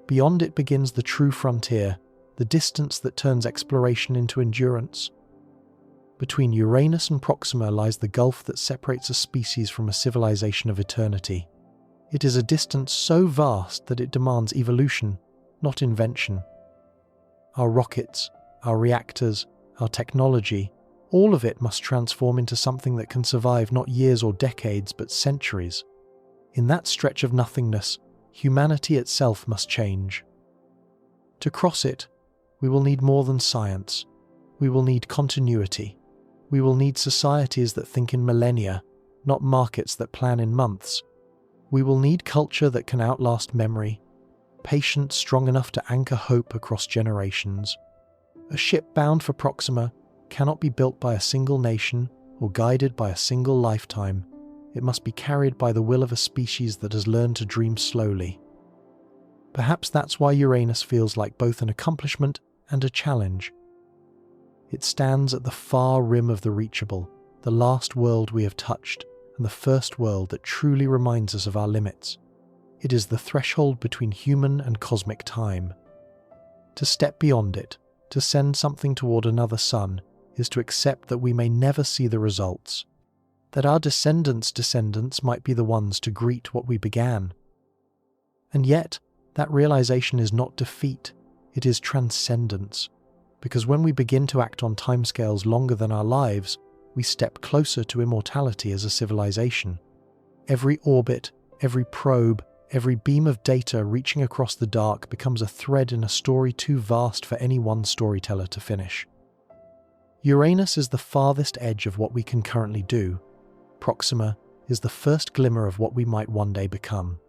Beyond it begins the true frontier, the distance that turns exploration into endurance. Between Uranus and Proxima lies the gulf that separates a species from a civilization of eternity. It is a distance so vast that it demands evolution, not invention. Our rockets, our reactors, our technology, all of it must transform into something that can survive not years or decades, but centuries. In that stretch of nothingness, humanity itself must change. To cross it, we will need more than science. We will need continuity. We will need societies that think in millennia, not markets that plan in months. We will need culture that can outlast memory, patience strong enough to anchor hope across generations. A ship bound for Proxima cannot be built by a single nation or guided by a single lifetime. It must be carried by the will of a species that has learned to dream slowly. Perhaps that's why Uranus feels like both an accomplishment and a challenge. It stands at the far rim of the reachable, the last world we have touched, and the first world that truly reminds us of our limits. It is the threshold between human and cosmic time. To step beyond it, to send something toward another sun, is to accept that we may never see the results, that our descendants might be the ones to greet what we began. And yet, that realization is not defeat, it is transcendence, because when we begin to act on timescales longer than our lives, we step closer to immortality as a civilization. Every orbit, every probe, every beam of data reaching across the dark becomes a thread in a story too vast for any one storyteller to finish. Uranus is the farthest edge of what we can currently do. Proxima is the first glimmer of what we might one day become.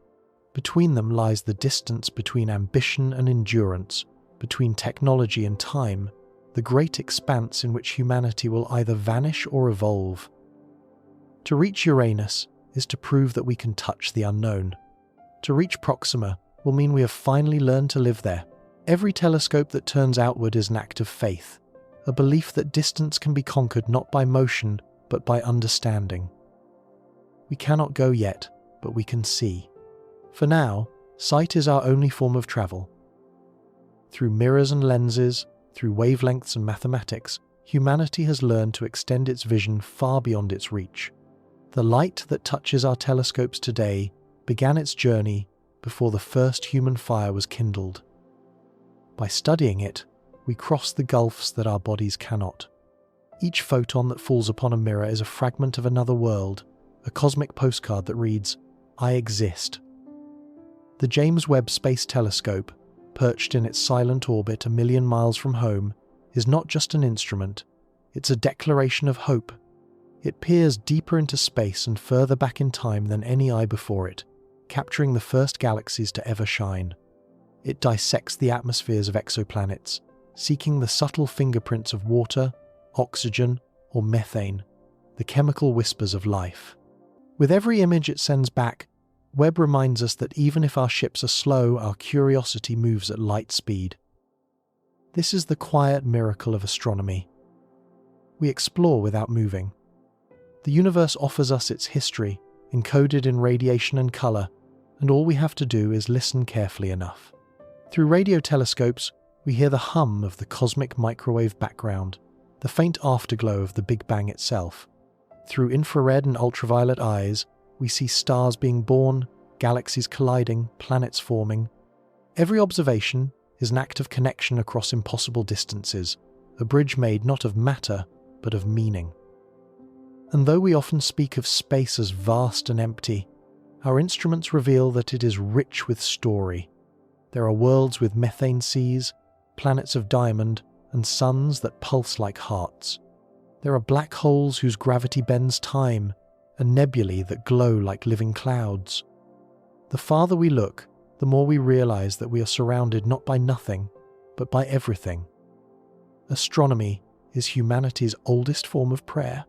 Between them lies the distance between ambition and endurance, between technology and time, the great expanse in which humanity will either vanish or evolve. To reach Uranus is to prove that we can touch the unknown. To reach Proxima will mean we have finally learned to live there. Every telescope that turns outward is an act of faith, a belief that distance can be conquered not by motion, but by understanding. We cannot go yet, but we can see. For now, sight is our only form of travel. Through mirrors and lenses, through wavelengths and mathematics, humanity has learned to extend its vision far beyond its reach. The light that touches our telescopes today began its journey before the first human fire was kindled. By studying it, we cross the gulfs that our bodies cannot. Each photon that falls upon a mirror is a fragment of another world, a cosmic postcard that reads, "I exist." The James Webb Space Telescope, perched in its silent orbit a million miles from home, is not just an instrument, it's a declaration of hope. It peers deeper into space and further back in time than any eye before it, capturing the first galaxies to ever shine. It dissects the atmospheres of exoplanets, seeking the subtle fingerprints of water, oxygen, or methane, the chemical whispers of life. With every image it sends back, Webb reminds us that even if our ships are slow, our curiosity moves at light speed. This is the quiet miracle of astronomy. We explore without moving. The universe offers us its history, encoded in radiation and color, and all we have to do is listen carefully enough. Through radio telescopes, we hear the hum of the cosmic microwave background, the faint afterglow of the Big Bang itself. Through infrared and ultraviolet eyes, we see stars being born, galaxies colliding, planets forming. Every observation is an act of connection across impossible distances, a bridge made not of matter, but of meaning. And though we often speak of space as vast and empty, our instruments reveal that it is rich with story. There are worlds with methane seas, planets of diamond, and suns that pulse like hearts. There are black holes whose gravity bends time, and nebulae that glow like living clouds. The farther we look, the more we realize that we are surrounded not by nothing, but by everything. Astronomy is humanity's oldest form of prayer.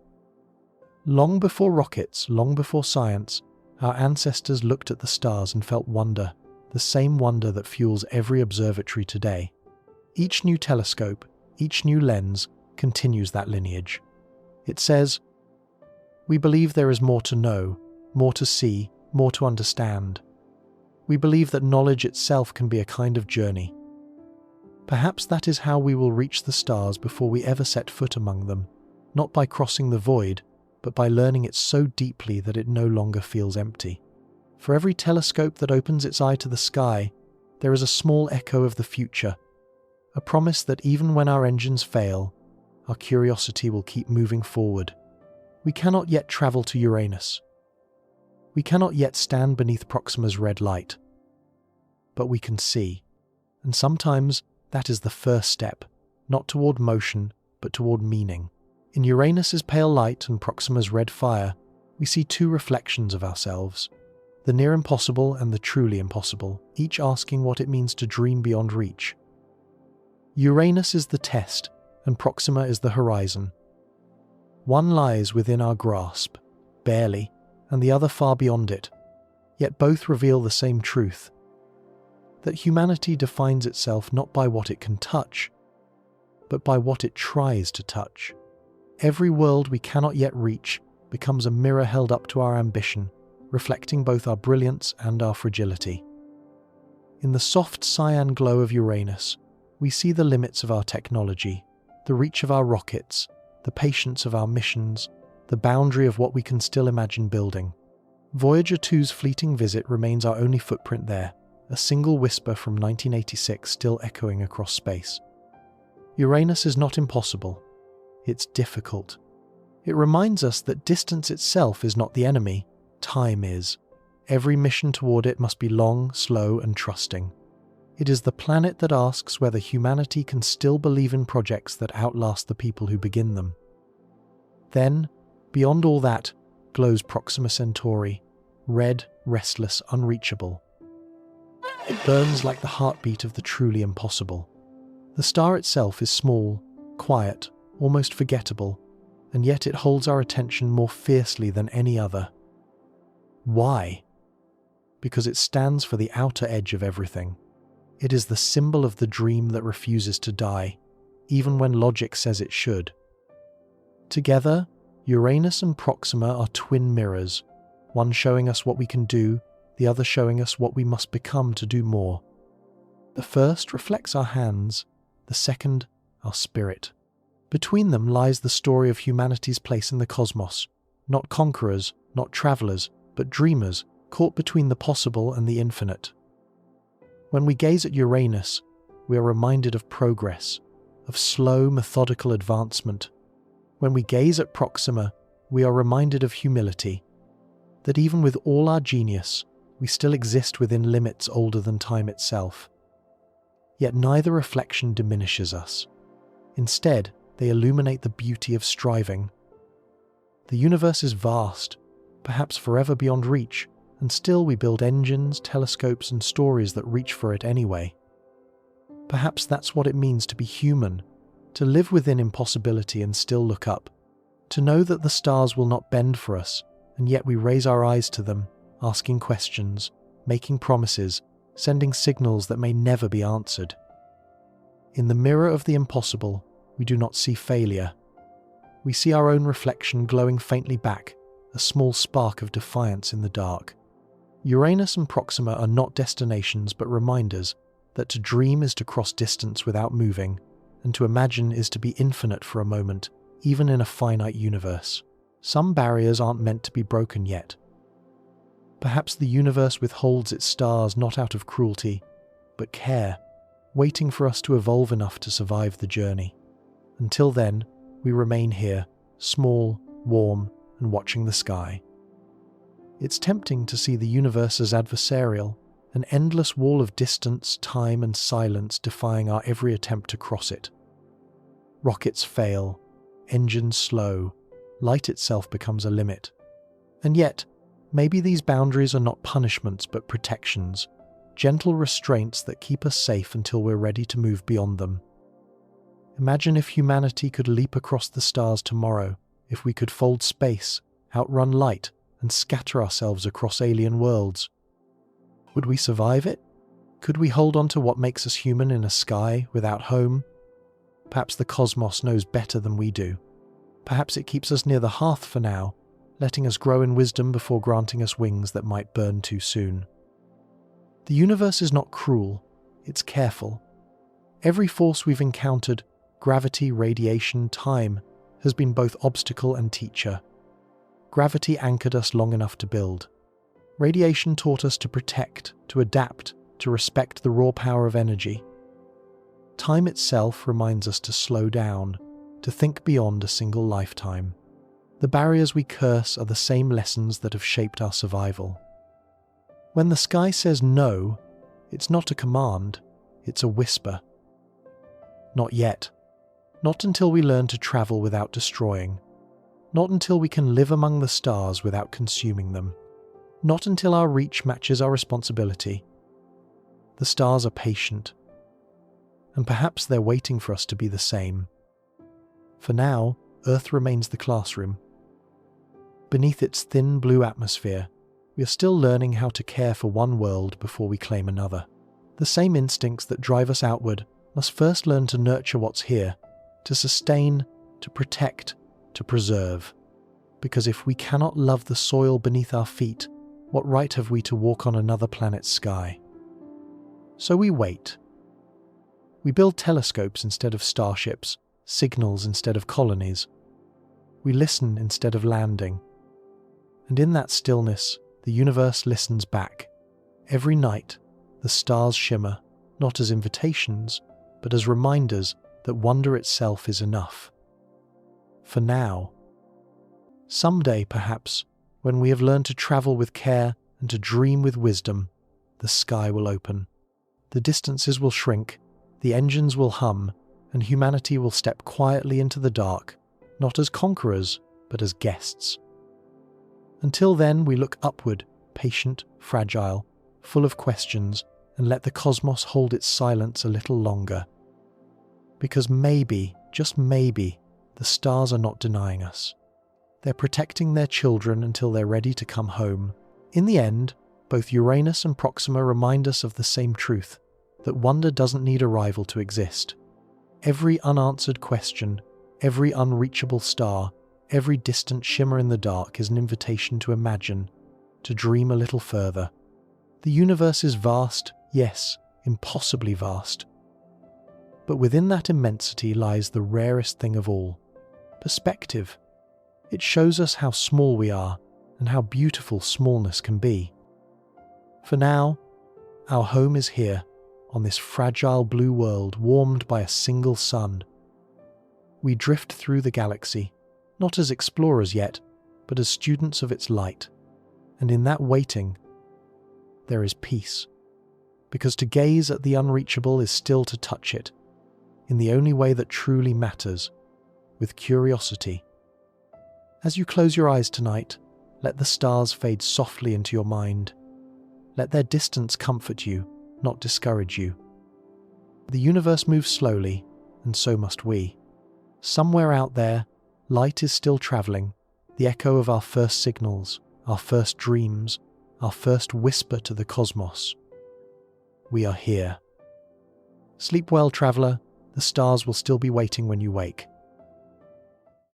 Long before rockets, long before science, our ancestors looked at the stars and felt wonder, the same wonder that fuels every observatory today. Each new telescope, each new lens, continues that lineage. It says, "We believe there is more to know, more to see, more to understand. We believe that knowledge itself can be a kind of journey." Perhaps that is how we will reach the stars before we ever set foot among them, not by crossing the void, but by learning it so deeply that it no longer feels empty. For every telescope that opens its eye to the sky, there is a small echo of the future, a promise that even when our engines fail, our curiosity will keep moving forward. We cannot yet travel to Uranus. We cannot yet stand beneath Proxima's red light. But we can see, and sometimes that is the first step, not toward motion, but toward meaning. In Uranus's pale light and Proxima's red fire, we see two reflections of ourselves, the near impossible and the truly impossible, each asking what it means to dream beyond reach. Uranus is the test, and Proxima is the horizon. One lies within our grasp, barely, and the other far beyond it, yet both reveal the same truth: that humanity defines itself not by what it can touch, but by what it tries to touch. Every world we cannot yet reach becomes a mirror held up to our ambition, reflecting both our brilliance and our fragility. In the soft cyan glow of Uranus, we see the limits of our technology, the reach of our rockets, the patience of our missions, the boundary of what we can still imagine building. Voyager 2's fleeting visit remains our only footprint there, a single whisper from 1986 still echoing across space. Uranus is not impossible. It's difficult. It reminds us that distance itself is not the enemy, time is. Every mission toward it must be long, slow, and trusting. It is the planet that asks whether humanity can still believe in projects that outlast the people who begin them. Then, beyond all that, glows Proxima Centauri, red, restless, unreachable. It burns like the heartbeat of the truly impossible. The star itself is small, quiet, almost forgettable, and yet it holds our attention more fiercely than any other. Why? Because it stands for the outer edge of everything. It is the symbol of the dream that refuses to die, even when logic says it should. Together, Uranus and Proxima are twin mirrors, one showing us what we can do, the other showing us what we must become to do more. The first reflects our hands, the second, our spirit. Between them lies the story of humanity's place in the cosmos, not conquerors, not travelers, but dreamers, caught between the possible and the infinite. When we gaze at Uranus, we are reminded of progress, of slow, methodical advancement. When we gaze at Proxima, we are reminded of humility, that even with all our genius, we still exist within limits older than time itself. Yet neither reflection diminishes us. Instead, they illuminate the beauty of striving. The universe is vast, perhaps forever beyond reach, and still we build engines, telescopes, and stories that reach for it anyway. Perhaps that's what it means to be human, to live within impossibility and still look up, to know that the stars will not bend for us, and yet we raise our eyes to them, asking questions, making promises, sending signals that may never be answered. In the mirror of the impossible, we do not see failure. We see our own reflection glowing faintly back, a small spark of defiance in the dark. Uranus and Proxima are not destinations but reminders that to dream is to cross distance without moving, and to imagine is to be infinite for a moment, even in a finite universe. Some barriers aren't meant to be broken yet. Perhaps the universe withholds its stars not out of cruelty, but care, waiting for us to evolve enough to survive the journey. Until then, we remain here, small, warm, and watching the sky. It's tempting to see the universe as adversarial, an endless wall of distance, time, and silence defying our every attempt to cross it. Rockets fail, engines slow, light itself becomes a limit. And yet, maybe these boundaries are not punishments but protections, gentle restraints that keep us safe until we're ready to move beyond them. Imagine if humanity could leap across the stars tomorrow, if we could fold space, outrun light, and scatter ourselves across alien worlds. Would we survive it? Could we hold on to what makes us human in a sky without home? Perhaps the cosmos knows better than we do. Perhaps it keeps us near the hearth for now, letting us grow in wisdom before granting us wings that might burn too soon. The universe is not cruel, it's careful. Every force we've encountered, gravity, radiation, time, has been both obstacle and teacher. Gravity anchored us long enough to build. Radiation taught us to protect, to adapt, to respect the raw power of energy. Time itself reminds us to slow down, to think beyond a single lifetime. The barriers we curse are the same lessons that have shaped our survival. When the sky says no, it's not a command, it's a whisper. Not yet. Not until we learn to travel without destroying. Not until we can live among the stars without consuming them. Not until our reach matches our responsibility. The stars are patient. And perhaps they're waiting for us to be the same. For now, Earth remains the classroom. beneath its thin blue atmosphere, we are still learning how to care for one world before we claim another. The same instincts that drive us outward must first learn to nurture what's here, to sustain, to protect, to preserve. Because if we cannot love the soil beneath our feet, what right have we to walk on another planet's sky? So we wait. We build telescopes instead of starships, signals instead of colonies. We listen instead of landing. And in that stillness, the universe listens back. Every night, the stars shimmer, not as invitations, but as reminders that wonder itself is enough. For now. Someday, perhaps, when we have learned to travel with care and to dream with wisdom, the sky will open. The distances will shrink, the engines will hum, and humanity will step quietly into the dark, not as conquerors, but as guests. Until then, we look upward, patient, fragile, full of questions, and let the cosmos hold its silence a little longer. Because maybe, just maybe, the stars are not denying us. They're protecting their children until they're ready to come home. In the end, both Uranus and Proxima remind us of the same truth, that wonder doesn't need a rival to exist. Every unanswered question, every unreachable star, every distant shimmer in the dark is an invitation to imagine, to dream a little further. The universe is vast, yes, impossibly vast. But within that immensity lies the rarest thing of all, perspective. It shows us how small we are and how beautiful smallness can be. For now, our home is here, on this fragile blue world warmed by a single sun. We drift through the galaxy, not as explorers yet, but as students of its light. And in that waiting, there is peace. Because to gaze at the unreachable is still to touch it, in the only way that truly matters, with curiosity. As you close your eyes tonight, let the stars fade softly into your mind. Let their distance comfort you, not discourage you. The universe moves slowly, and so must we. Somewhere out there, light is still travelling, the echo of our first signals, our first dreams, our first whisper to the cosmos. We are here. Sleep well, traveller. The stars will still be waiting when you wake.